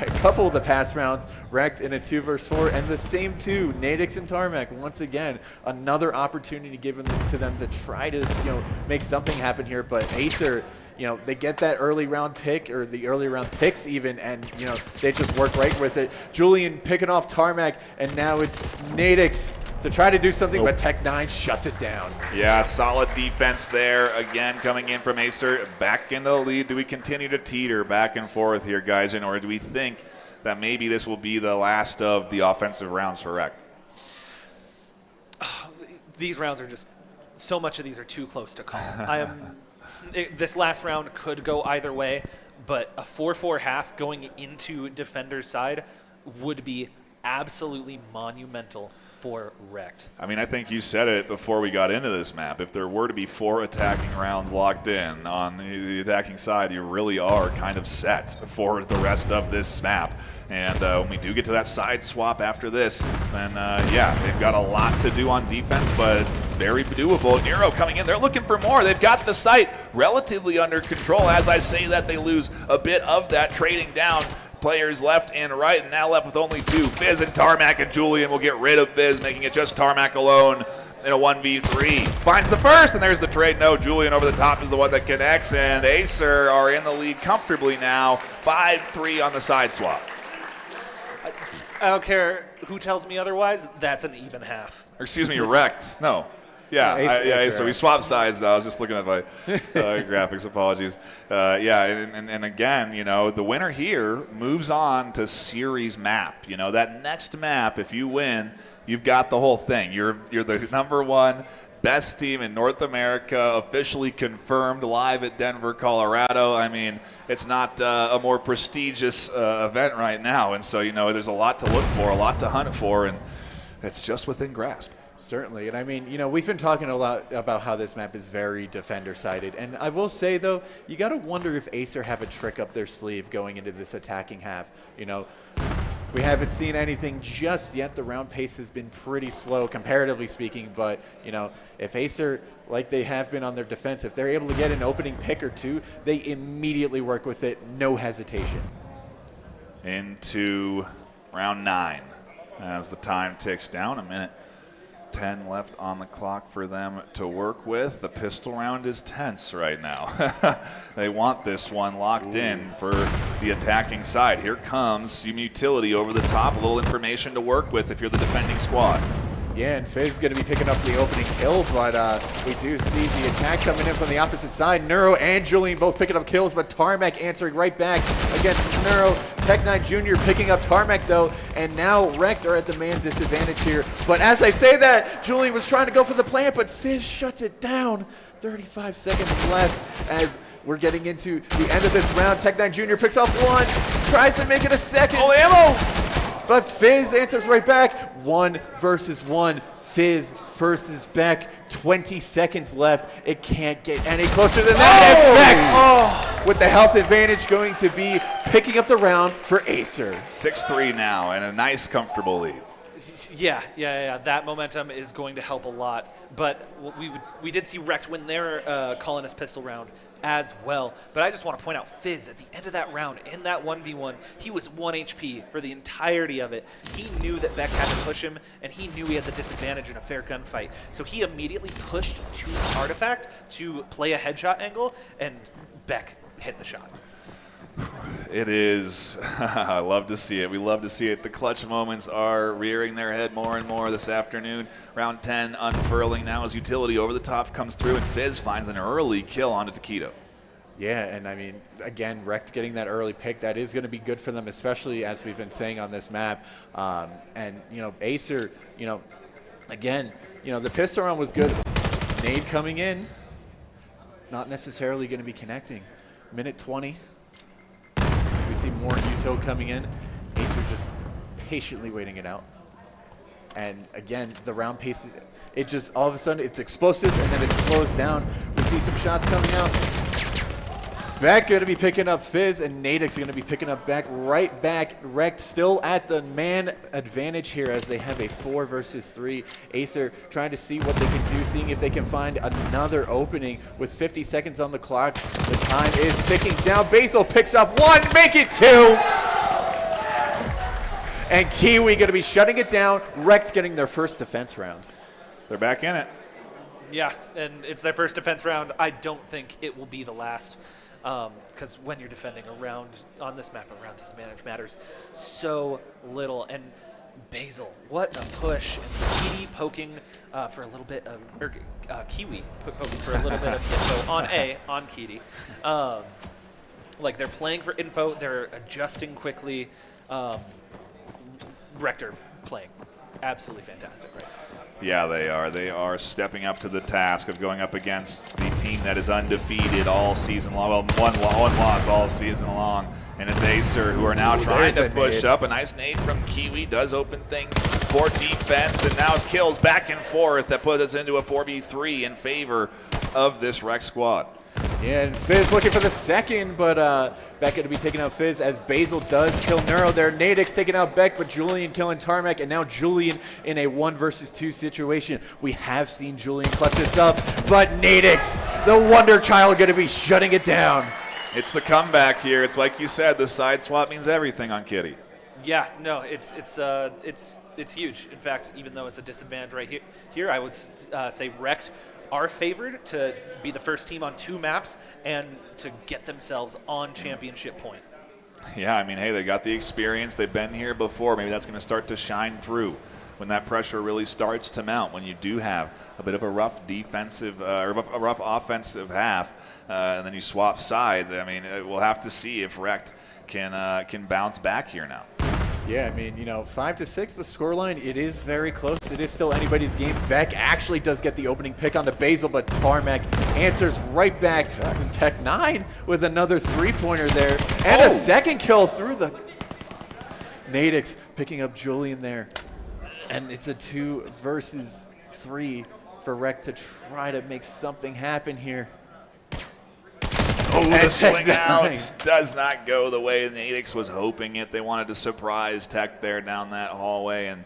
a couple of the past rounds. REKT in a 2 versus 4, and the same 2, Nadix and Tarmac. Once again, another opportunity given to them to try to, make something happen here, but AESIR, they get that early round pick, or the early round picks even, and, they just work right with it. Julian picking off Tarmac, and now it's Nadix to try to do something, but Tech9 shuts it down. Yeah, solid defense there. Again, coming in from AESIR, back into the lead. Do we continue to teeter back and forth here, guys, or do we think that maybe this will be the last of the offensive rounds for REKT? These rounds are just, so much of these are too close to call. This last round could go either way, but a 4-4 half going into Defender's side would be absolutely monumental for REKT. I mean, I think you said it before we got into this map. If there were to be 4 attacking rounds locked in on the attacking side, you really are kind of set for the rest of this map. And when we do get to that side swap after this, then yeah, they've got a lot to do on defense, but very doable. Nero coming in, they're looking for more. They've got the site relatively under control. As I say that, they lose a bit of that trading down. Players left and right, and now left with only 2. Fizz and Tarmac, and Julian will get rid of Fizz, making it just Tarmac alone in a 1v3. Finds the first, and there's the trade. No, Julian over the top is the one that connects, and AESIR are in the lead comfortably now. 5-3 on the side swap. I don't care who tells me otherwise, that's an even half. Or excuse me, REKT. No. Yeah, so we swapped sides now. I was just looking at my graphics. Apologies. And again, the winner here moves on to series map. That next map, if you win, you've got the whole thing. You're the #1 best team in North America, officially confirmed live at Denver, Colorado. I mean, it's not a more prestigious event right now. And so, there's a lot to look for, a lot to hunt for, and it's just within grasp. Certainly, and I mean, we've been talking a lot about how this map is very defender-sided, and I will say, though, you got to wonder if AESIR have a trick up their sleeve going into this attacking half. We haven't seen anything just yet. The round pace has been pretty slow, comparatively speaking, but, if AESIR, like they have been on their defense, if they're able to get an opening pick or 2, they immediately work with it, no hesitation. Into round 9 as the time ticks down. A minute 10 left on the clock for them to work with. The pistol round is tense right now. They want this one locked in for the attacking side. Here comes some utility over the top, a little information to work with if you're the defending squad. Yeah, and Fizz going to be picking up the opening kill, but we do see the attack coming in from the opposite side. Neuro and Julian both picking up kills, but Tarmac answering right back against Neuro. Tech9 Jr. picking up Tarmac, though, and now REKT are at the man disadvantage here. But as I say that, Julian was trying to go for the plant, but Fizz shuts it down. 35 seconds left as we're getting into the end of this round. Tech9 Jr. picks off one, tries to make it a second. Oh, ammo! But Fizz answers right back. 1 versus 1. Fizz versus Beck. 20 seconds left. It can't get any closer than that. And Beck, with the health advantage, going to be picking up the round for AESIR. 6-3 now, and a nice, comfortable lead. Yeah. That momentum is going to help a lot. But we did see REKT win their Colonist pistol round as well. But I just want to point out Fizz at the end of that round in that 1v1, he was 1 HP for the entirety of it. He knew that Beck had to push him, and he knew he had the disadvantage in a fair gunfight. So he immediately pushed to Artifact to play a headshot angle, and Beck hit the shot. It is. I love to see it. We love to see it. The clutch moments are rearing their head more and more this afternoon. Round 10 unfurling now as utility over the top comes through, and Fizz finds an early kill onto Taquito. Yeah, and I mean, again, REKT getting that early pick, that is going to be good for them, especially as we've been saying on this map. And, you know, AESIR, you know, again, you know, the pistol round was good. Nade coming in, not necessarily going to be connecting. Minute 20. We see more util coming in. AESIR just patiently waiting it out. And again, the round pace, it just all of a sudden it's explosive and then it slows down. We see some shots coming out. Beck going to be picking up Fizz, and Nadix going to be picking up Beck right back. REKT still at the man advantage here as they have a 4 versus 3. AESIR trying to see what they can do, seeing if they can find another opening with 50 seconds on the clock. The time is ticking down. Basil picks up 1, make it 2. And Kiwi going to be shutting it down. REKT getting their first defense round. They're back in it. Yeah, and it's their first defense round. I don't think it will be the last. Because when you're defending a round on this map, a round disadvantage matters so little. And Basil, what a push. And Kiwi poking for a little bit of, Kiwi poking for a little bit of info on Kiwi. Like they're playing for info, they're adjusting quickly. REKT playing absolutely fantastic right now. Yeah, they are. They are stepping up to the task of going up against the team that is undefeated all season long. Well, one loss all season long. And it's AESIR who are now trying to push up. A nice nade from Kiwi does open things for defense. And now kills back and forth that puts us into a 4v3 in favor of this REKT squad. Yeah, and Fizz looking for the second, but Beck going to be taking out Fizz as Basil does kill Neuro there. Nadix taking out Beck, but Julian killing Tarmac, and now Julian in a 1 versus 2 situation. We have seen Julian clutch this up, but Nadix, the Wonder Child, going to be shutting it down. It's the comeback here. It's like you said, the side swap means everything on Kitty. Yeah, no, it's huge. In fact, even though it's a disadvantage right here, I would say REKT are favored to be the first team on 2 maps and to get themselves on championship point. Yeah, I mean, hey, they got the experience. They've been here before. Maybe that's going to start to shine through when that pressure really starts to mount, when you do have a bit of a rough defensive or a rough offensive half, and then you swap sides. I mean, we'll have to see if REKT can bounce back here now. Yeah, I mean, you know, 5-6, the scoreline, it is very close. It is still anybody's game. Beck actually does get the opening pick onto Basil, but Tarmac answers right back. And Tech9 with another 3-pointer there. And a second kill through the... Nadix picking up Julian there. And it's a 2 versus 3 for REKT to try to make something happen here. Oh, the swing out does not go the way Nadix was hoping it. They wanted to surprise Tech there down that hallway, and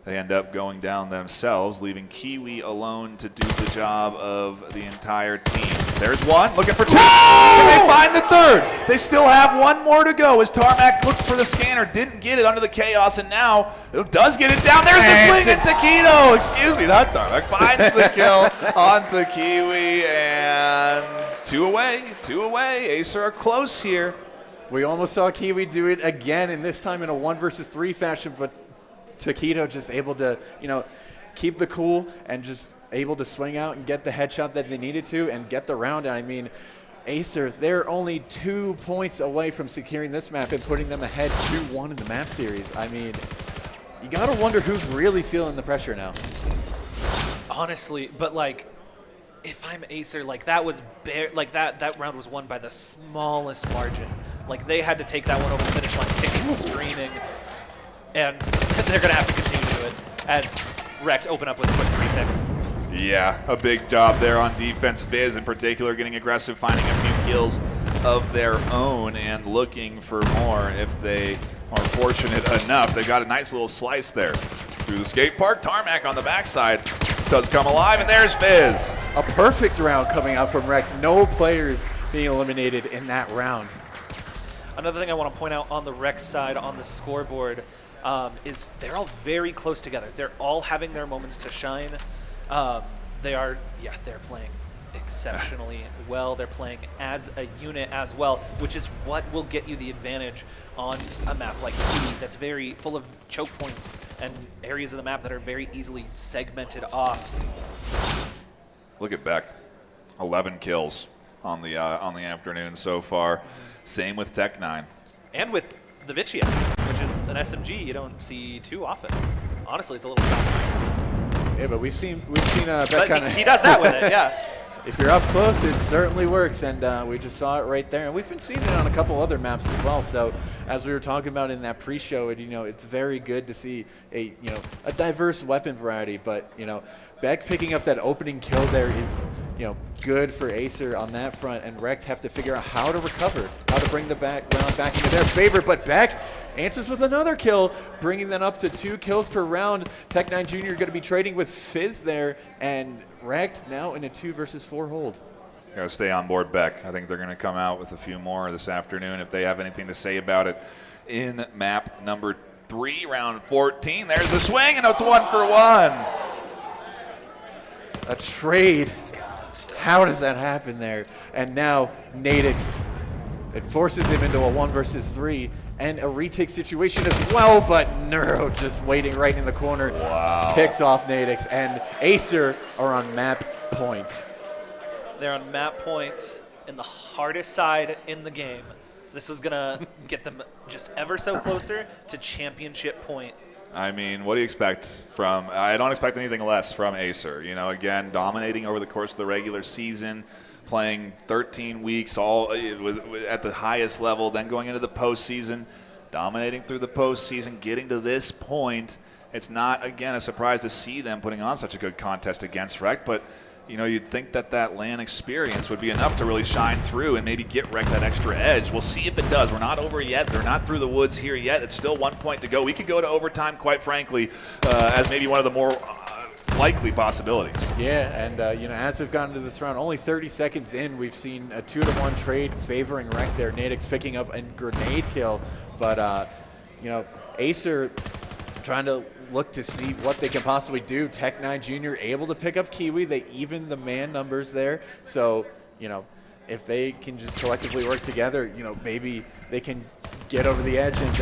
they end up going down themselves, leaving Kiwi alone to do the job of the entire team. There's one, looking for two. Can they find the third? They still have one more to go as Tarmac looks for the scanner, didn't get it under the chaos, and now it does get it down. There's the swing at Taquito. Excuse me, not Tarmac. Finds the kill onto Kiwi, and two away. AESIR are close here. We almost saw Kiwi do it again, and this time in a 1 versus 3 fashion, but Taquito just able to, keep the cool and just able to swing out and get the headshot that they needed to and get the round. I mean, AESIR, they're only 2 points away from securing this map and putting them ahead 2-1 in the map series. I mean, you gotta wonder who's really feeling the pressure now. Honestly, but if I'm AESIR, that was that round was won by the smallest margin. They had to take that one over the finish line, kicking and screaming, and they're gonna have to continue to do it as REKT open up with quick 3 picks. Yeah, a big job there on defense. Fizz in particular getting aggressive, finding a few kills of their own and looking for more if they are fortunate enough. They've got a nice little slice there through the skate park. Tarmac on the backside does come alive, and there's Fizz. A perfect round coming out from REKT. No players being eliminated in that round. Another thing I want to point out on the REKT side on the scoreboard is they're all very close together. They're all having their moments to shine. They're playing exceptionally well. They're playing as a unit as well, which is what will get you the advantage on a map like Kiwi that's very full of choke points and areas of the map that are very easily segmented off. Look at Beck, 11 kills on the afternoon so far. Same with Tech9. And with the Vicious, which is an SMG you don't see too often. Honestly, it's a little shocking. Yeah, but we've seen Beck kind of. He does that with it, yeah. If you're up close, it certainly works, and we just saw it right there. And we've been seeing it on a couple other maps as well. So, as we were talking about in that pre-show, it's very good to see a diverse weapon variety. But Beck picking up that opening kill there is good for AESIR on that front, and REKT have to figure out how to recover, how to bring the round back into their favor. But Beck answers with another kill, bringing them up to 2 kills per round. Tech9 Jr. going to be trading with Fizz there, and REKT now in a 2 versus 4 hold. Got to stay on board Beck. I think they're going to come out with a few more this afternoon if they have anything to say about it in map number 3, round 14. There's the swing, and it's 1 for 1. A trade. How does that happen there? And now Nadix, it forces him into a 1 versus 3 and a retake situation as well, but Neuro just waiting right in the corner. Wow. Picks off Nadix, and AESIR are on map point. They're on map point in the hardest side in the game. This is gonna get them just ever so closer to championship point. I mean, what do you expect from? I don't expect anything less from AESIR. Again, dominating over the course of the regular season, playing 13 weeks all at the highest level, then going into the postseason, dominating through the postseason, getting to this point. It's not, again, a surprise to see them putting on such a good contest against REKT, but you'd think that LAN experience would be enough to really shine through and maybe get REKT that extra edge. We'll see if it does. We're not over yet. They're not through the woods here yet. It's still 1 point to go. We could go to overtime, quite frankly, as maybe one of the more likely possibilities. Yeah, and as we've gotten to this round, only 30 seconds in, we've seen a 2-to-1 trade favoring REKT there. Nadix picking up a grenade kill, but AESIR trying to look to see what they can possibly do. Tech9 Jr. able to pick up Kiwi. They even the man numbers there. So, if they can just collectively work together, maybe they can get over the edge and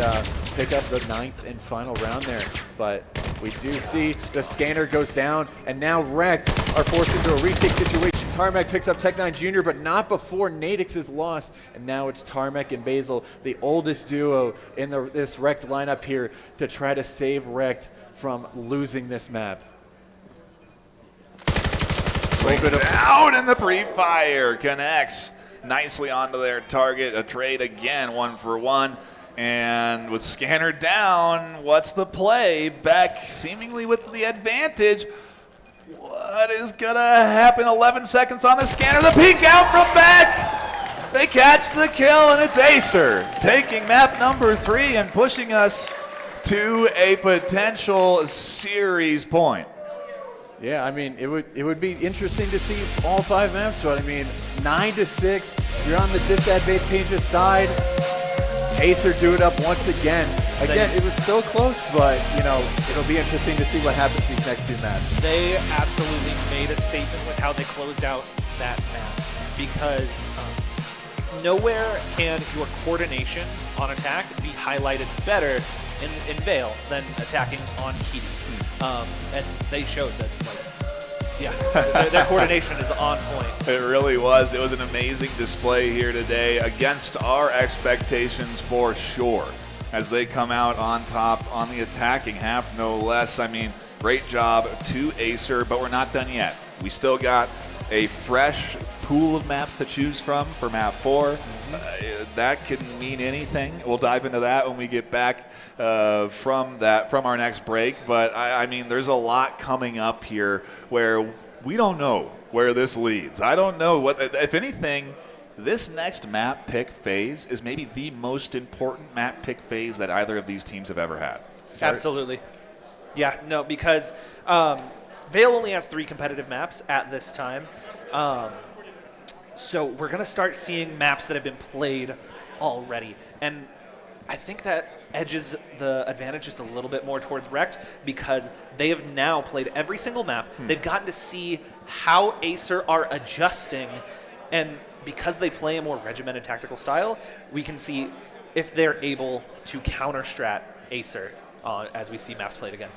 pick up the 9th and final round there. But we do see the scanner goes down, and now REKT are forced into a retake situation. Tarmac picks up Tech9 Jr., but not before Nadix is lost. And now it's Tarmac and Basil, the oldest duo in this REKT lineup here, to try to save REKT from losing this map. Swings out in the pre-fire, connects nicely onto their target. A trade again, 1 for 1. And with scanner down, what's the play? Beck seemingly with the advantage. What is gonna happen? 11 seconds on the scanner. The peek out from Beck. They catch the kill, and it's AESIR taking map number 3 and pushing us to a potential series point. Yeah, I mean, it would be interesting to see all 5 maps, but I mean, 9-6, you're on the disadvantageous side. AESIR do it up once again. Again, it was so close, but you know, it'll be interesting to see what happens these next 2 maps. They absolutely made a statement with how they closed out that map, because nowhere can your coordination on attack be highlighted better in VAIL than attacking on Kitty. And they showed that, like, yeah, their coordination is on point. It really was. It was an amazing display here today against our expectations for sure, as they come out on top on the attacking half, no less. I mean, great job to AESIR, but we're not done yet. We still got a fresh pool of maps to choose from for map 4. That can mean anything. We'll dive into that when we get back from our next break. But I mean, there's a lot coming up here where we don't know where this leads. I don't know what, if anything, this next map pick phase is maybe the most important map pick phase that either of these teams have ever had. Absolutely. Yeah, no, because VAIL only has 3 competitive maps at this time. So we're going to start seeing maps that have been played already. And I think that edges the advantage just a little bit more towards REKT, because they have now played every single map. They've gotten to see how AESIR are adjusting, and because they play a more regimented tactical style, we can see if they're able to counter-strat AESIR as we see maps played again.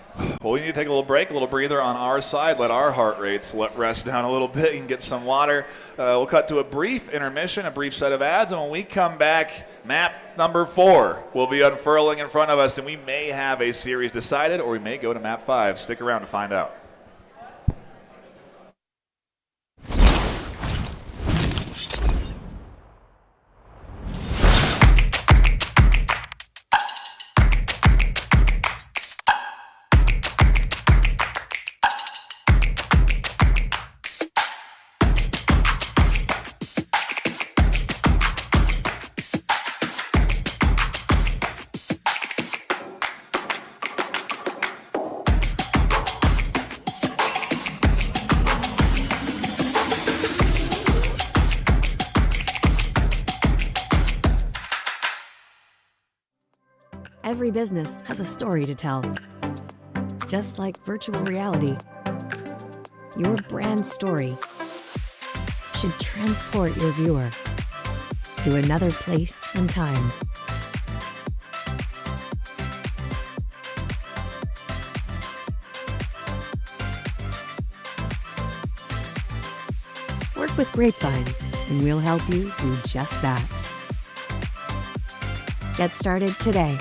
Well, we need to take a little break, a little breather on our side, let our heart rates rest down a little bit and get some water. We'll cut to a brief intermission, a brief set of ads, and when we come back, map number 4 will be unfurling in front of us, and we may have a series decided, or we may go to map 5. Stick around to find out. Every business has a story to tell. Just like virtual reality, your brand story should transport your viewer to another place and time. Work with Grapevine, and we'll help you do just that. Get started today.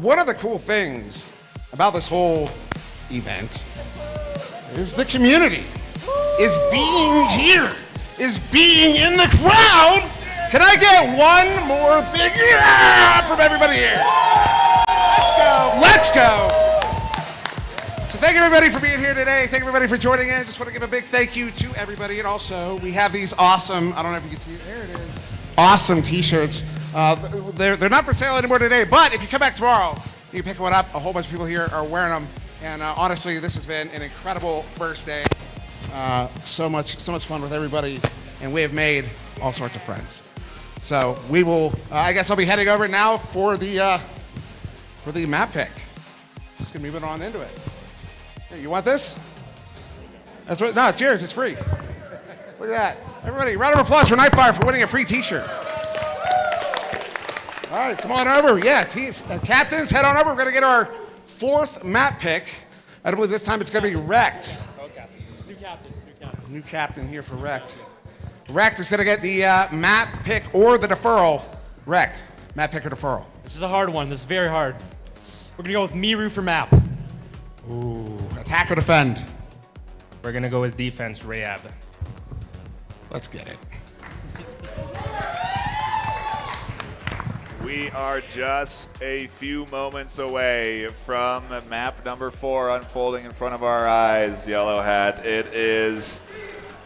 one of the cool things about this whole event is the community is being here, is being in the crowd. Can I get one more big yeah from everybody here? Let's go. So thank everybody for being here today. Thank everybody for joining in. Just want to give a big thank you to everybody. And also, we have these awesome, I don't know if you can see it, there it is, awesome t-shirts. They're not for sale anymore today, but if you come back tomorrow, you can pick one up. A whole bunch of people here are wearing them. And honestly, this has been an incredible first day. So much fun with everybody. And we have made all sorts of friends. So we will, I guess I'll be heading over now for the map pick. Just gonna move it on into it. Here, you want this? That's what, no, it's yours, it's free. Look at that. Everybody, round of applause for Nightfire for winning a free t-shirt. All right, come on over. Yeah, teams, captains, head on over. We're gonna get our 4th map pick. I believe this time it's gonna be REKT. New captain here for REKT. REKT is gonna get the map pick or the deferral. REKT, map pick or deferral. This is a hard one. This is very hard. We're gonna go with Miru for map. Ooh, attack or defend? We're gonna go with defense, Rayab. Let's get it. We are just a few moments away from map number 4 unfolding in front of our eyes, Yellow Hat. It is,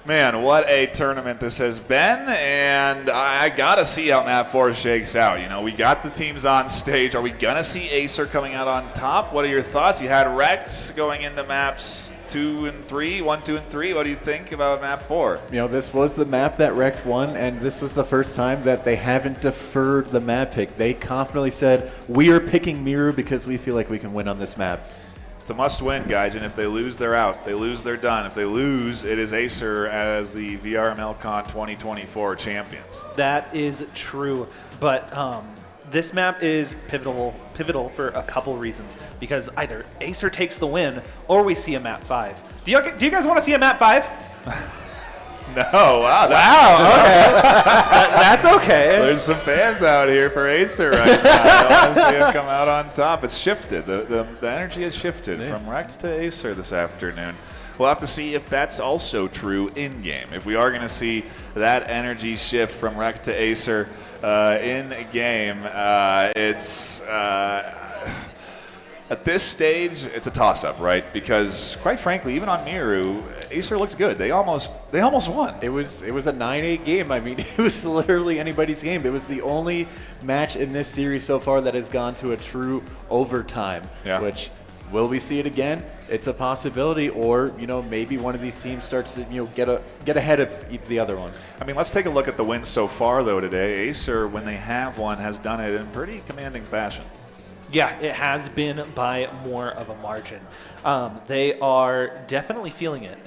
man, what a tournament this has been, and I gotta see how map 4 shakes out. You know, we got the teams on stage. Are we gonna see AESIR coming out on top? What are your thoughts? You had REKT going into maps 2 and 3, 1, 2, and 3. What do you think about map 4? You know, this was the map that REKT won, and this was the first time that they haven't deferred the map pick. They confidently said, we are picking Miru because we feel like we can win on this map. It's a must-win, guys, and if they lose, they're out. They lose, they're done. If they lose, it is AESIR as the VRML CON 2024 champions. That is true, but this map is pivotal for a couple reasons, because either AESIR takes the win or we see a map 5. Do you guys want to see a map 5? No, wow. Okay. That's okay. There's some fans out here for AESIR right now. I want to see him come out on top. It's shifted. The energy has shifted from REKT to AESIR this afternoon. We'll have to see if that's also true in-game. If we are going to see that energy shift from REKT to AESIR in-game, it's... at this stage, it's a toss-up, right? Because, quite frankly, even on Miru, AESIR looked good. They almost won. It was a 9-8 game. I mean, it was literally anybody's game. It was the only match in this series so far that has gone to a true overtime. Yeah. Which, will we see it again? It's a possibility, or maybe one of these teams starts to get ahead of the other one. I mean, let's take a look at the wins so far, though. Today, AESIR, when they have won, has done it in pretty commanding fashion. Yeah, it has been by more of a margin. They are definitely feeling it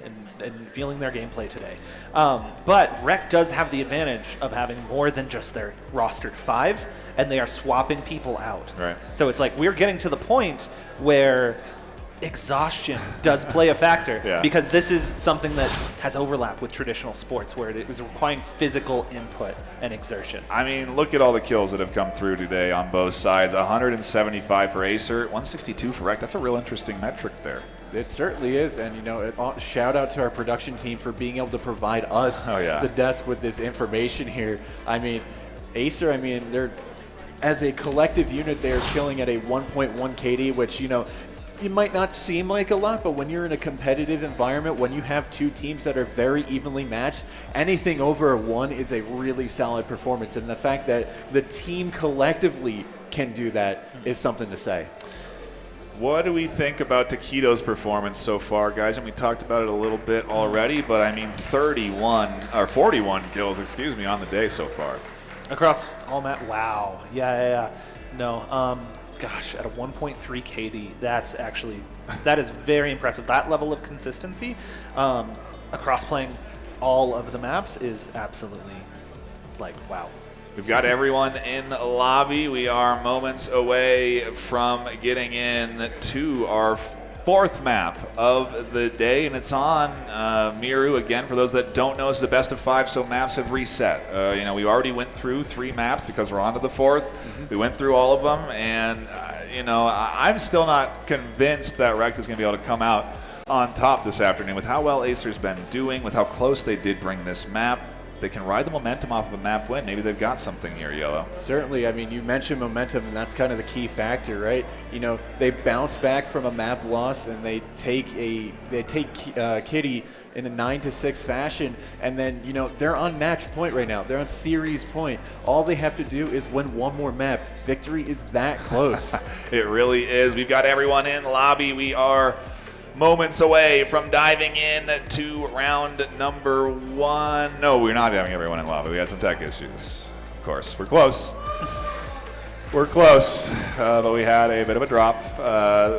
and feeling their gameplay today. But REKT does have the advantage of having more than just their rostered 5, and they are swapping people out. Right. So it's like we're getting to the point where exhaustion does play a factor, Yeah. because this is something that has overlap with traditional sports where it was requiring physical input and exertion. I mean, look at all the kills that have come through today on both sides. 175 for AESIR, 162 for REKT. That's a real interesting metric there. It certainly is, and shout out to our production team for being able to provide us, the desk, with this information here. I mean, AESIR, they're, as a collective unit, they're chilling at a 1.1 KD, which, you might not seem like a lot, but when you're in a competitive environment, when you have two teams that are very evenly matched, anything over a 1 is a really solid performance. And the fact that the team collectively can do that is something to say. What do we think about Taquito's performance so far, guys? And we talked about it a little bit already, but 41 kills, on the day so far. Across all map, wow. Yeah. No, gosh, at a 1.3 KD, that is very impressive. That level of consistency across playing all of the maps is absolutely, wow. We've got everyone in the lobby. We are moments away from getting in to our 4th map of the day, and it's on Miru. Again, for those that don't know, it's the best of 5, so maps have reset. We already went through 3 maps because we're on to the 4th. We went through all of them, and you know, I'm still not convinced that REKT is going to be able to come out on top this afternoon with how well AESIR's been doing, with how close they did bring this map. They can ride the momentum off of a map win. Maybe they've got something here, Yellow. Certainly. I mean, you mentioned momentum, and that's kind of the key factor, right? You know, they bounce back from a map loss, and they take Kitty in a 9-6 fashion, and then, you know, they're on match point right now. They're on series point. All they have to do is win one more map. Victory is that close. It really is. We've got everyone in lobby. We are moments away from diving in to round number 1. No, we're not having everyone in lobby. We had some tech issues. Of course, we're close. We're close, but we had a bit of a drop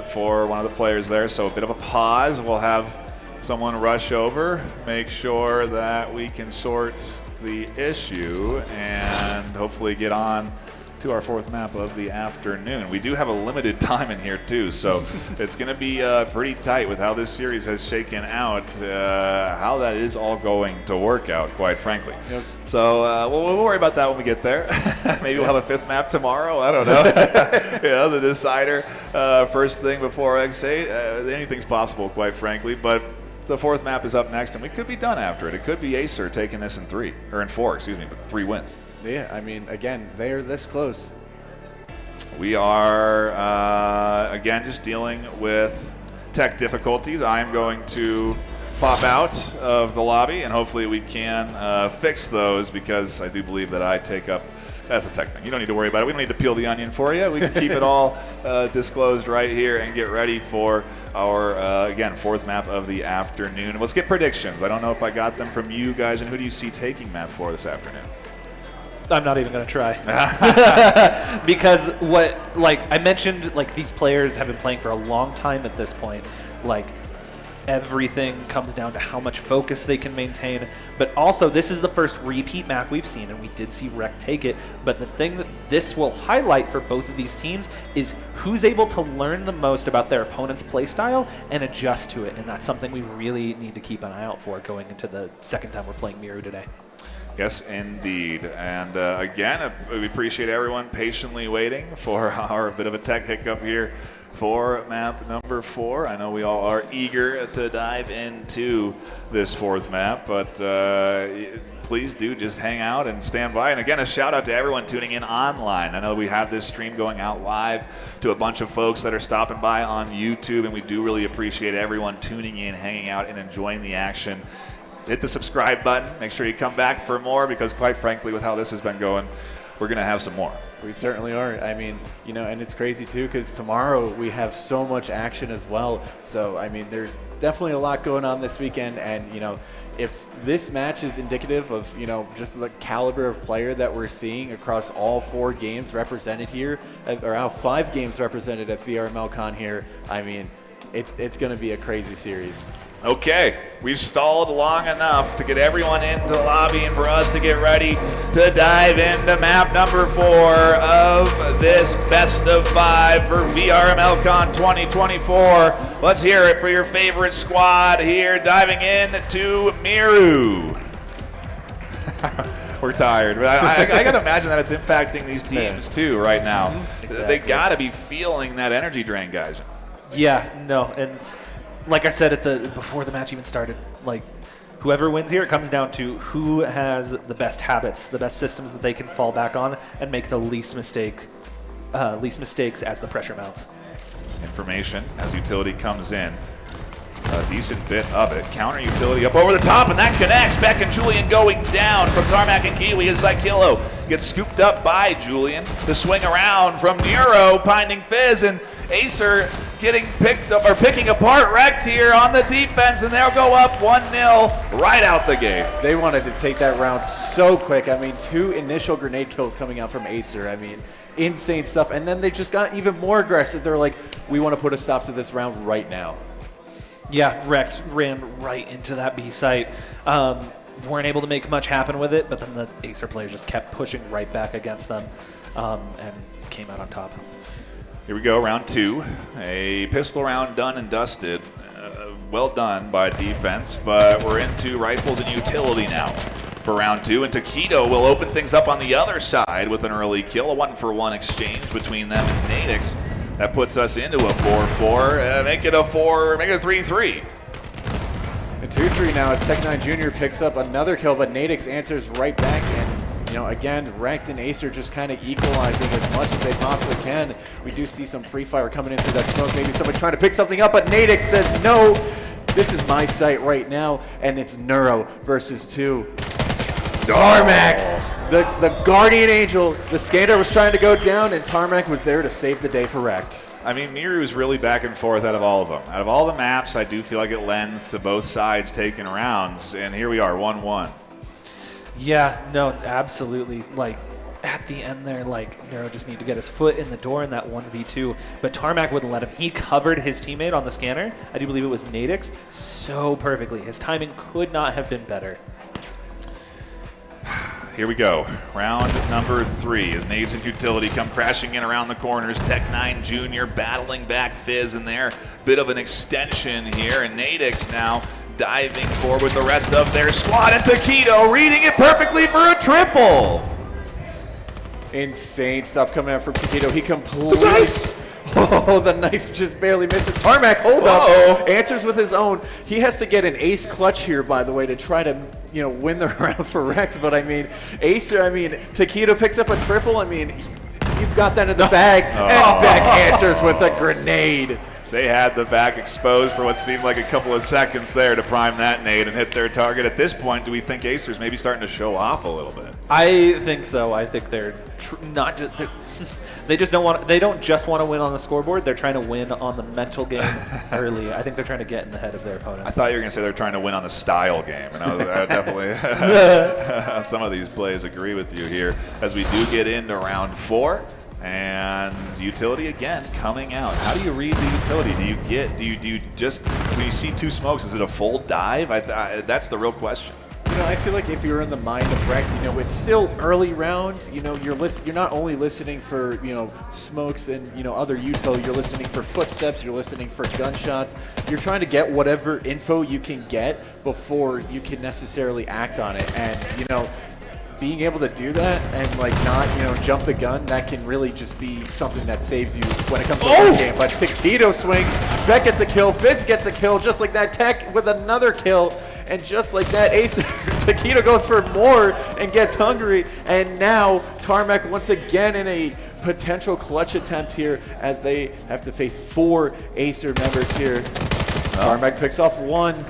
for one of the players there, so a bit of a pause. We'll have someone rush over, make sure that we can sort the issue, and hopefully get on to our 4th map of the afternoon. We do have a limited time in here too, so it's going to be pretty tight with how this series has shaken out, how that is all going to work out, quite frankly. Yes. So we'll worry about that when we get there. Maybe we'll have a 5th map tomorrow. I don't know. You know, the decider first thing before X8. Anything's possible, quite frankly, but the 4th map is up next, and we could be done after it. It could be AESIR taking this in 4, excuse me, but 3 wins. Yeah, I mean, again, they're this close. We are, again, just dealing with tech difficulties. I'm going to pop out of the lobby, and hopefully we can fix those, because I do believe that I take up. That's a tech thing. You don't need to worry about it. We don't need to peel the onion for you. We can keep it all disclosed right here and get ready for our, again, 4th map of the afternoon. Let's get predictions. I don't know if I got them from you guys, and who do you see taking map 4 this afternoon? I'm not even going to try. Because I mentioned, these players have been playing for a long time at this point. Everything comes down to how much focus they can maintain. But also, this is the first repeat map we've seen, and we did see REKT take it. But the thing that this will highlight for both of these teams is who's able to learn the most about their opponent's playstyle and adjust to it. And that's something we really need to keep an eye out for going into the second time we're playing Miru today. Yes, indeed. And again, we appreciate everyone patiently waiting for our bit of a tech hiccup here for map number 4. I know we all are eager to dive into this 4th map, but please do just hang out and stand by. And again, a shout out to everyone tuning in online. I know we have this stream going out live to a bunch of folks that are stopping by on YouTube, and we do really appreciate everyone tuning in, hanging out, and enjoying the action. Hit the subscribe button. Make sure you come back for more, because quite frankly, with how this has been going, we're going to have some more. We certainly are. I mean, you know, and it's crazy too, because tomorrow we have so much action as well. So, I mean, there's definitely a lot going on this weekend. And, you know, if this match is indicative of, you know, just the caliber of player that we're seeing across all 4 games represented here, or how 5 games represented at VRML CON here, I mean, it's going to be a crazy series. Okay, we've stalled long enough to get everyone into the lobby and for us to get ready to dive into map number 4 of this best of 5 for VRML CON 2024. Let's hear it for your favorite squad here, diving in to Miru. We're tired, but I gotta imagine that it's impacting these teams too right now. Exactly. They gotta be feeling that energy drain, guys. Yeah, no, and like I said before the match even started, whoever wins here, it comes down to who has the best habits, the best systems that they can fall back on and make the least mistakes as the pressure mounts. Information as utility comes in. A decent bit of it. Counter utility up over the top, and that connects. Beck and Julian going down from Tarmac and Kiwi as Zykillo gets scooped up by Julian. The swing around from Nero, Pinding Fizz, and AESIR getting picking apart REKT here on the defense, and they'll go up 1-0 right out the gate. They wanted to take that round so quick. I mean, 2 initial grenade kills coming out from AESIR. I mean, insane stuff. And then they just got even more aggressive. They're like, we want to put a stop to this round right now. Yeah, REKT ran right into that B site. Weren't able to make much happen with it, but then the AESIR player just kept pushing right back against them and came out on top. Here we go, round 2. A pistol round done and dusted. Well done by defense, but we're into rifles and utility now for round 2. And Taquito will open things up on the other side with an early kill. A 1-for-1 exchange between them and Nadix. That puts us into a 4-4. Make it a 3-3. And 2-3 now as Tech9 Jr. picks up another kill, but Nadix answers right back. And, you know, again, REKT and AESIR just kind of equalizing as much as they possibly can. We do see some pre-fire coming in through that smoke. Maybe somebody trying to pick something up, but Nadix says no. This is my site right now, and it's Neuro versus 2. Tarmac, the guardian angel. The skater was trying to go down, and Tarmac was there to save the day for REKT. I mean, Miru is really back and forth out of all of them. Out of all the maps, I do feel like it lends to both sides taking rounds, and here we are, 1-1. Yeah, no, absolutely. Like, at the end there, like, Neuro just need to get his foot in the door in that 1v2, but Tarmac wouldn't let him. He covered his teammate on the scanner. I do believe it was Nadix so perfectly. His timing could not have been better. Here we go. Round number 3 as Nades and Utility come crashing in around the corners. Tech9 Jr. battling back Fizz in there. Bit of an extension here, and Nadix now diving forward with the rest of their squad, and Taquito reading it perfectly for a triple. Insane stuff coming out from Taquito. He completely... Oh, the knife just barely misses. Tarmac, hold up. Answers with his own. He has to get an ace clutch here, by the way, to try to, you know, win the round for REKT. But I mean, Taquito picks up a triple. I mean, you've got that in the bag. And Beck answers with a grenade. They had the back exposed for what seemed like a couple of seconds there to prime that nade and hit their target. At this point, do we think AESIR's maybe starting to show off a little bit? I think so. I think they're not just... They just don't want. They don't just want to win on the scoreboard. They're trying to win on the mental game early. I think they're trying to get in the head of their opponent. I thought you were going to say they're trying to win on the style game, and I definitely on some of these plays agree with you here as we do get into round 4 and Utility again coming out. How do you read the Utility? Do you just when you see 2 smokes? Is it a full dive? That's the real question. You know, I feel like if you're in the mind of REKT, you know, it's still early round. You know, you're not only listening for, you know, smokes and, you know, other util. You're listening for footsteps. You're listening for gunshots. You're trying to get whatever info you can get before you can necessarily act on it. And, you know, being able to do that and, like, not, you know, jump the gun, that can really just be something that saves you when it comes to the game. But Taquito swings, Beck gets a kill, Fizz gets a kill, just like that, Tech with another kill, and just like that, Taquito goes for more and gets hungry, and now Tarmac once again in a potential clutch attempt here as they have to face 4 AESIR members here. Tarmac picks off 1.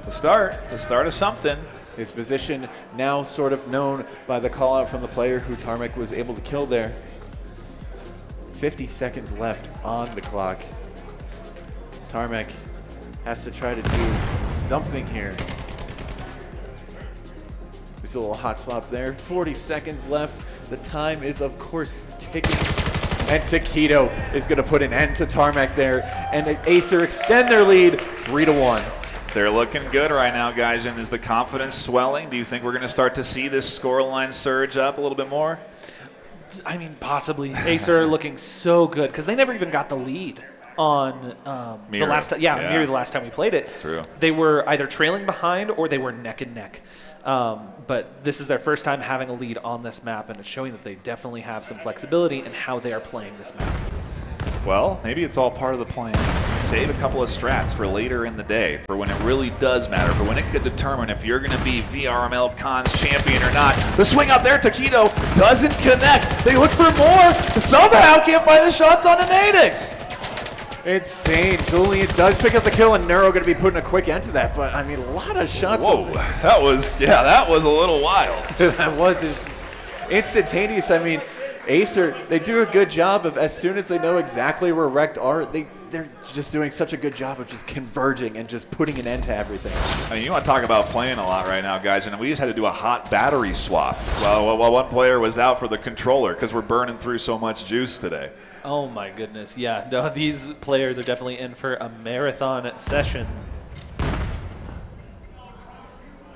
The start of something. His position now sort of known by the call out from the player who Tarmac was able to kill there. 50 seconds left on the clock. Tarmac has to try to do something here. There's a little hot swap there. 40 seconds left. The time is, of course, ticking. And Taquito is going to put an end to Tarmac there. And AESIR extend their lead 3-1. They're looking good right now, guys. And is the confidence swelling? Do you think we're going to start to see this scoreline surge up a little bit more? I mean, possibly. AESIR are looking so good because they never even got the lead on the last time. Yeah, Miru the last time we played it. True. They were either trailing behind or they were neck and neck. But this is their first time having a lead on this map, and it's showing that they definitely have some flexibility in how they are playing this map. Well, maybe it's all part of the plan. Save a couple of strats for later in the day, for when it really does matter, for when it could determine if you're going to be VRML CON's champion or not. The swing out there, Taquito doesn't connect. They look for more. Somehow can't find the shots on the Nadix. Insane. Julian does pick up the kill, and Neuro going to be putting a quick end to that. But I mean, a lot of shots. Whoa, that was a little wild. That was just instantaneous. I mean, AESIR, they do a good job of, as soon as they know exactly where REKT are, they're just doing such a good job of just converging and just putting an end to everything. I mean, you want to talk about playing a lot right now, guys, and we just had to do a hot battery swap while one player was out for the controller because we're burning through so much juice today. Oh my goodness, yeah. No, these players are definitely in for a marathon session.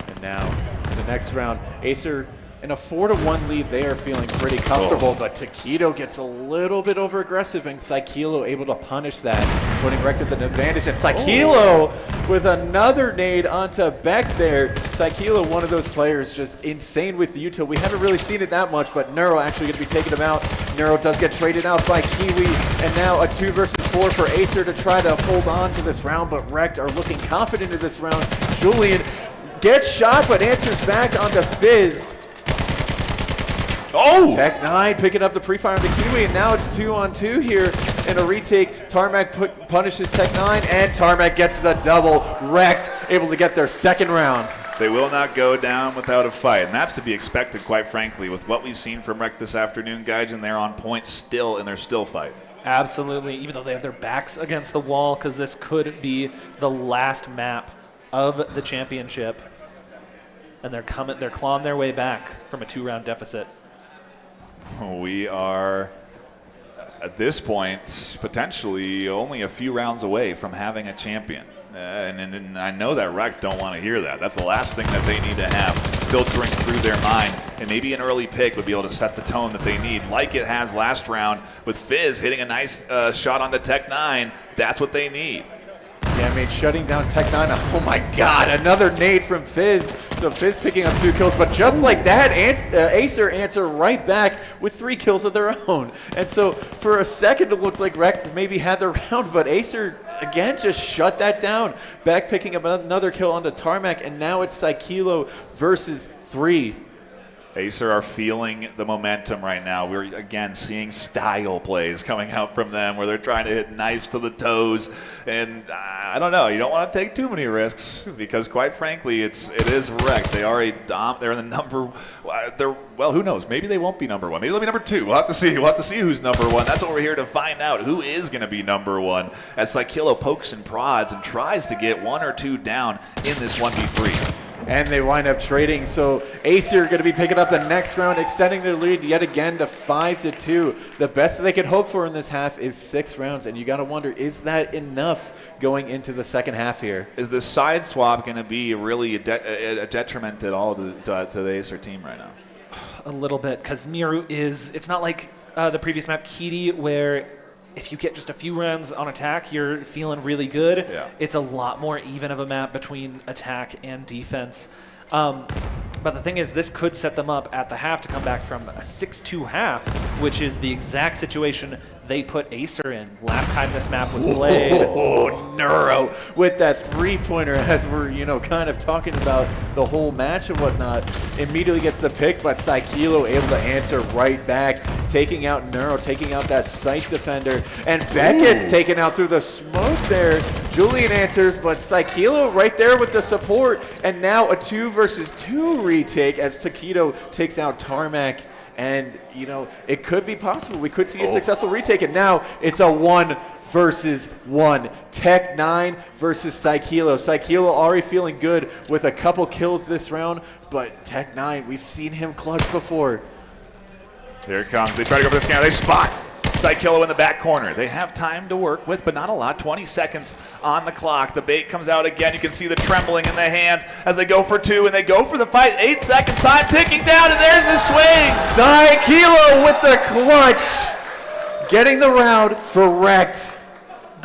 And now, the next round, AESIR In a 4-1 lead, they are feeling pretty comfortable, but Taquito gets a little bit over aggressive, and Saikilo able to punish that, putting REKT at an advantage. And Saikilo with another nade onto Beck there. Saikilo, one of those players, just insane with the util. We haven't really seen it that much, but Neuro actually going to be taking him out. Neuro does get traded out by Kiwi, and now a 2 versus 4 for AESIR to try to hold on to this round, but REKT are looking confident in this round. Julian gets shot, but answers back onto Fizz. Oh! Tech9 picking up the pre-fire on the Kiwi, and now it's 2-on-2 here in a retake. Tarmac punishes Tech9, and Tarmac gets the double. REKT able to get their second round. They will not go down without a fight, and that's to be expected, quite frankly, with what we've seen from REKT this afternoon, guys, and they're on point still, and they're still fighting. Absolutely, even though they have their backs against the wall, because this could be the last map of the championship, and they're clawing their way back from a 2-round deficit. We are, at this point, potentially only a few rounds away from having a champion. And I know that REKT don't want to hear that. That's the last thing that they need to have filtering through their mind. And maybe an early pick would be able to set the tone that they need, like it has last round with Fizz hitting a nice shot on the Tech9. That's what they need. Yeah, I mean, shutting down Tech9. Oh my God, another nade from Fizz. So Fizz picking up 2 kills, but just like that, AESIR answer right back with 3 kills of their own. And so for a second, it looked like REKT maybe had the round, but AESIR again just shut that down. Back picking up another kill onto Tarmac, and now it's Saikilo versus 3. AESIR are feeling the momentum right now. We're, again, seeing style plays coming out from them where they're trying to hit knives to the toes. And I don't know. You don't want to take too many risks because, quite frankly, it is REKT. They are they're in the number. Well, who knows? Maybe they won't be number 1. Maybe they'll be number 2. We'll have to see. We'll have to see who's number 1. That's what we're here to find out. Who is going to be number 1 as Saikilo pokes and prods and tries to get 1 or 2 down in this 1v3. And they wind up trading, so AESIR are going to be picking up the next round, extending their lead yet again to 5-2. The best that they could hope for in this half is 6 rounds, and you got to wonder, is that enough going into the second half here? Is the side swap going to be really a detriment at all to the AESIR team right now? A little bit, because Miru it's not like the previous map, Kiri, where if you get just a few rounds on attack, you're feeling really good. Yeah. It's a lot more even of a map between attack and defense. But the thing is, this could set them up at the half to come back from a 6-2 half, which is the exact situation they put AESIR in last time this map was played. Oh, Neuro with that 3-pointer as we're, kind of talking about the whole match and whatnot. Immediately gets the pick, but Saikilo able to answer right back, taking out Neuro, taking out that site defender. And Beck gets taken out through the smoke there. Julian answers, but Saikilo right there with the support. And now a 2 versus 2 retake as Taquito takes out Tarmac. And, it could be possible. We could see a successful retake. And now it's a 1 versus 1. Tech9 versus Saikilo. Saikilo already feeling good with a couple kills this round. But Tech9, we've seen him clutch before. Here it comes. They try to go for the scanner. They spot Saikilo in the back corner. They have time to work with, but not a lot. 20 seconds on the clock. The bait comes out again. You can see the trembling in the hands as they go for 2, and they go for the fight. 8 seconds, time ticking down, and there's the swing. Saikilo with the clutch, getting the round for REKT.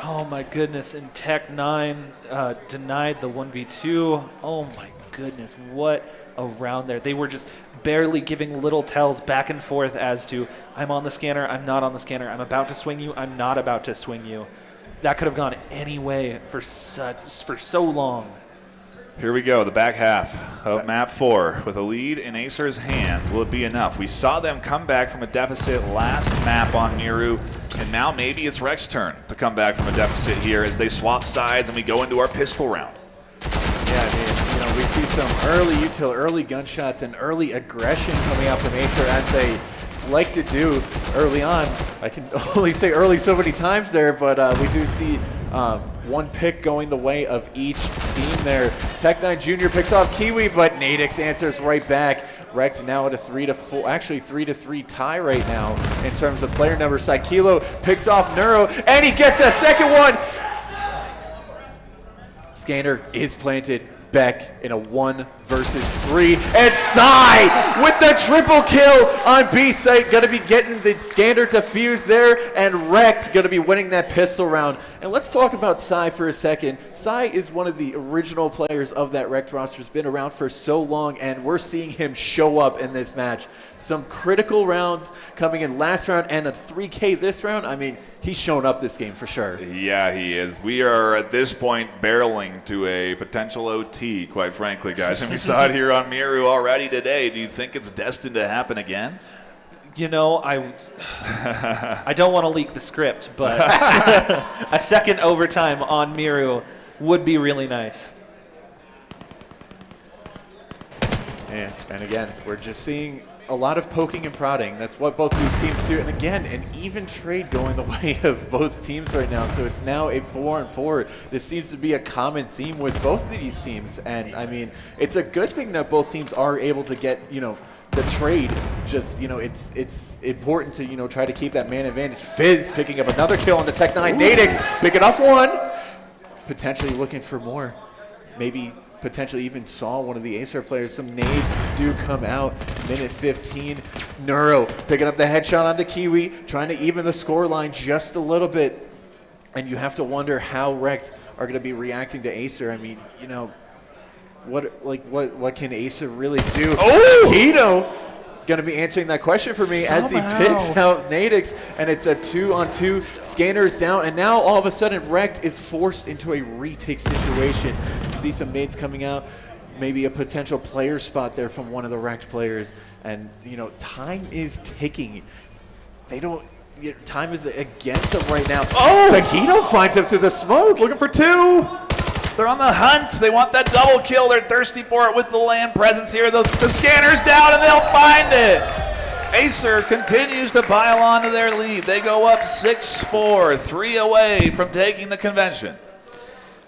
Oh my goodness, and Tech9 denied the 1v2. Oh my goodness, what a round there. They were just barely giving little tells back and forth as to, I'm on the scanner, I'm not on the scanner, I'm about to swing you, I'm not about to swing you. That could have gone any way for so long. Here we go, the back half of map 4 with a lead in AESIR's hands. Will it be enough? We saw them come back from a deficit last map on Miru, and now maybe it's REKT's turn to come back from a deficit here as they swap sides and we go into our pistol round. Yeah, I mean, we see some early util, early gunshots, and early aggression coming out from AESIR as they like to do early on. I can only say early so many times there, but we do see one pick going the way of each team there. Tech9 Jr. picks off Kiwi, but Nadix answers right back. REKT now at a 3-4, actually 3-3 tie right now in terms of player number. Saikilo picks off Neuro, and he gets a second one. Scanner is planted. Beck in a 1 versus 3. And Psy with the triple kill on B site. Going to be getting the scanner to fuse there. And REKT going to be winning that pistol round. And let's talk about Psy for a second. Psy is one of the original players of that REKT roster. Has been around for so long, and we're seeing him show up in this match. Some critical rounds coming in last round and a 3K this round. I mean, he's shown up this game for sure. Yeah, he is. We are at this point barreling to a potential OT, quite frankly, guys. And we saw it here on Miru already today. Do you think it's destined to happen again? You know, I don't want to leak the script, but a second overtime on Miru would be really nice. Yeah, and again, we're just seeing a lot of poking and prodding. That's what both these teams do. And again, an even trade going the way of both teams right now. So it's now a 4-on-4. This seems to be a common theme with both of these teams. And I mean, it's a good thing that both teams are able to get, you know, the trade. Just, you know, it's important to, you know, try to keep that man advantage. Fizz picking up another kill on the Tech9. Nadix picking off one. Potentially looking for more. Maybe potentially even saw one of the AESIR players. Some nades do come out. Minute 15. Neuro picking up the headshot onto Kiwi, trying to even the score line just a little bit. And you have to wonder how REKT are going to be reacting to AESIR. I mean, you know, what can AESIR really do? Oh! Keto going to be answering that question for me as he picks out Nadix, and it's a 2-on-2. Scanners down, and now all of a sudden REKT is forced into a retake situation. You see some nades coming out, maybe a potential player spot there from one of the REKT players, and you know, time is ticking. They don't. Time is against them right now. Oh! Sakito finds him through the smoke, looking for 2. They're on the hunt. They want that double kill. They're thirsty for it with the land presence here. The scanner's down, and they'll find it. AESIR continues to pile onto their lead. They go up 6-4, 3 away from taking the convention.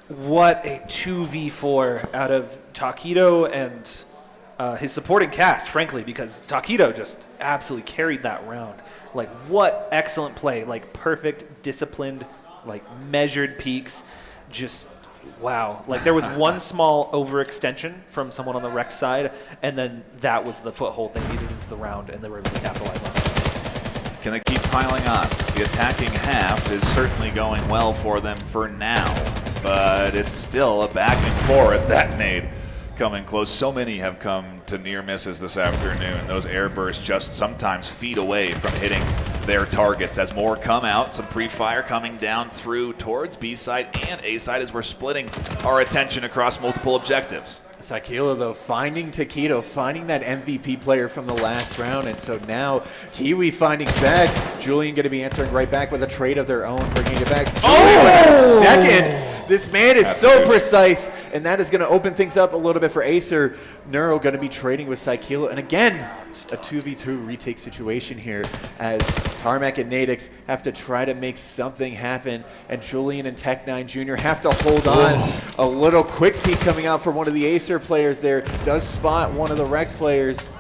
What a 2v4 out of Taquito and his supporting cast, frankly, because Taquito just absolutely carried that round. Like, what excellent play. Like, perfect, disciplined, like, measured peaks. Just, wow. Like, there was one small overextension from someone on the REKT side, and then that was the foothold they needed into the round, and they were able to capitalize on it. Can they keep piling on? The attacking half is certainly going well for them for now, but it's still a back and forth. That nade coming close. So many have come to near misses this afternoon. Those air bursts just sometimes feet away from hitting their targets. As more come out, some pre-fire coming down through towards B side and A side as we're splitting our attention across multiple objectives. Sakila, though, finding Taquito, finding that MVP player from the last round, and so now Kiwi finding Beck. Julian going to be answering right back with a trade of their own, bringing it back. Julian with a second. This man is so precise, and that is going to open things up a little bit for AESIR. Neuro going to be trading with Sakila, and again, a 2v2 retake situation here as Tarmac and Nadix have to try to make something happen, and Julian and Tech9 Jr. have to hold on. A little quick peek coming out for one of the AESIR players there. Does spot one of the REKT players.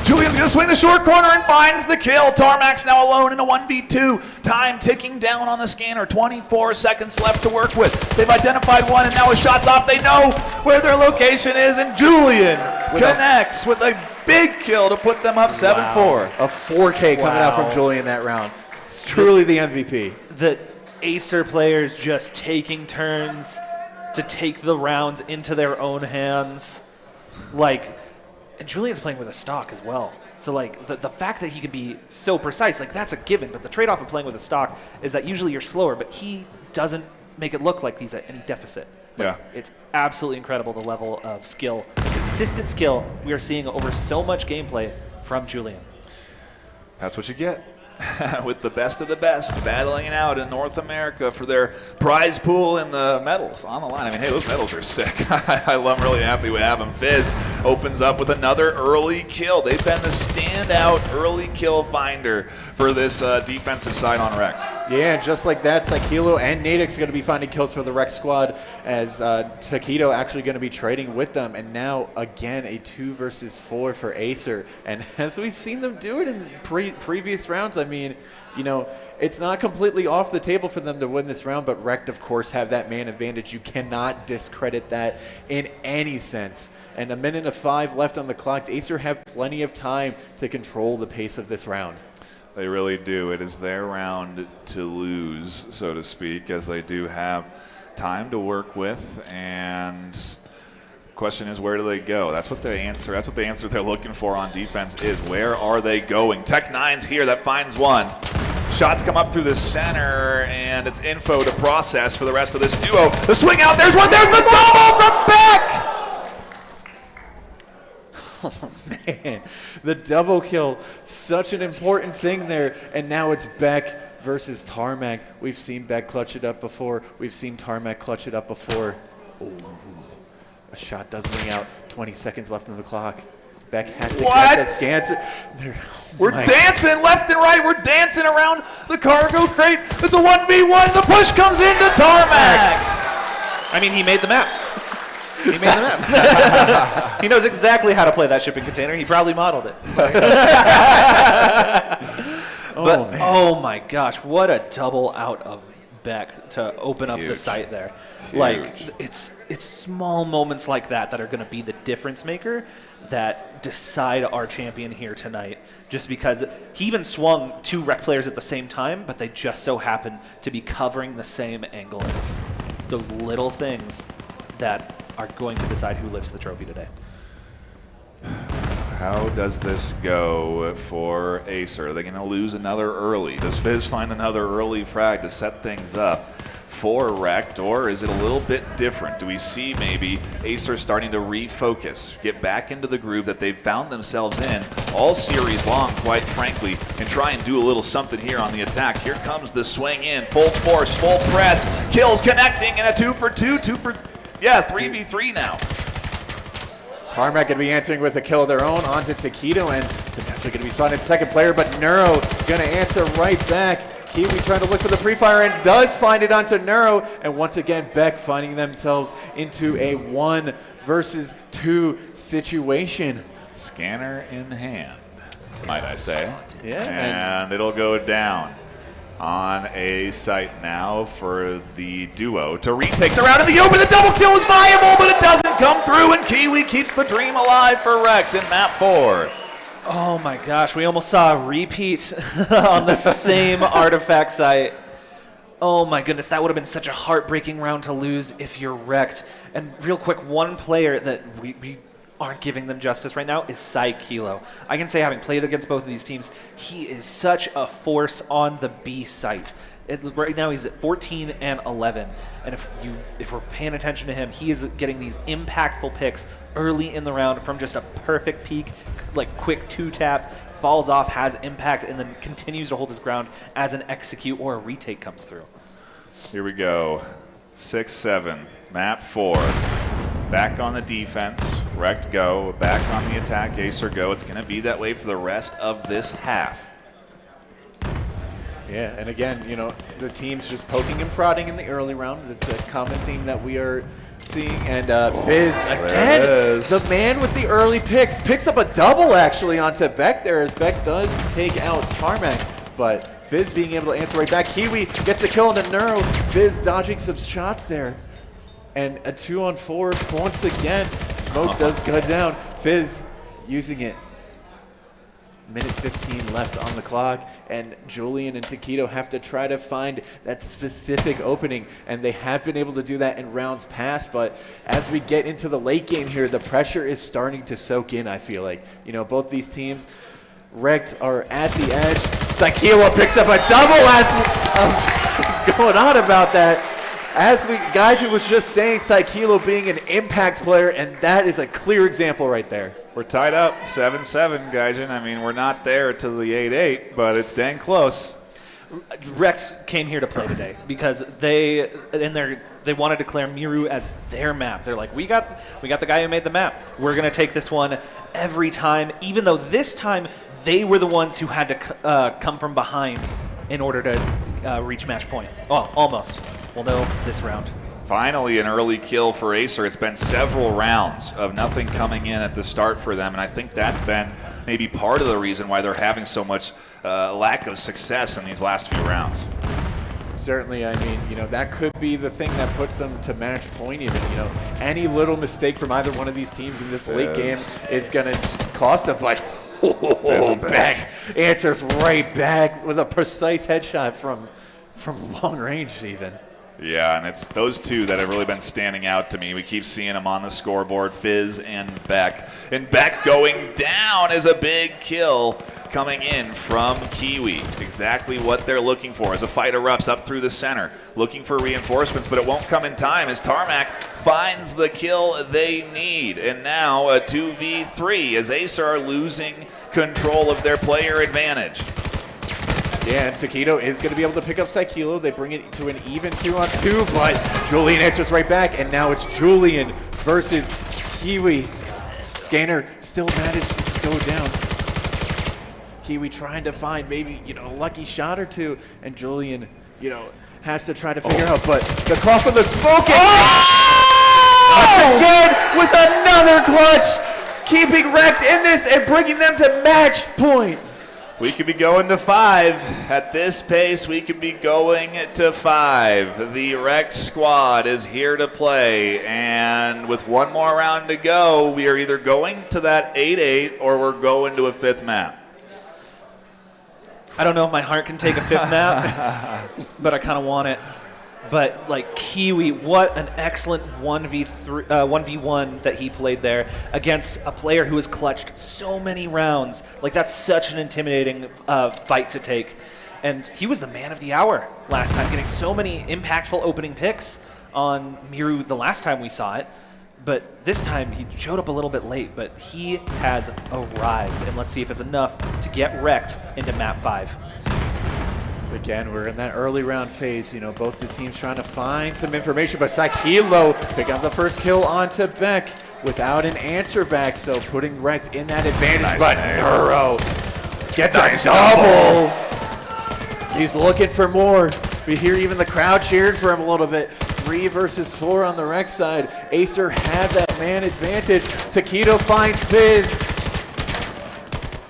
Julian's going to swing the short corner and finds the kill. Tarmac's now alone in a 1v2. Time ticking down on the scanner. 24 seconds left to work with. They've identified one, and now with shots off, they know where their location is, and Julian connects with a big kill to put them up 7-4. A 4K coming out from Julian that round. It's truly the MVP. The AESIR players just taking turns to take the rounds into their own hands. Like, and Julian's playing with a stock as well. So, like, the fact that he can be so precise, like, that's a given. But the trade-off of playing with a stock is that usually you're slower, but he doesn't make it look like he's at any deficit. Like, it's absolutely incredible, the level of skill, consistent skill we are seeing over so much gameplay from Julian. That's what you get with the best of the best battling it out in North America for their prize pool and the medals on the line. I mean, hey, those medals are sick. I'm really happy we have them. Fizz opens up with another early kill. They've been the standout early kill finder for this defensive side on REKT. Yeah, just like that, Sakilo and Nadix are going to be finding kills for the REKT squad as Taquito actually going to be trading with them. And now, again, a 2 versus 4 for AESIR. And as we've seen them do it in previous rounds, I mean, you know, it's not completely off the table for them to win this round, but REKT, of course, have that man advantage. You cannot discredit that in any sense. And 1:05 left on the clock. AESIR have plenty of time to control the pace of this round. They really do. It is their round to lose, so to speak, as they do have time to work with. And the question is, where do they go? That's what the answer they're looking for on defense is. Where are they going? Tech9's here. That finds one. Shots come up through the center, and it's info to process for the rest of this duo. The swing out. There's one. There's the double from Beck. Oh, man. The double kill, such an important thing there. And now it's Beck versus Tarmac. We've seen Beck clutch it up before. We've seen Tarmac clutch it up before. Ooh. A shot does ring out. 20 seconds left on the clock. Beck has to catch that stance. We're dancing left and right. We're dancing around the cargo crate. It's a 1v1. The push comes into Tarmac. I mean, he made the map. He made the map. He knows exactly how to play that shipping container. He probably modeled it. Oh my gosh, what a double out of Beck to open up the site there. Huge. Like, it's small moments like that that are going to be the difference maker that decide our champion here tonight. Just because he even swung 2 REKT players at the same time, but they just so happen to be covering the same angle. It's those little things that are going to decide who lifts the trophy today. How does this go for AESIR? Are they going to lose another early? Does Fizz find another early frag to set things up for REKT, or is it a little bit different? Do we see maybe AESIR starting to refocus, get back into the groove that they've found themselves in all series long, quite frankly, and try and do a little something here on the attack? Here comes the swing in, full force, full press, kills connecting, and a 2-for-2, 3v3 now. Tarmac going to be answering with a kill of their own onto Taquito, and potentially going to be spotted second player, but Neuro going to answer right back. Kiwi trying to look for the pre-fire and does find it onto Neuro, and once again Beck finding themselves into a 1 versus 2 situation. Scanner in hand, might I say. Yeah. And it'll go down on a site now for the duo to retake the round in the open. The double kill is viable, but it doesn't come through, and Kiwi keeps the dream alive for REKT in map 4. Oh my gosh, we almost saw a repeat on the same artifact site. Oh my goodness, that would have been such a heartbreaking round to lose if you're REKT. And real quick, one player that we aren't giving them justice right now is Kilo. I can say, having played against both of these teams, he is such a force on the B site. Right now he's at 14 and 11, and if we're paying attention to him, he is getting these impactful picks early in the round from just a perfect peek, like quick 2-tap, falls off, has impact, and then continues to hold his ground as an execute or a retake comes through. Here we go. 6-7, map 4. Back on the defense, REKT go. Back on the attack, AESIR go. It's going to be that way for the rest of this half. Yeah, and again, you know, the team's just poking and prodding in the early round. It's a common theme that we are seeing. And Fizz, again, the man with the early picks up a double, actually, onto Beck there, as Beck does take out Tarmac. But Fizz being able to answer right back. Kiwi gets the kill on the Neuro. Fizz dodging some shots there. And a 2-on-4 once again. Smoke does go down. Fizz using it. Minute 15 left on the clock, and Julian and Taquito have to try to find that specific opening, and they have been able to do that in rounds past, but as we get into the late game here, the pressure is starting to soak in, I feel like. You know, both these teams, REKT are at the edge. Sakila picks up a double as going on about that. As Gaijin was just saying, Sakilo being an impact player, and that is a clear example right there. We're tied up, 7-7, Gaijin. I mean, we're not there to the 8-8, but it's dang close. REKT came here to play today because they want to declare Miru as their map. They're like, we got the guy who made the map. We're going to take this one every time, even though this time they were the ones who had to come from behind in order to reach match point. Oh, almost. We'll know this round. Finally, an early kill for AESIR. It's been several rounds of nothing coming in at the start for them, and I think that's been maybe part of the reason why they're having so much lack of success in these last few rounds. Certainly, I mean, that could be the thing that puts them to match point even. Any little mistake from either one of these teams in this late game is going to just cost them, but back answers right back with a precise headshot from long range even. Yeah, and it's those two that have really been standing out to me. We keep seeing them on the scoreboard, Fizz and Beck. And Beck going down is a big kill coming in from Kiwi. Exactly what they're looking for as a fight erupts up through the center. Looking for reinforcements, but it won't come in time as Tarmac finds the kill they need. And now a 2v3 as AESIR are losing control of their player advantage. Yeah, and Taquito is going to be able to pick up Psykilo. They bring it to an even 2-on-2, but Julian answers right back, and now it's Julian versus Kiwi. Scanner still managed to go down. Kiwi trying to find maybe, a lucky shot or two, and Julian, has to try to figure out, but the cough of the smoke, again with another clutch, keeping REKT in this and bringing them to match point. We could be going to 5. At this pace, we could be going to 5. The REKT squad is here to play, and with one more round to go, we are either going to that 8-8 or we're going to a 5th map. I don't know if my heart can take a 5th map, but I kind of want it. But Kiwi, what an excellent 1v1 that he played there against a player who has clutched so many rounds. That's such an intimidating fight to take. And he was the man of the hour last time, getting so many impactful opening picks on Miru the last time we saw it. But this time he showed up a little bit late, but he has arrived. And let's see if it's enough to get REKT into map 5. Again, we're in that early round phase. Both the teams trying to find some information, but Psykilo pick up the first kill onto Beck without an answer back, so putting REKT in that advantage. Nice but name. Neuro gets a double. He's looking for more. We hear even the crowd cheering for him a little bit. 3 versus 4 on the REKT side. AESIR had that man advantage. Taquito finds Fizz.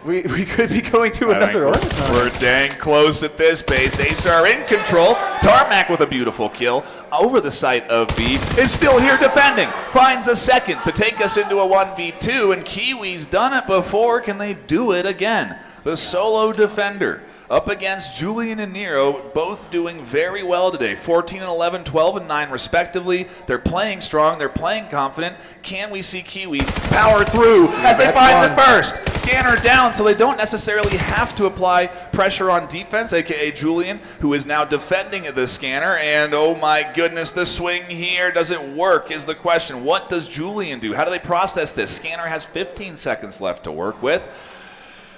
We could be going to another overtime. We're dang close at this pace. AESIR are in control. Tarmac with a beautiful kill over the site of B is still here defending. Finds a second to take us into a 1v2, and Kiwi's done it before. Can they do it again? The solo defender up against Julian and Nero, both doing very well today. 14 and 11, 12 and 9 respectively. They're playing strong, they're playing confident. Can we see Kiwi power through as they find the first? Scanner down, so they don't necessarily have to apply pressure on defense, aka Julian, who is now defending the scanner. And oh my goodness, the swing here doesn't work is the question. What does Julian do? How do they process this? Scanner has 15 seconds left to work with.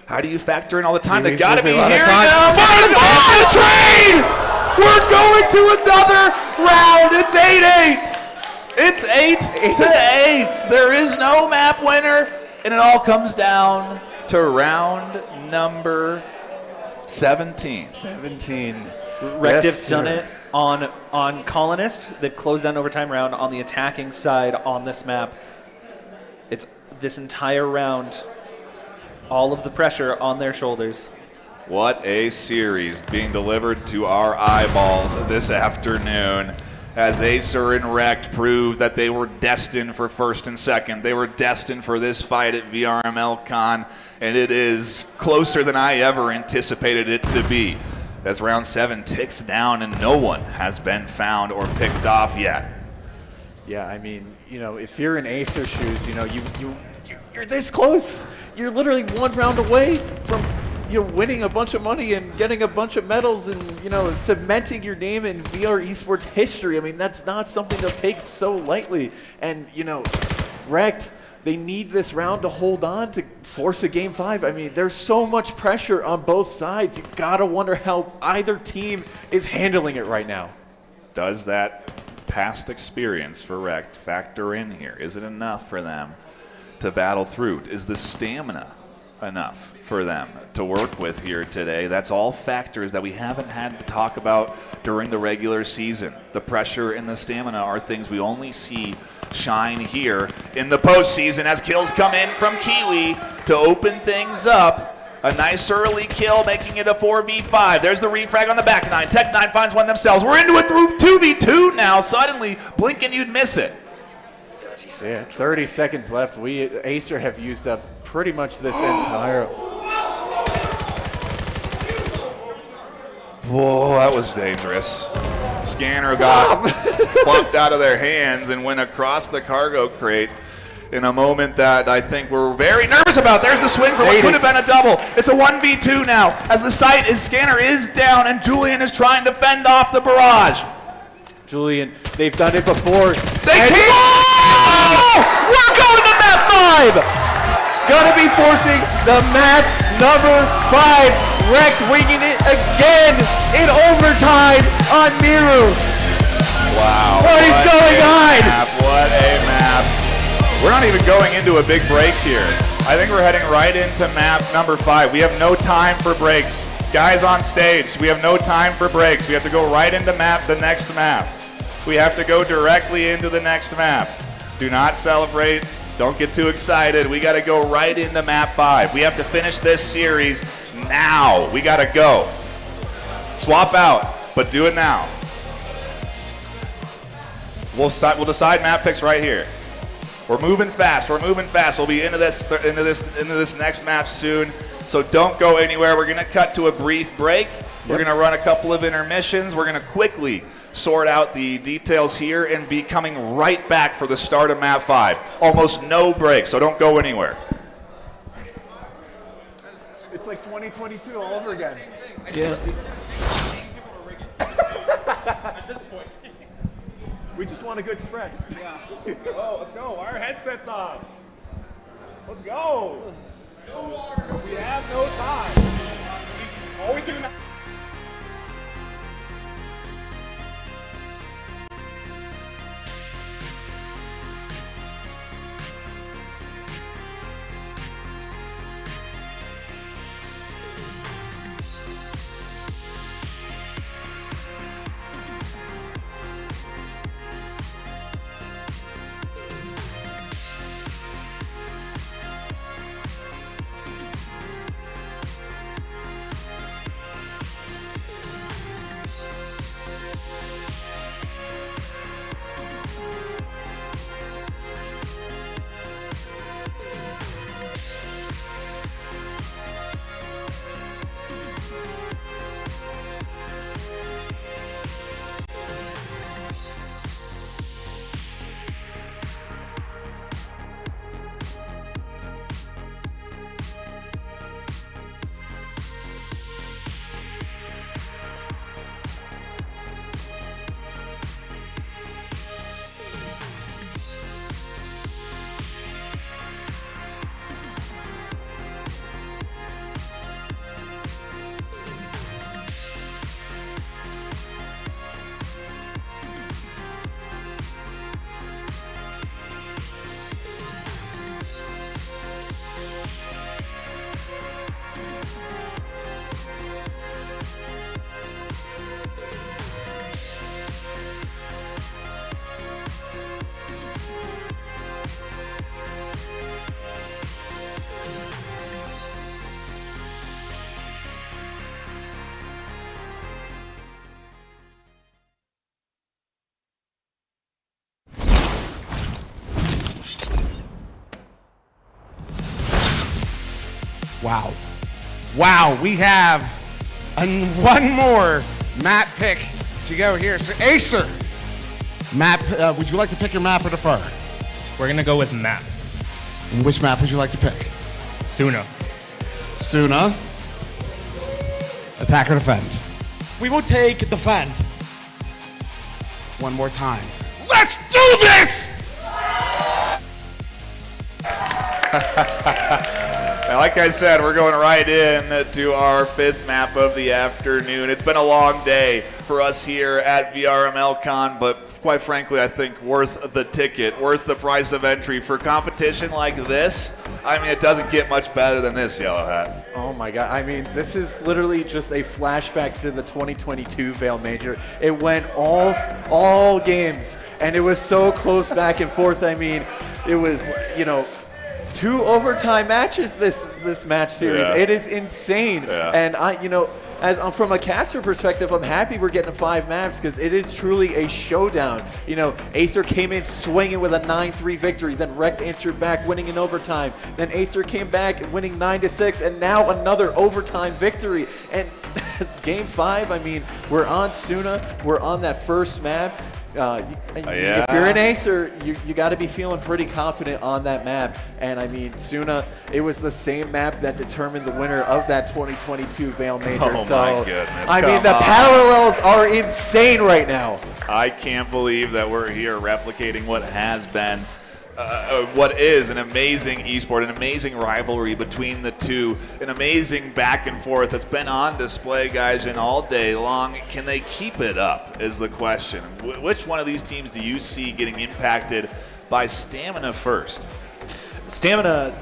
How do you factor in all the time? They gotta be here now. The trade! We're going to another round. It's 8-8. It's 8-8. There is no map winner, and it all comes down to round number 17. REKT have done it on Colonist. They've closed down overtime round on the attacking side on this map. It's this entire round. All of the pressure on their shoulders. What a series being delivered to our eyeballs this afternoon as AESIR and REKT proved that they were destined for first and second. They were destined for this fight at VRML CON, and it is closer than I ever anticipated it to be. As round 7 ticks down and no one has been found or picked off yet. Yeah, I mean, if you're in AESIR shoes, you're this close. You're literally one round away from winning a bunch of money and getting a bunch of medals and cementing your name in VR esports history. I mean, that's not something to take so lightly. And REKT, they need this round to hold on to force a game 5. I mean, there's so much pressure on both sides. You gotta wonder how either team is handling it right now. Does that past experience for REKT factor in here? Is it enough for them to battle through? Is the stamina enough for them to work with here today. That's all factors that we haven't had to talk about during the regular season. The pressure and the stamina are things we only see shine here in the postseason as kills come in from Kiwi to open things up. A nice early kill, making it a 4v5. There's the refrag on the back nine. Tech9 finds one themselves. We're into a 2v2 now. Suddenly, blink and you'd miss it. Yeah, 30 seconds left. We AESIR have used up pretty much this entire. Whoa, that was dangerous. Scanner got plucked out of their hands and went across the cargo crate in a moment that I think we're very nervous about. There's the swing for what could have been a double. It's a 1v2 now as the scanner is down and Julian is trying to fend off the barrage. Julian, they've done it before. They can't! Oh! We're going to map 5! Gonna be forcing the map number 5. REKT winging it again in overtime on Miru. Wow. What is going on? What a map. We're not even going into a big break here. I think we're heading right into map number 5. We have no time for breaks. Guys on stage, we have no time for breaks. We have to go right into the next map. We have to go directly into the next map. Do not celebrate. Don't get too excited. We got to go right into map 5. We have to finish this series now. We got to go. Swap out, but do it now. We'll decide map picks right here. We're moving fast. We'll be into this next map soon. So don't go anywhere. We're gonna cut to a brief break. We're gonna run a couple of intermissions. We're gonna quickly sort out the details here and be coming right back for the start of map 5. Almost no break, so don't go anywhere. It's like 2022 all over again. Yeah. At this point. We just want a good spread. Yeah. Oh, let's go. Our headsets off. Let's go. We have no time. Always doing that. Wow. Wow, we have one more map pick to go here. So AESIR, map, would you like to pick your map or defer? We're gonna go with map. And which map would you like to pick? Suna. Suna. Attack or defend? We will take defend. One more time. Let's do this! And like I said, we're going right in to our 5th map of the afternoon. It's been a long day for us here at VRML Con, but quite frankly, I think worth the ticket, worth the price of entry for competition like this. I mean, it doesn't get much better than this, Yellow Hat. Oh my God. I mean, this is literally just a flashback to the 2022 VAIL Major. It went all games, and it was so close back and forth. I mean, it was, 2 overtime matches this match series. Yeah. It is insane. Yeah. And as from a caster perspective, I'm happy we're getting 5 maps because it is truly a showdown. AESIR came in swinging with a 9-3 victory, then REKT answered back, winning in overtime. Then AESIR came back, winning 9-6, and now another overtime victory. And Game 5, I mean, we're on Suna, we're on that first map. If you're in AESIR, you got to be feeling pretty confident on that map. And I mean, Suna, it was the same map that determined the winner of that 2022 VAIL Major. Oh so, my goodness! I mean, the parallels are insane right now. I can't believe that we're here replicating what has been. What is an amazing esport, an amazing rivalry between the two, an amazing back and forth that's been on display, guys, and all day long. Can they keep it up is the question. Which one of these teams do you see getting impacted by stamina first? Stamina,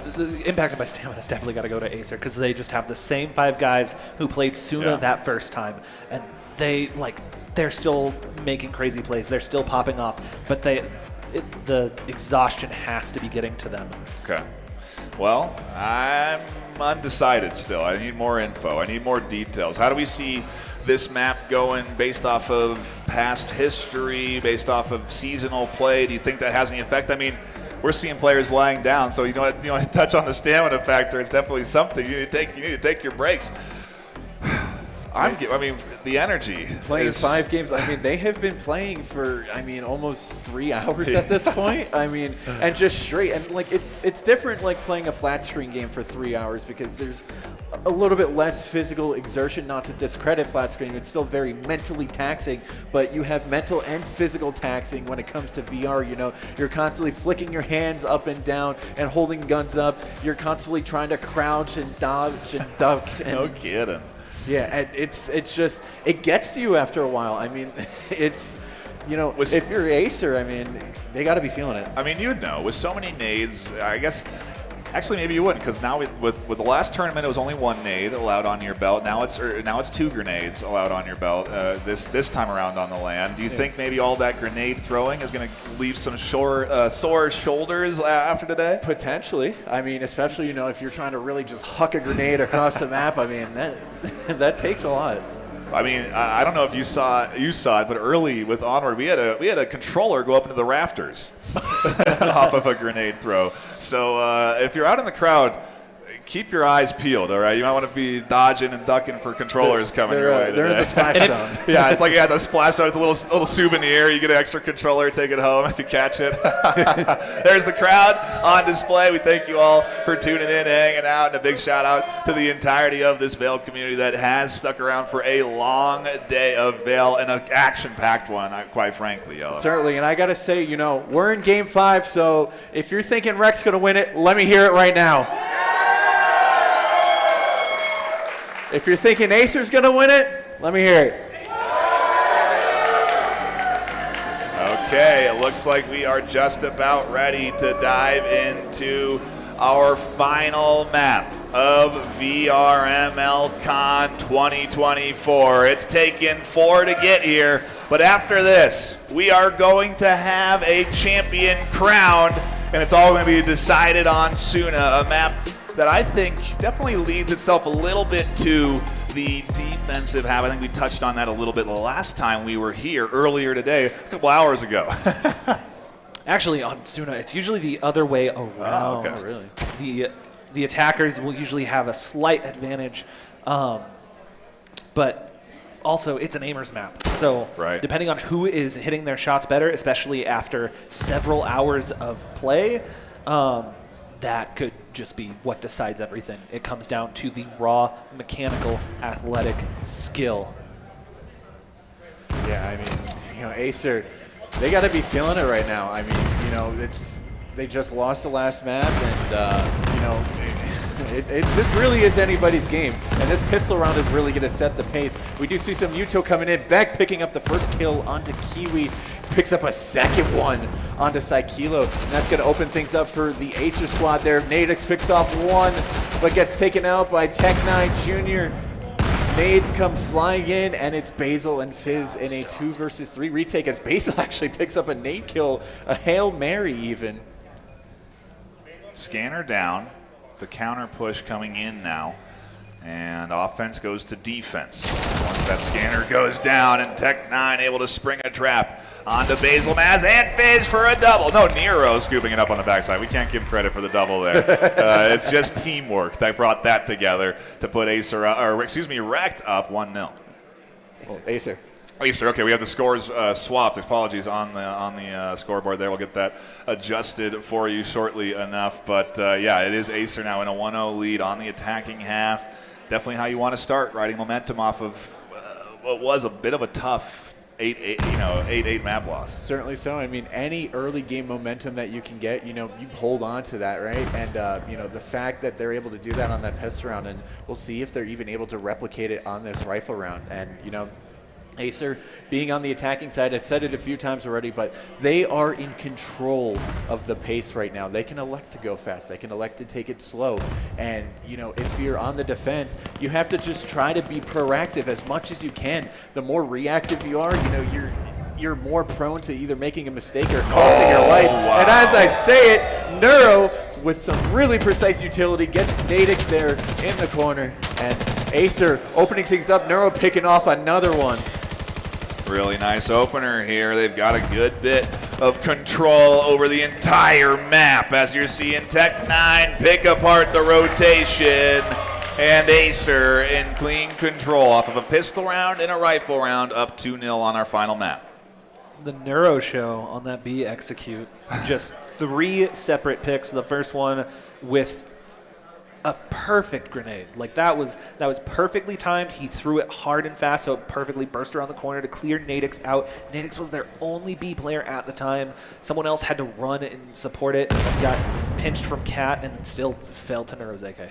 impacted by stamina, has definitely got to go to AESIR because they just have the same 5 guys who played Suna that first time, and they're still making crazy plays. They're still popping off, but the exhaustion has to be getting to them. Okay. Well, I'm undecided still. I need more info. I need more details. How do we see this map going based off of past history, based off of seasonal play? Do you think that has any effect? I mean, we're seeing players lying down, so you want to touch on the stamina factor. It's definitely something. You need to take your breaks. I mean, the energy. Playing 5 games. I mean, they have been playing for, almost 3 hours at this point. I mean, and just straight. And, it's different, playing a flat screen game for 3 hours because there's a little bit less physical exertion, not to discredit flat screen. It's still very mentally taxing, but you have mental and physical taxing when it comes to VR. You're constantly flicking your hands up and down and holding guns up. You're constantly trying to crouch and dodge and duck. And, no kidding. Yeah, and it's just, it gets to you after a while. I mean, it's, if you're AESIR, I mean, they got to be feeling it. I mean, you'd know. With so many nades, I guess, actually maybe you wouldn't, because now with the last tournament, it was only 1 nade allowed on your belt. Now it's 2 grenades allowed on your belt this time around on the LAN. Do you think maybe all that grenade throwing is going to leave some sore shoulders after today? Potentially. I mean, especially, if you're trying to really just huck a grenade across the map. I mean, that takes a lot. I mean, I don't know if you saw it, but early with Onward, we had a controller go up into the rafters off of a grenade throw. So if you're out in the crowd, keep your eyes peeled, all right? You might want to be dodging and ducking for controllers coming your way today. They're in the splash zone. Yeah, it's the splash zone. It's a little souvenir. You get an extra controller, take it home if you catch it. There's the crowd on display. We thank you all for tuning in, hanging out, and a big shout out to the entirety of this VAIL community that has stuck around for a long day of VAIL and an action-packed one, quite frankly. Yellow. Certainly, and I got to say, we're in Game 5, so if you're thinking REKT's going to win it, let me hear it right now. If you're thinking AESIR's going to win it, let me hear it. Okay, it looks like we are just about ready to dive into our final map of VRML CON 2024. It's taken 4 to get here, but after this, we are going to have a champion crowned, and it's all going to be decided on Suna, a map that I think definitely leads itself a little bit to the defensive half. I think we touched on that a little bit the last time we were here earlier today, a couple hours ago. Actually, on Suna, it's usually the other way around. Oh, okay. Really? The attackers will usually have a slight advantage, but also it's an aimers map. So depending on who is hitting their shots better, especially after several hours of play, that could just be what decides everything. It comes down to the raw mechanical athletic skill. Yeah, I mean, AESIR, they got to be feeling it right now. I mean, they just lost the last map, and This really is anybody's game, and this pistol round is really going to set the pace. We do see some Muto coming in. Beck picking up the first kill onto Kiwi, picks up a second one onto Saikilo, and that's going to open things up for the AESIR squad there. Nadix picks off one, but gets taken out by Tech9 Jr. Nades come flying in, and it's Basil and Fizz in a 2 versus 3 retake as Basil actually picks up a nade kill, a Hail Mary even. Scanner down, the counter push coming in now, and offense goes to defense. Once that scanner goes down, and Tech9 able to spring a trap onto Basil Maz and Fizz for a double. No, Nero scooping it up on the backside. We can't give credit for the double there. It's just teamwork that brought that together to put REKT up 1-0. Well, AESIR. AESIR, okay, we have the scores swapped. Apologies on the scoreboard there. We'll get that adjusted for you shortly enough. But yeah, it is AESIR now in a 1-0 lead on the attacking half. Definitely how you want to start, riding momentum off of what was a bit of a tough 8-8 map loss. Certainly so. I mean, any early game momentum that you can get, you hold on to that, right? And, the fact that they're able to do that on that pistol round, and we'll see if they're even able to replicate it on this rifle round. And, AESIR being on the attacking side, I've said it a few times already, but they are in control of the pace right now. They can elect to go fast. They can elect to take it slow. And, if you're on the defense, you have to just try to be proactive as much as you can. The more reactive you are, you're more prone to either making a mistake or costing your life. Wow. And as I say it, Neuro, with some really precise utility, gets Nadix there in the corner. And AESIR opening things up. Neuro picking off another one. Really nice opener here. They've got a good bit of control over the entire map as you're seeing Tech9 pick apart the rotation, and AESIR in clean control off of a pistol round and a rifle round, up 2-0 on our final map. The Neuro show on that B execute. Just 3 separate picks. The first one with a perfect grenade. Like that was perfectly timed. He threw it hard and fast, so it perfectly burst around the corner to clear Nadix out. Nadix was their only B player at the time. Someone else had to run and support it, and got pinched from Cat, and then still fell to Neuro's AK.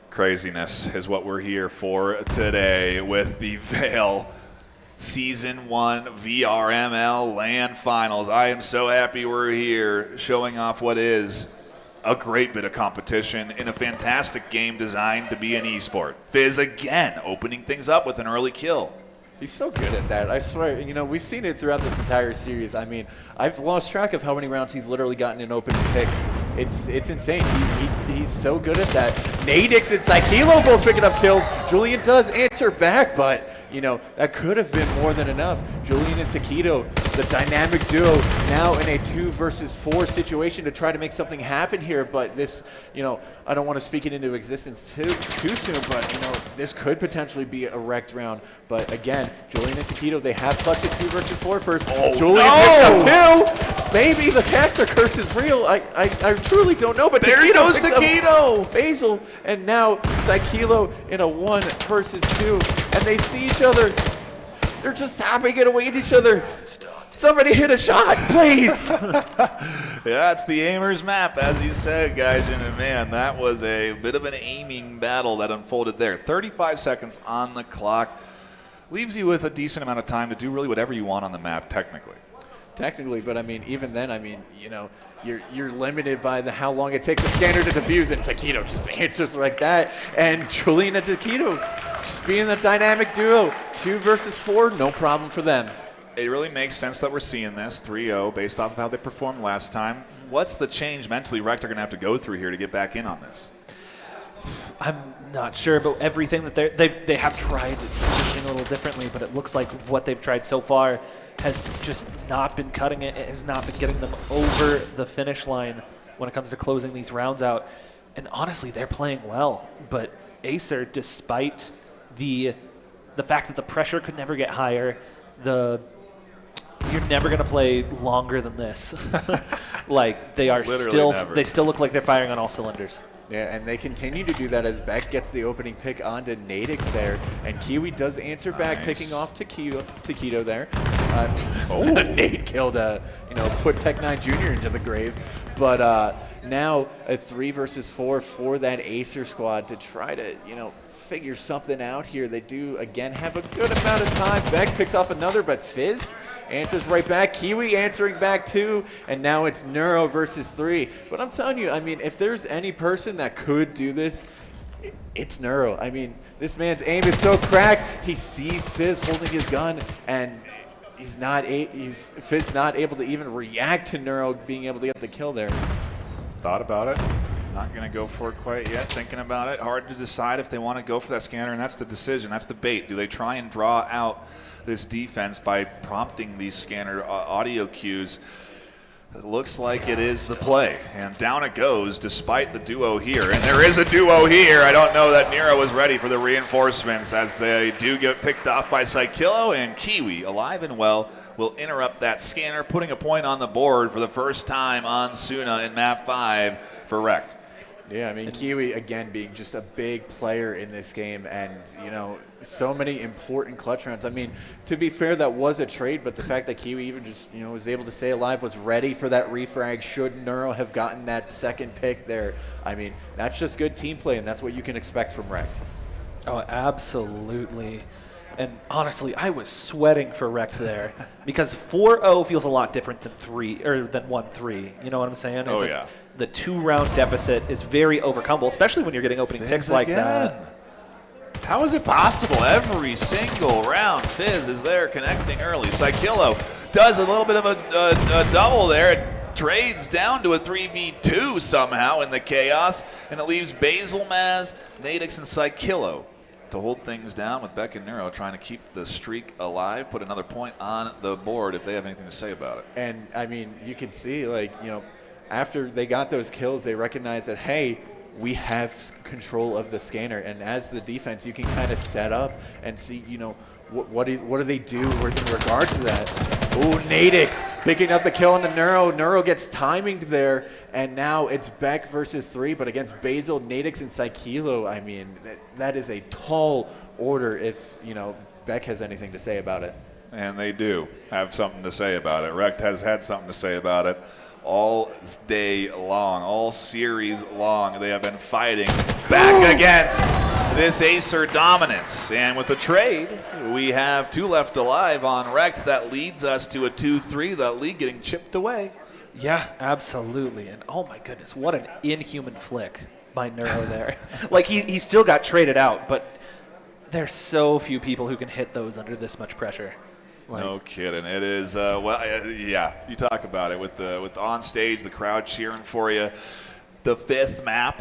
Craziness is what we're here for today with the VAIL Season 1 VRML LAN Finals. I am so happy we're here showing off what is a great bit of competition in a fantastic game designed to be an esport. Fizz again opening things up with an early kill. He's so good at that. I swear, we've seen it throughout this entire series. I mean, I've lost track of how many rounds he's literally gotten an open pick. It's insane. He's so good at that. Nadix and Saikilo both picking up kills. Julian does answer back, but that could have been more than enough. Julian and Taquito, the dynamic duo, now in a 2 versus 4 situation to try to make something happen here. But this, I don't want to speak it into existence too soon, but this could potentially be a REKT round. But again, Julian and Taquito, they have clutched it 2 versus 4 first. Julian picks up 2. Maybe the caster curse is real. I truly don't know. But there Taquito goes Taquito. Basil, and now Saikilo in a 1 versus 2, and they see each other. They're just tapping it away at each other. Somebody hit a shot, please. Yeah, it's the aimer's map, as you said, guys. And man, that was a bit of an aiming battle that unfolded there. 35 seconds on the clock. Leaves you with a decent amount of time to do really whatever you want on the map, technically. Technically, but even then, you're limited by how long it takes the scanner to defuse, and Taquito just answers like that. And Julian and Taquito just being the dynamic duo. 2 versus 4, no problem for them. It really makes sense that we're seeing this 3-0 based off of how they performed last time. What's the change mentally REKT are going to have to go through here to get back in on this? I'm not sure about everything that they have tried positioning a little differently, but it looks like what they've tried so far has just not been cutting it. It has not been getting them over the finish line when it comes to closing these rounds out. And honestly, they're playing well. But AESIR, despite the fact that the pressure could never get higher, you're never going to play longer than this. Like, they are they still look like they're firing on all cylinders. Yeah, and they continue to do that as Beck gets the opening pick onto Nadix there. And Kiwi does answer back, picking off Taquito there. Nade killed, put Tech9 Jr. into the grave. But now a 3 versus 4 for that AESIR squad to try to, figure something out here. They do, again, have a good amount of time. Beck picks off another, but Fizz answers right back. Kiwi answering back too. And now it's Neuro versus 3. But I'm telling you, if there's any person that could do this, it's Neuro. This man's aim is so cracked. He sees Fizz holding his gun, and Fizz not able to even react to Neuro being able to get the kill there. Thought about it. Not going to go for it quite yet. Thinking about it. Hard to decide if they want to go for that scanner, and that's the decision. That's the bait. Do they try and draw out this defense by prompting these scanner audio cues? It looks like it is the play. And down it goes despite the duo here. And there is a duo here. I don't know that Nero was ready for the reinforcements as they do get picked off by Psychillo, and Kiwi, alive and well, will interrupt that scanner, putting a point on the board for the first time on Suna in map 5 for REKT. Yeah, Kiwi, again, being just a big player in this game and, so many important clutch rounds. To be fair, that was a trade, but the fact that Kiwi even just, was able to stay alive, was ready for that refrag should Neuro have gotten that second pick there. That's just good team play, and that's what you can expect from REKT. Oh, absolutely. And honestly, I was sweating for REKT there because 4-0 feels a lot different than 1-3. You know what I'm saying? Oh, yeah. The 2-round deficit is very overcomable, especially when you're getting opening picks like that. How is it possible? Every single round, Fizz is there connecting early. Psychillo does a little bit of a double there. It trades down to a 3v2 somehow in the chaos, and it leaves Basil, Maz, Nadix, and Psychillo to hold things down with Beck and Neuro trying to keep the streak alive, put another point on the board if they have anything to say about it. And, you can see, after they got those kills, they recognized that, hey, we have control of the scanner. And as the defense, you can kind of set up and see, what do they do in regards to that. Ooh, Nadix picking up the kill on the Neuro. Neuro gets timing there, and now it's Beck versus 3, but against Basil, Nadix, and Psychillo, that is a tall order if, Beck has anything to say about it. And they do have something to say about it. REKT has had something to say about it all day long, all series long. They have been fighting back against this AESIR dominance. And with the trade, we have 2 left alive on REKT. That leads us to a 2-3, that lead getting chipped away. Yeah, absolutely. And oh my goodness, what an inhuman flick by Neuro there. He still got traded out, but there's so few people who can hit those under this much pressure. No kidding. It is, yeah, you talk about it with on stage, the crowd cheering for you. The 5th map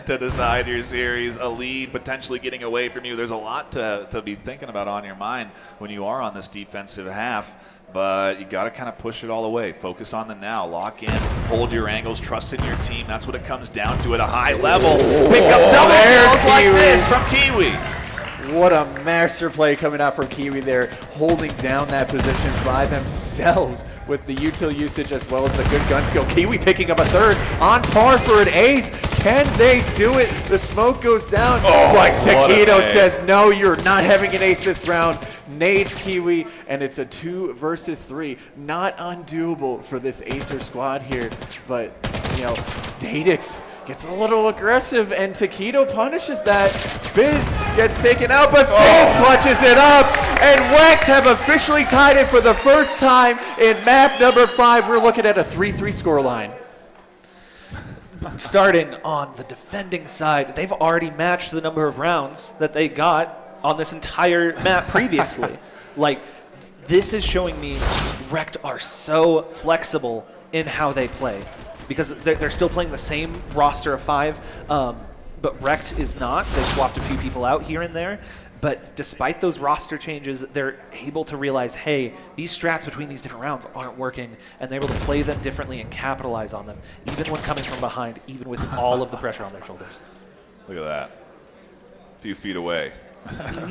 to decide your series, a lead potentially getting away from you. There's a lot to be thinking about on your mind when you are on this defensive half, but you got to kind of push it all away. Focus on the now. Lock in, hold your angles, trust in your team. That's what it comes down to at a high level. Pick up double kills like this from Kiwi. What a master play coming out from Kiwi there, holding down that position by themselves with the util usage as well as the good gun skill. Kiwi picking up a 3rd, on par for an ace. Can they do it? The smoke goes down, but Taquito says, no, you're not having an ace this round. Nades Kiwi, and it's a 2 versus 3. Not undoable for this AESIR squad here, but, Nadix gets a little aggressive, and Taquito punishes that. Fizz gets taken out, but Fizz clutches it up, and REKT have officially tied it for the first time in map number 5. We're looking at a 3-3 scoreline. Starting on the defending side, they've already matched the number of rounds that they got on this entire map previously. This is showing me REKT are so flexible in how they play, because they're still playing the same roster of 5, but REKT is not. They swapped a few people out here and there, but despite those roster changes, they're able to realize, hey, these strats between these different rounds aren't working, and they're able to play them differently and capitalize on them, even when coming from behind, even with all of the pressure on their shoulders. Look at that. A few feet away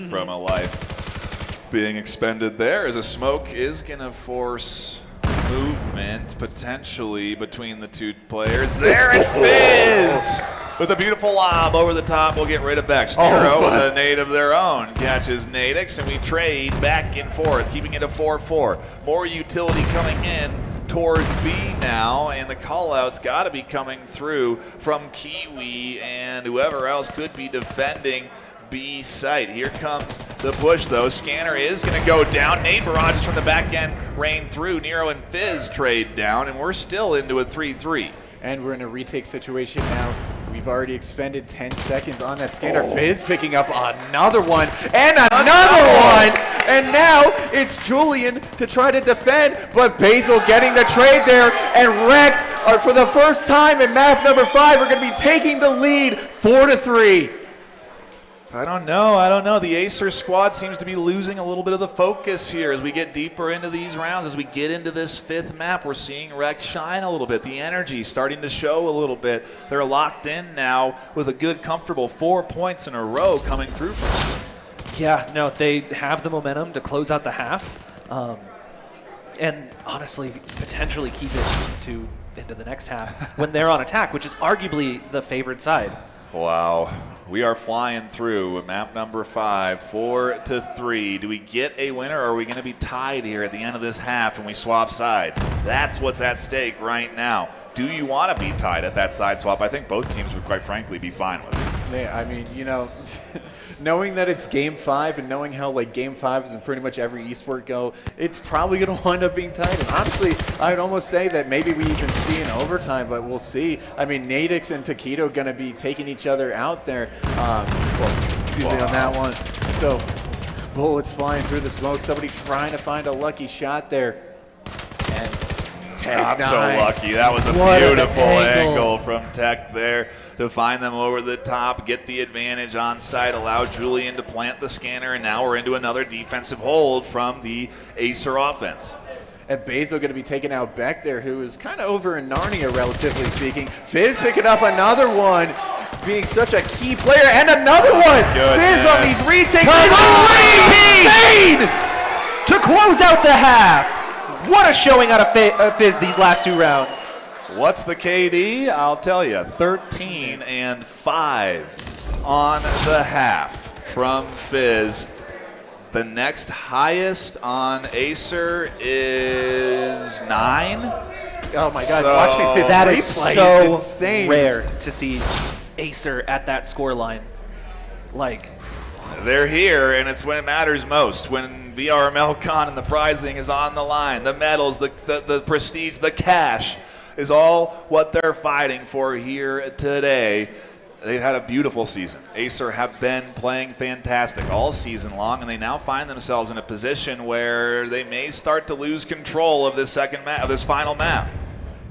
from a life being expended there, as a smoke is going to force movement potentially between the 2 players. There it is! With a beautiful lob over the top, we'll get rid of Beck. Nero with a nade of their own catches Nadix, and we trade back and forth, keeping it a 4-4. More utility coming in towards B now, and the call-out's got to be coming through from Kiwi and whoever else could be defending B site. Here comes the push, though. Scanner is going to go down. Nade barrages from the back end rain through. Nero and Fizz trade down, and we're still into a 3-3. And we're in a retake situation now. We've already expended 10 seconds on that scanner. Fizz picking up another one, and another one! And now it's Julian to try to defend, but Basil getting the trade there, and REKT are for the first time in map number 5 are going to be taking the lead 4-3. I don't know. The AESIR squad seems to be losing a little bit of the focus here as we get deeper into these rounds. As we get into this 5th map, we're seeing REKT shine a little bit. The energy starting to show a little bit. They're locked in now with a good, comfortable 4 points in a row coming through from them. Yeah, no, they have the momentum to close out the half, and honestly, potentially keep it into the next half when they're on attack, which is arguably the favored side. Wow. We are flying through map number 5, 4-3. Do we get a winner, or are we going to be tied here at the end of this half and we swap sides? That's what's at stake right now. Do you want to be tied at that side swap? I think both teams would quite frankly be fine with it. Yeah, I mean, you know, knowing that it's game 5 and knowing how like game 5s in pretty much every esport go, it's probably going to wind up being tight. And honestly, I'd almost say that maybe we even see an overtime, but we'll see. I mean, Nadix and Taquito going to be taking each other out there. Excuse me on that one. So bullets flying through the smoke. Somebody trying to find a lucky shot there. And Not so lucky. That was a beautiful angle from Tech there to find them over the top, get the advantage on site, allow Julian to plant the scanner, and now we're into another defensive hold from the AESIR offense. And Basil going to be taking out Beck there, who is kind of over in Narnia, relatively speaking. Fizz picking up another one, being such a key player, and another one! Fizz on these retakes. To close out the half! What a showing out of Fizz these last 2 rounds. What's the KD? I'll tell you, 13 and 5 on the half from Fizz. The next highest on AESIR is 9. Oh my God, watching this that replay is is insane. Rare to see AESIR at that scoreline. Like, they're here, and it's when it matters most. When VRML CON and the prizing is on the line, the medals, the prestige, the cash is all what they're fighting for here today. They've had a beautiful season. AESIR have been playing fantastic all season long, and they now find themselves in a position where they may start to lose control of this this final map.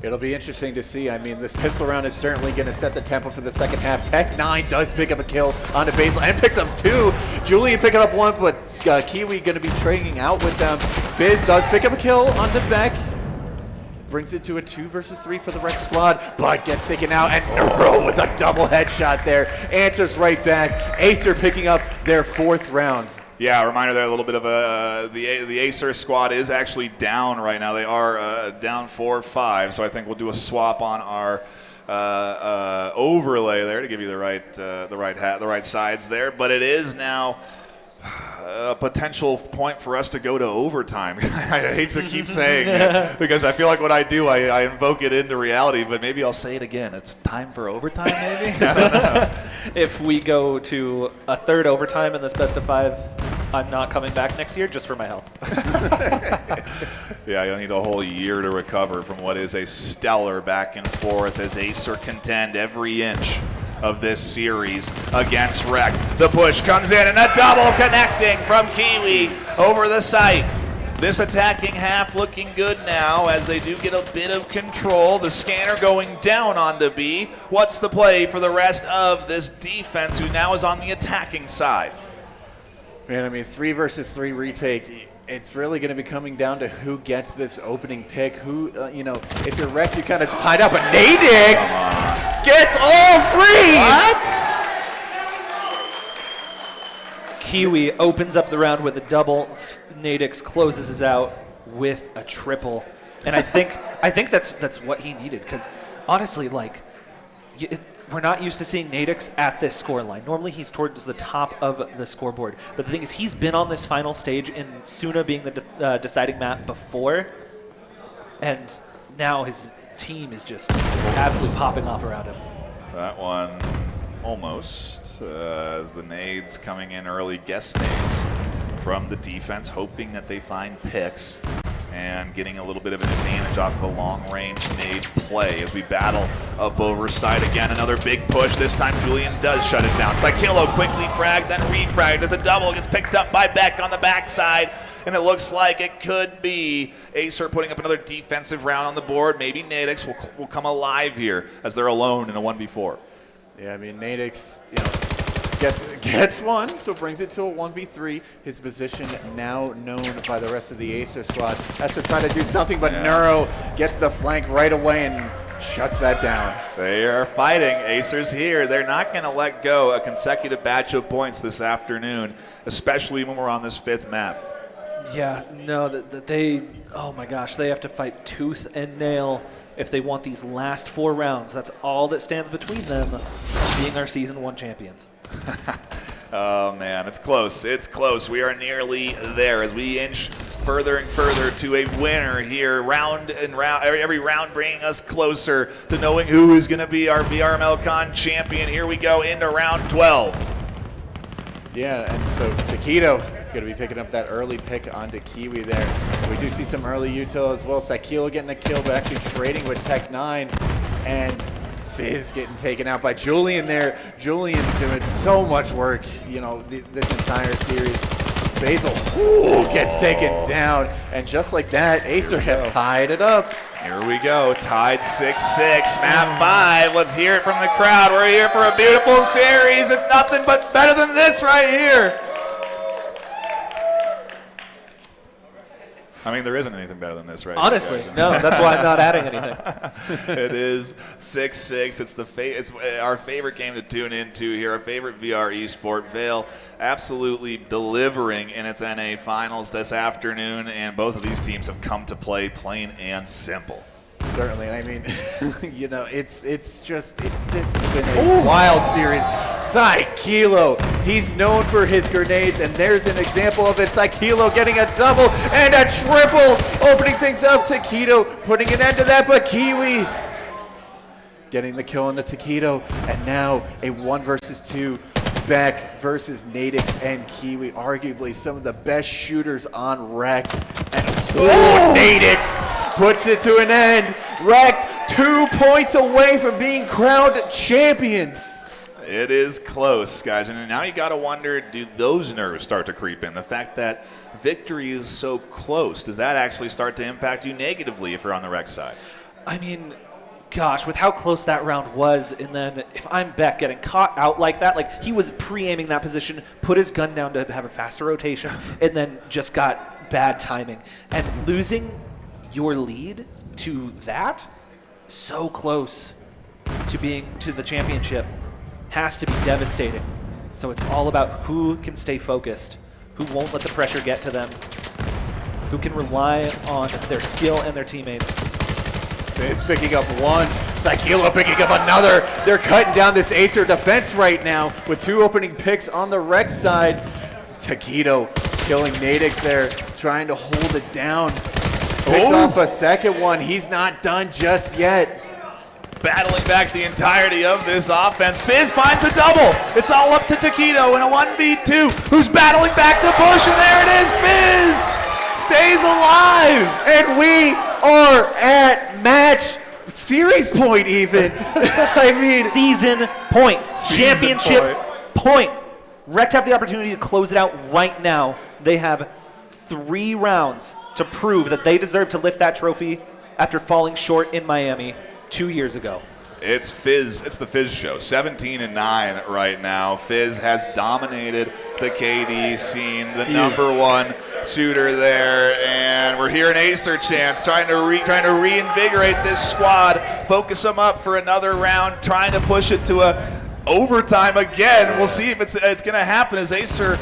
It'll be interesting to see. I mean, this pistol round is certainly going to set the tempo for the second half. Tech9 does pick up a kill onto Basil and picks up 2. Julian picking up 1, but Kiwi going to be trading out with them. Fizz does pick up a kill onto Beck. Brings it to a 2 versus 3 for the REKT squad, but gets taken out, and Nero with a double headshot there. Answers right back. AESIR picking up their 4th round. Yeah, a reminder there, a little bit of the AESIR squad is actually down right now. They are down 4-5, so I think we'll do a swap on our overlay there to give you the right sides there. But it is now a potential point for us to go to overtime. I hate to keep saying it because I feel like what I do, I invoke it into reality, but maybe I'll say it again. It's time for overtime, maybe? I don't know. if we go to a 3rd overtime in this best of 5, I'm not coming back next year just for my health. Yeah, you'll need a whole year to recover from what is a stellar back and forth as AESIR contend every inch of this series against REKT. The push comes in and a double connecting from Kiwi over the site. This attacking half looking good now as they do get a bit of control. The scanner going down onto B. What's the play for the rest of this defense who now is on the attacking side? Man, I mean, 3 versus 3 retake. It's really going to be coming down to who gets this opening pick. Who, you know, if you're REKT, you kind of just hide up. But Nadix gets all 3. What? Kiwi opens up the round with a double. Nadix closes us out with a triple, and I think that's what he needed, because honestly, like, we're not used to seeing Nadix at this scoreline. Normally he's towards the top of the scoreboard, but the thing is, he's been on this final stage in Suna being the deciding map before, and now his team is just absolutely popping off around him. That one almost, as the nades coming in early, guest nades from the defense, hoping that they find picks and getting a little bit of an advantage off of a long-range nade play as we battle up over side again. Another big push. This time Julian does shut it down. Psychilo quickly fragged, then refragged as a double gets picked up by Beck on the backside. And it looks like it could be AESIR putting up another defensive round on the board. Maybe Nadix will come alive here as they're alone in a 1v4. Yeah, I mean, Nadix, gets one, so brings it to a 1v3. His position now known by the rest of the AESIR squad. Has to try to do something, but Neuro gets the flank right away and shuts that down. They are fighting. AESIR's here. They're not going to let go a consecutive batch of points this afternoon, especially when we're on this 5th map. Yeah, no, they, oh my gosh, they have to fight tooth and nail if they want these last 4 rounds. That's all that stands between them being our Season 1 champions. Oh man, it's close. It's close. We are nearly there as we inch further and further to a winner here. Round and round, every round bringing us closer to knowing who is going to be our VRML CON champion. Here we go into round 12. Yeah, and so Taquito going to be picking up that early pick onto Kiwi there. We do see some early util as well. Sakilo getting a kill, but actually trading with Tech 9. And Fizz getting taken out by Julian there. Julian doing so much work, this entire series. Basil gets taken down. And just like that, AESIR have tied it up. Here we go, tied 6-6, map 5. Let's hear it from the crowd. We're here for a beautiful series. It's nothing but better than this right here. I mean, there isn't anything better than this, right? Honestly, no. That's why I'm not adding anything. It is 6-6. It's our favorite game to tune into here. Our favorite VR esport. VAIL absolutely delivering in its NA finals this afternoon, and both of these teams have come to play plain and simple. Certainly, and I mean, this has been a wild series. Psykilo, he's known for his grenades, and there's an example of it. Psykilo getting a double and a triple, opening things up. Taquito putting an end to that, but Kiwi getting the kill on the Taquito, and now a 1 versus 2. Beck versus Nadix and Kiwi, arguably some of the best shooters on REKT. And Nadix puts it to an end. REKT 2 points away from being crowned champions. It is close, guys. And now you got to wonder, do those nerves start to creep in? The fact that victory is so close, does that actually start to impact you negatively if you're on the REKT side? I mean, gosh, with how close that round was, and then if I'm Beck getting caught out like that, like he was pre-aiming that position, put his gun down to have a faster rotation, and then just got bad timing. And losing your lead to that, so close to being to the championship, has to be devastating. So it's all about who can stay focused, who won't let the pressure get to them, who can rely on their skill and their teammates. Fizz picking up one, Psykilo picking up another. They're cutting down this AESIR defense right now with 2 opening picks on the REKT side. Taquito killing Nadix there, trying to hold it down. Picks off a second one. He's not done just yet. Battling back the entirety of this offense. Fizz finds a double. It's all up to Taquito in a 1v2, who's battling back the bush, and there it is. Fizz stays alive. And we are at match series point even. I mean, season point. Season Championship point. REKT have the opportunity to close it out right now. They have 3 rounds to prove that they deserve to lift that trophy after falling short in Miami 2 years ago. It's Fizz. It's the Fizz show. 17-9 right now. Fizz has dominated the KD scene, the #1 shooter there, and we're hearing AESIR chants, trying to reinvigorate this squad, focus them up for another round, trying to push it to a overtime again. We'll see if it's going to happen as AESIR.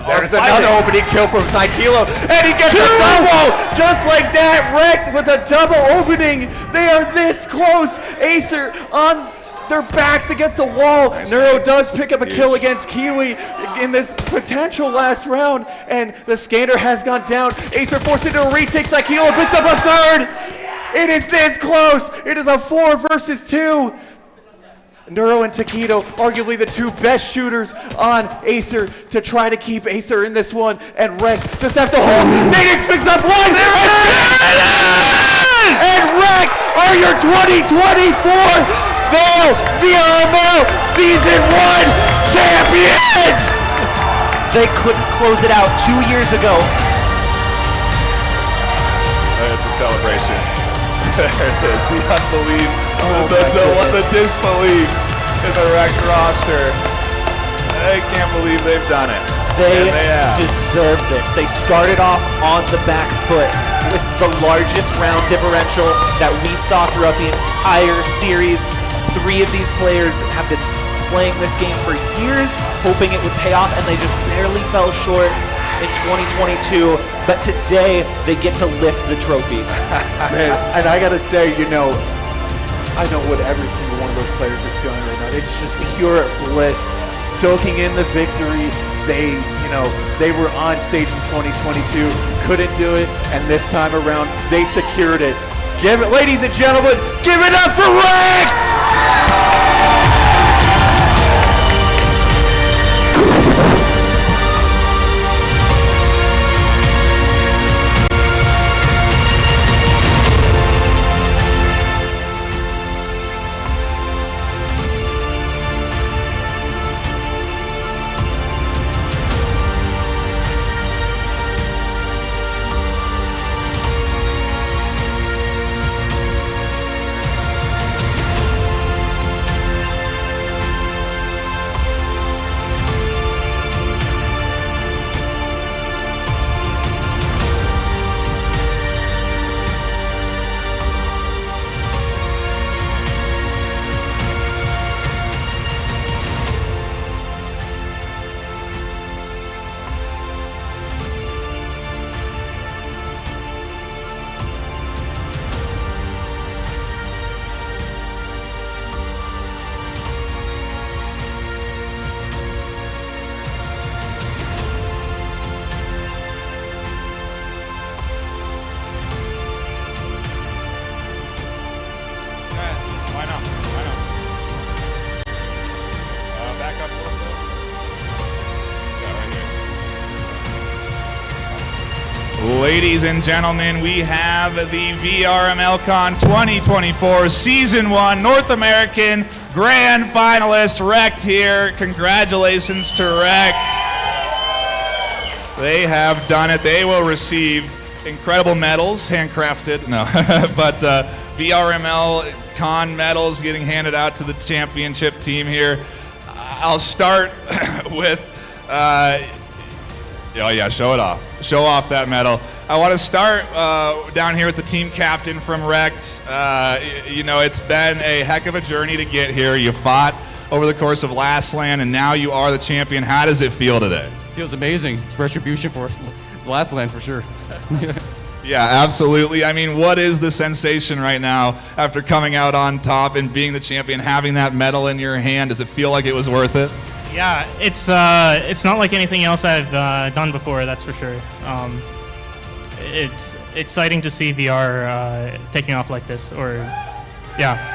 There's another opening kill from Psykilo, and he gets a double! Just like that, REKT with a double opening. They are this close. AESIR on their backs against the wall. Nice. Neuro does pick up a kill against Kiwi in this potential last round, and the scanner has gone down. AESIR forced into a retake. Psykilo picks up a third. It is this close. It is a 4 versus 2. Neuro and Taquito, arguably the two best shooters on AESIR to try to keep AESIR in this one. And REKT just have to hold. Nadix picks up one. There it is! And REKT are your 2024 VAIL VRML Season 1 champions! They couldn't close it out 2 years ago. There's the celebration. There it is, the unbelief, the disbelief in the REKT roster. They can't believe they've done it. They deserve this. They started off on the back foot with the largest round differential that we saw throughout the entire series. 3 of these players have been playing this game for years, hoping it would pay off, and they just barely fell short in 2022. But today, they get to lift the trophy. Man, and I gotta say, I know what every single one of those players is feeling right now. It's just pure bliss, soaking in the victory. They were on stage in 2022, couldn't do it, and this time around, they secured it. Ladies and gentlemen, give it up for REKT! Ladies and gentlemen, we have the VRML CON 2024 Season 1 North American Grand Finalist REKT here. Congratulations to REKT. They have done it. They will receive incredible medals, handcrafted, no, but VRML CON medals getting handed out to the championship team here. I'll start with, oh yeah, show it off. Show off that medal. I want to start down here with the team captain from REKT. It's been a heck of a journey to get here. You fought over the course of last LAN, and now you are the champion. How does it feel today? Feels amazing. It's retribution for last LAN for sure. Yeah, absolutely. I mean, what is the sensation right now after coming out on top and being the champion, having that medal in your hand? Does it feel like it was worth it? Yeah, it's not like anything else I've done before, that's for sure. It's exciting to see VR taking off like this, yeah.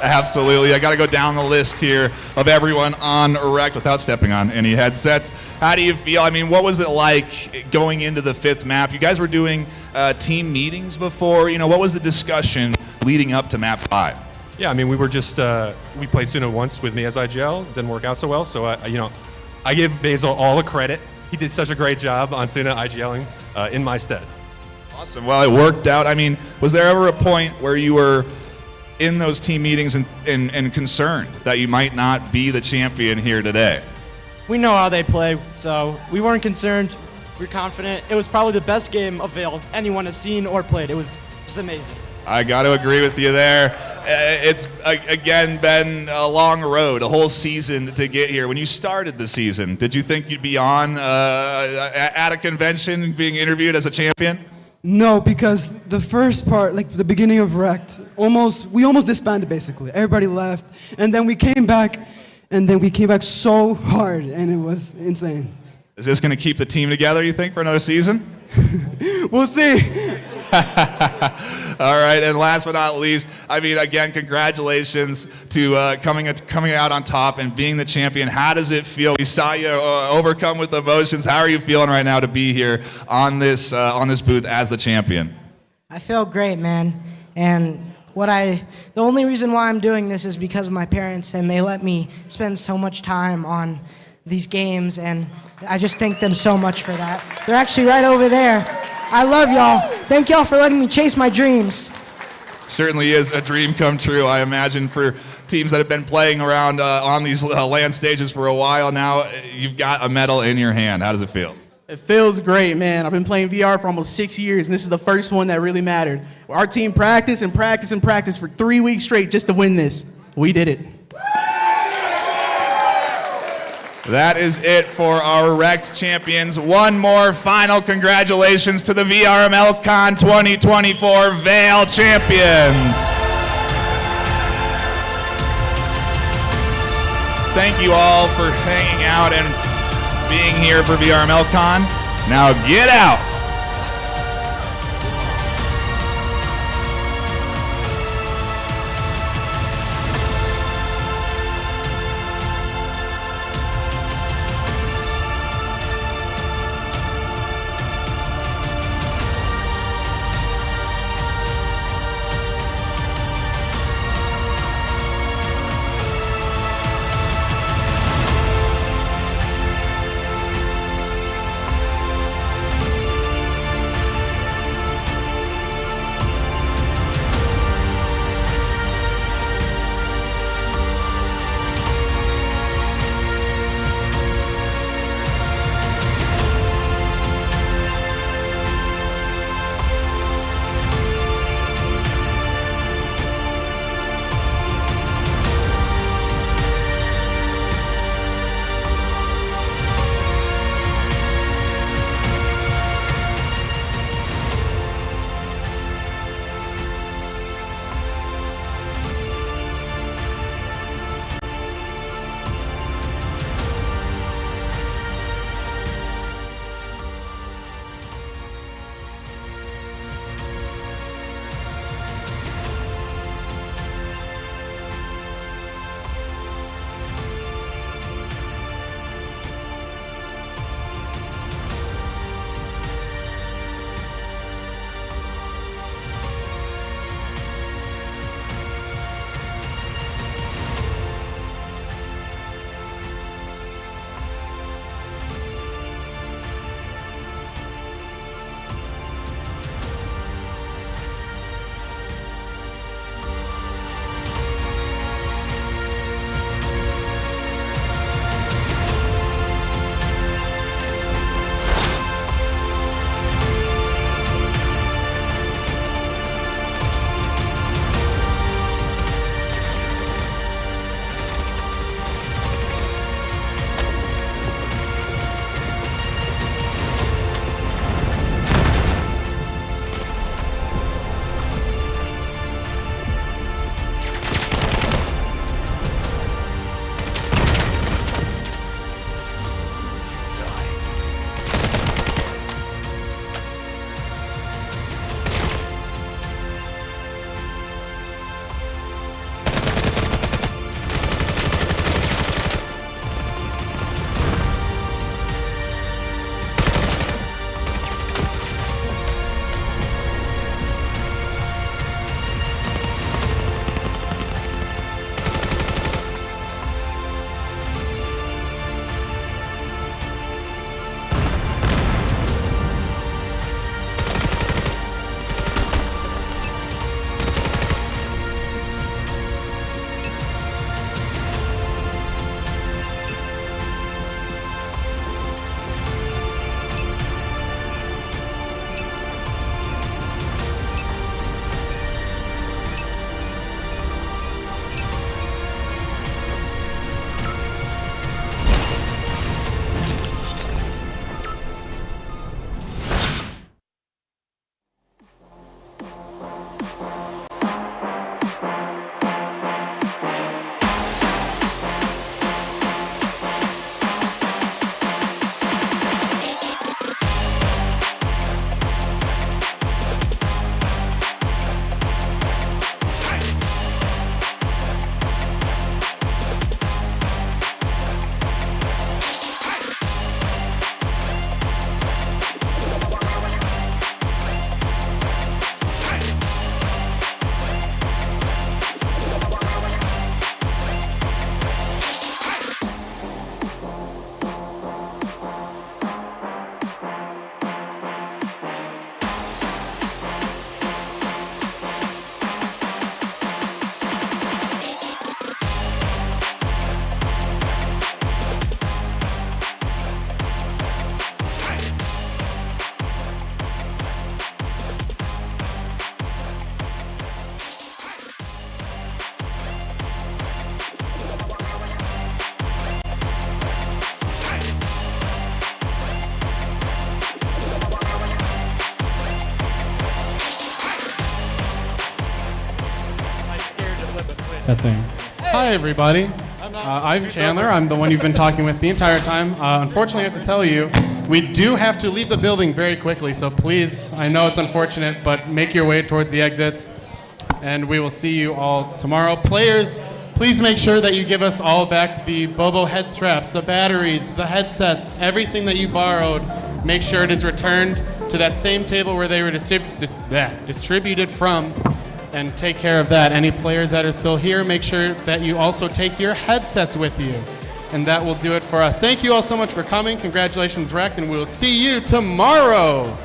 Absolutely. I got to go down the list here of everyone on REKT without stepping on any headsets. How do you feel? I mean, what was it like going into the 5th map? You guys were doing team meetings before. What was the discussion leading up to map 5? Yeah, I mean, we were just, we played Suno once with me as IGL. It didn't work out so well. So, I give Basil all the credit. He did such a great job on Suno IGLing in my stead. Awesome. Well, it worked out. I mean, was there ever a point where you were in those team meetings and concerned that you might not be the champion here today? We know how they play, so we weren't concerned. We're confident. It was probably the best game of VAIL anyone has seen or played. It was just amazing. I got to agree with you there. It's, again, been a long road, a whole season to get here. When you started the season, did you think you'd be on at a convention being interviewed as a champion? No, because the first part, like the beginning of REKT, we almost disbanded basically. Everybody left, and then we came back, so hard, and it was insane. Is this going to keep the team together, you think, for another season? We'll see. All right, and last but not least, I mean, again, congratulations to coming out on top and being the champion. How does it feel? We saw you overcome with emotions. How are you feeling right now to be here on this booth as the champion? I feel great, man. And the only reason why I'm doing this is because of my parents, and they let me spend so much time on these games, and I just thank them so much for that. They're actually right over there. I love y'all. Thank y'all for letting me chase my dreams. Certainly is a dream come true, I imagine, for teams that have been playing around on these LAN stages for a while now. You've got a medal in your hand. How does it feel? It feels great, man. I've been playing VR for almost 6 years, and this is the first one that really mattered. Our team practiced and practiced and practiced for 3 weeks straight just to win this. We did it. That is it for our REKT champions. One more final congratulations to the VRML CON 2024 VAIL champions. Thank you all for hanging out and being here for VRML CON. Now get out. Testing. Hi, everybody. I'm Chandler. I'm the one you've been talking with the entire time. Unfortunately, I have to tell you, we do have to leave the building very quickly, so please, I know it's unfortunate, but make your way towards the exits, and we will see you all tomorrow. Players, please make sure that you give us all back the Bobo head straps, the batteries, the headsets, everything that you borrowed. Make sure it is returned to that same table where they were distributed from, and take care of that. Any players that are still here, make sure that you also take your headsets with you. And that will do it for us. Thank you all so much for coming. Congratulations, REKT, and we'll see you tomorrow.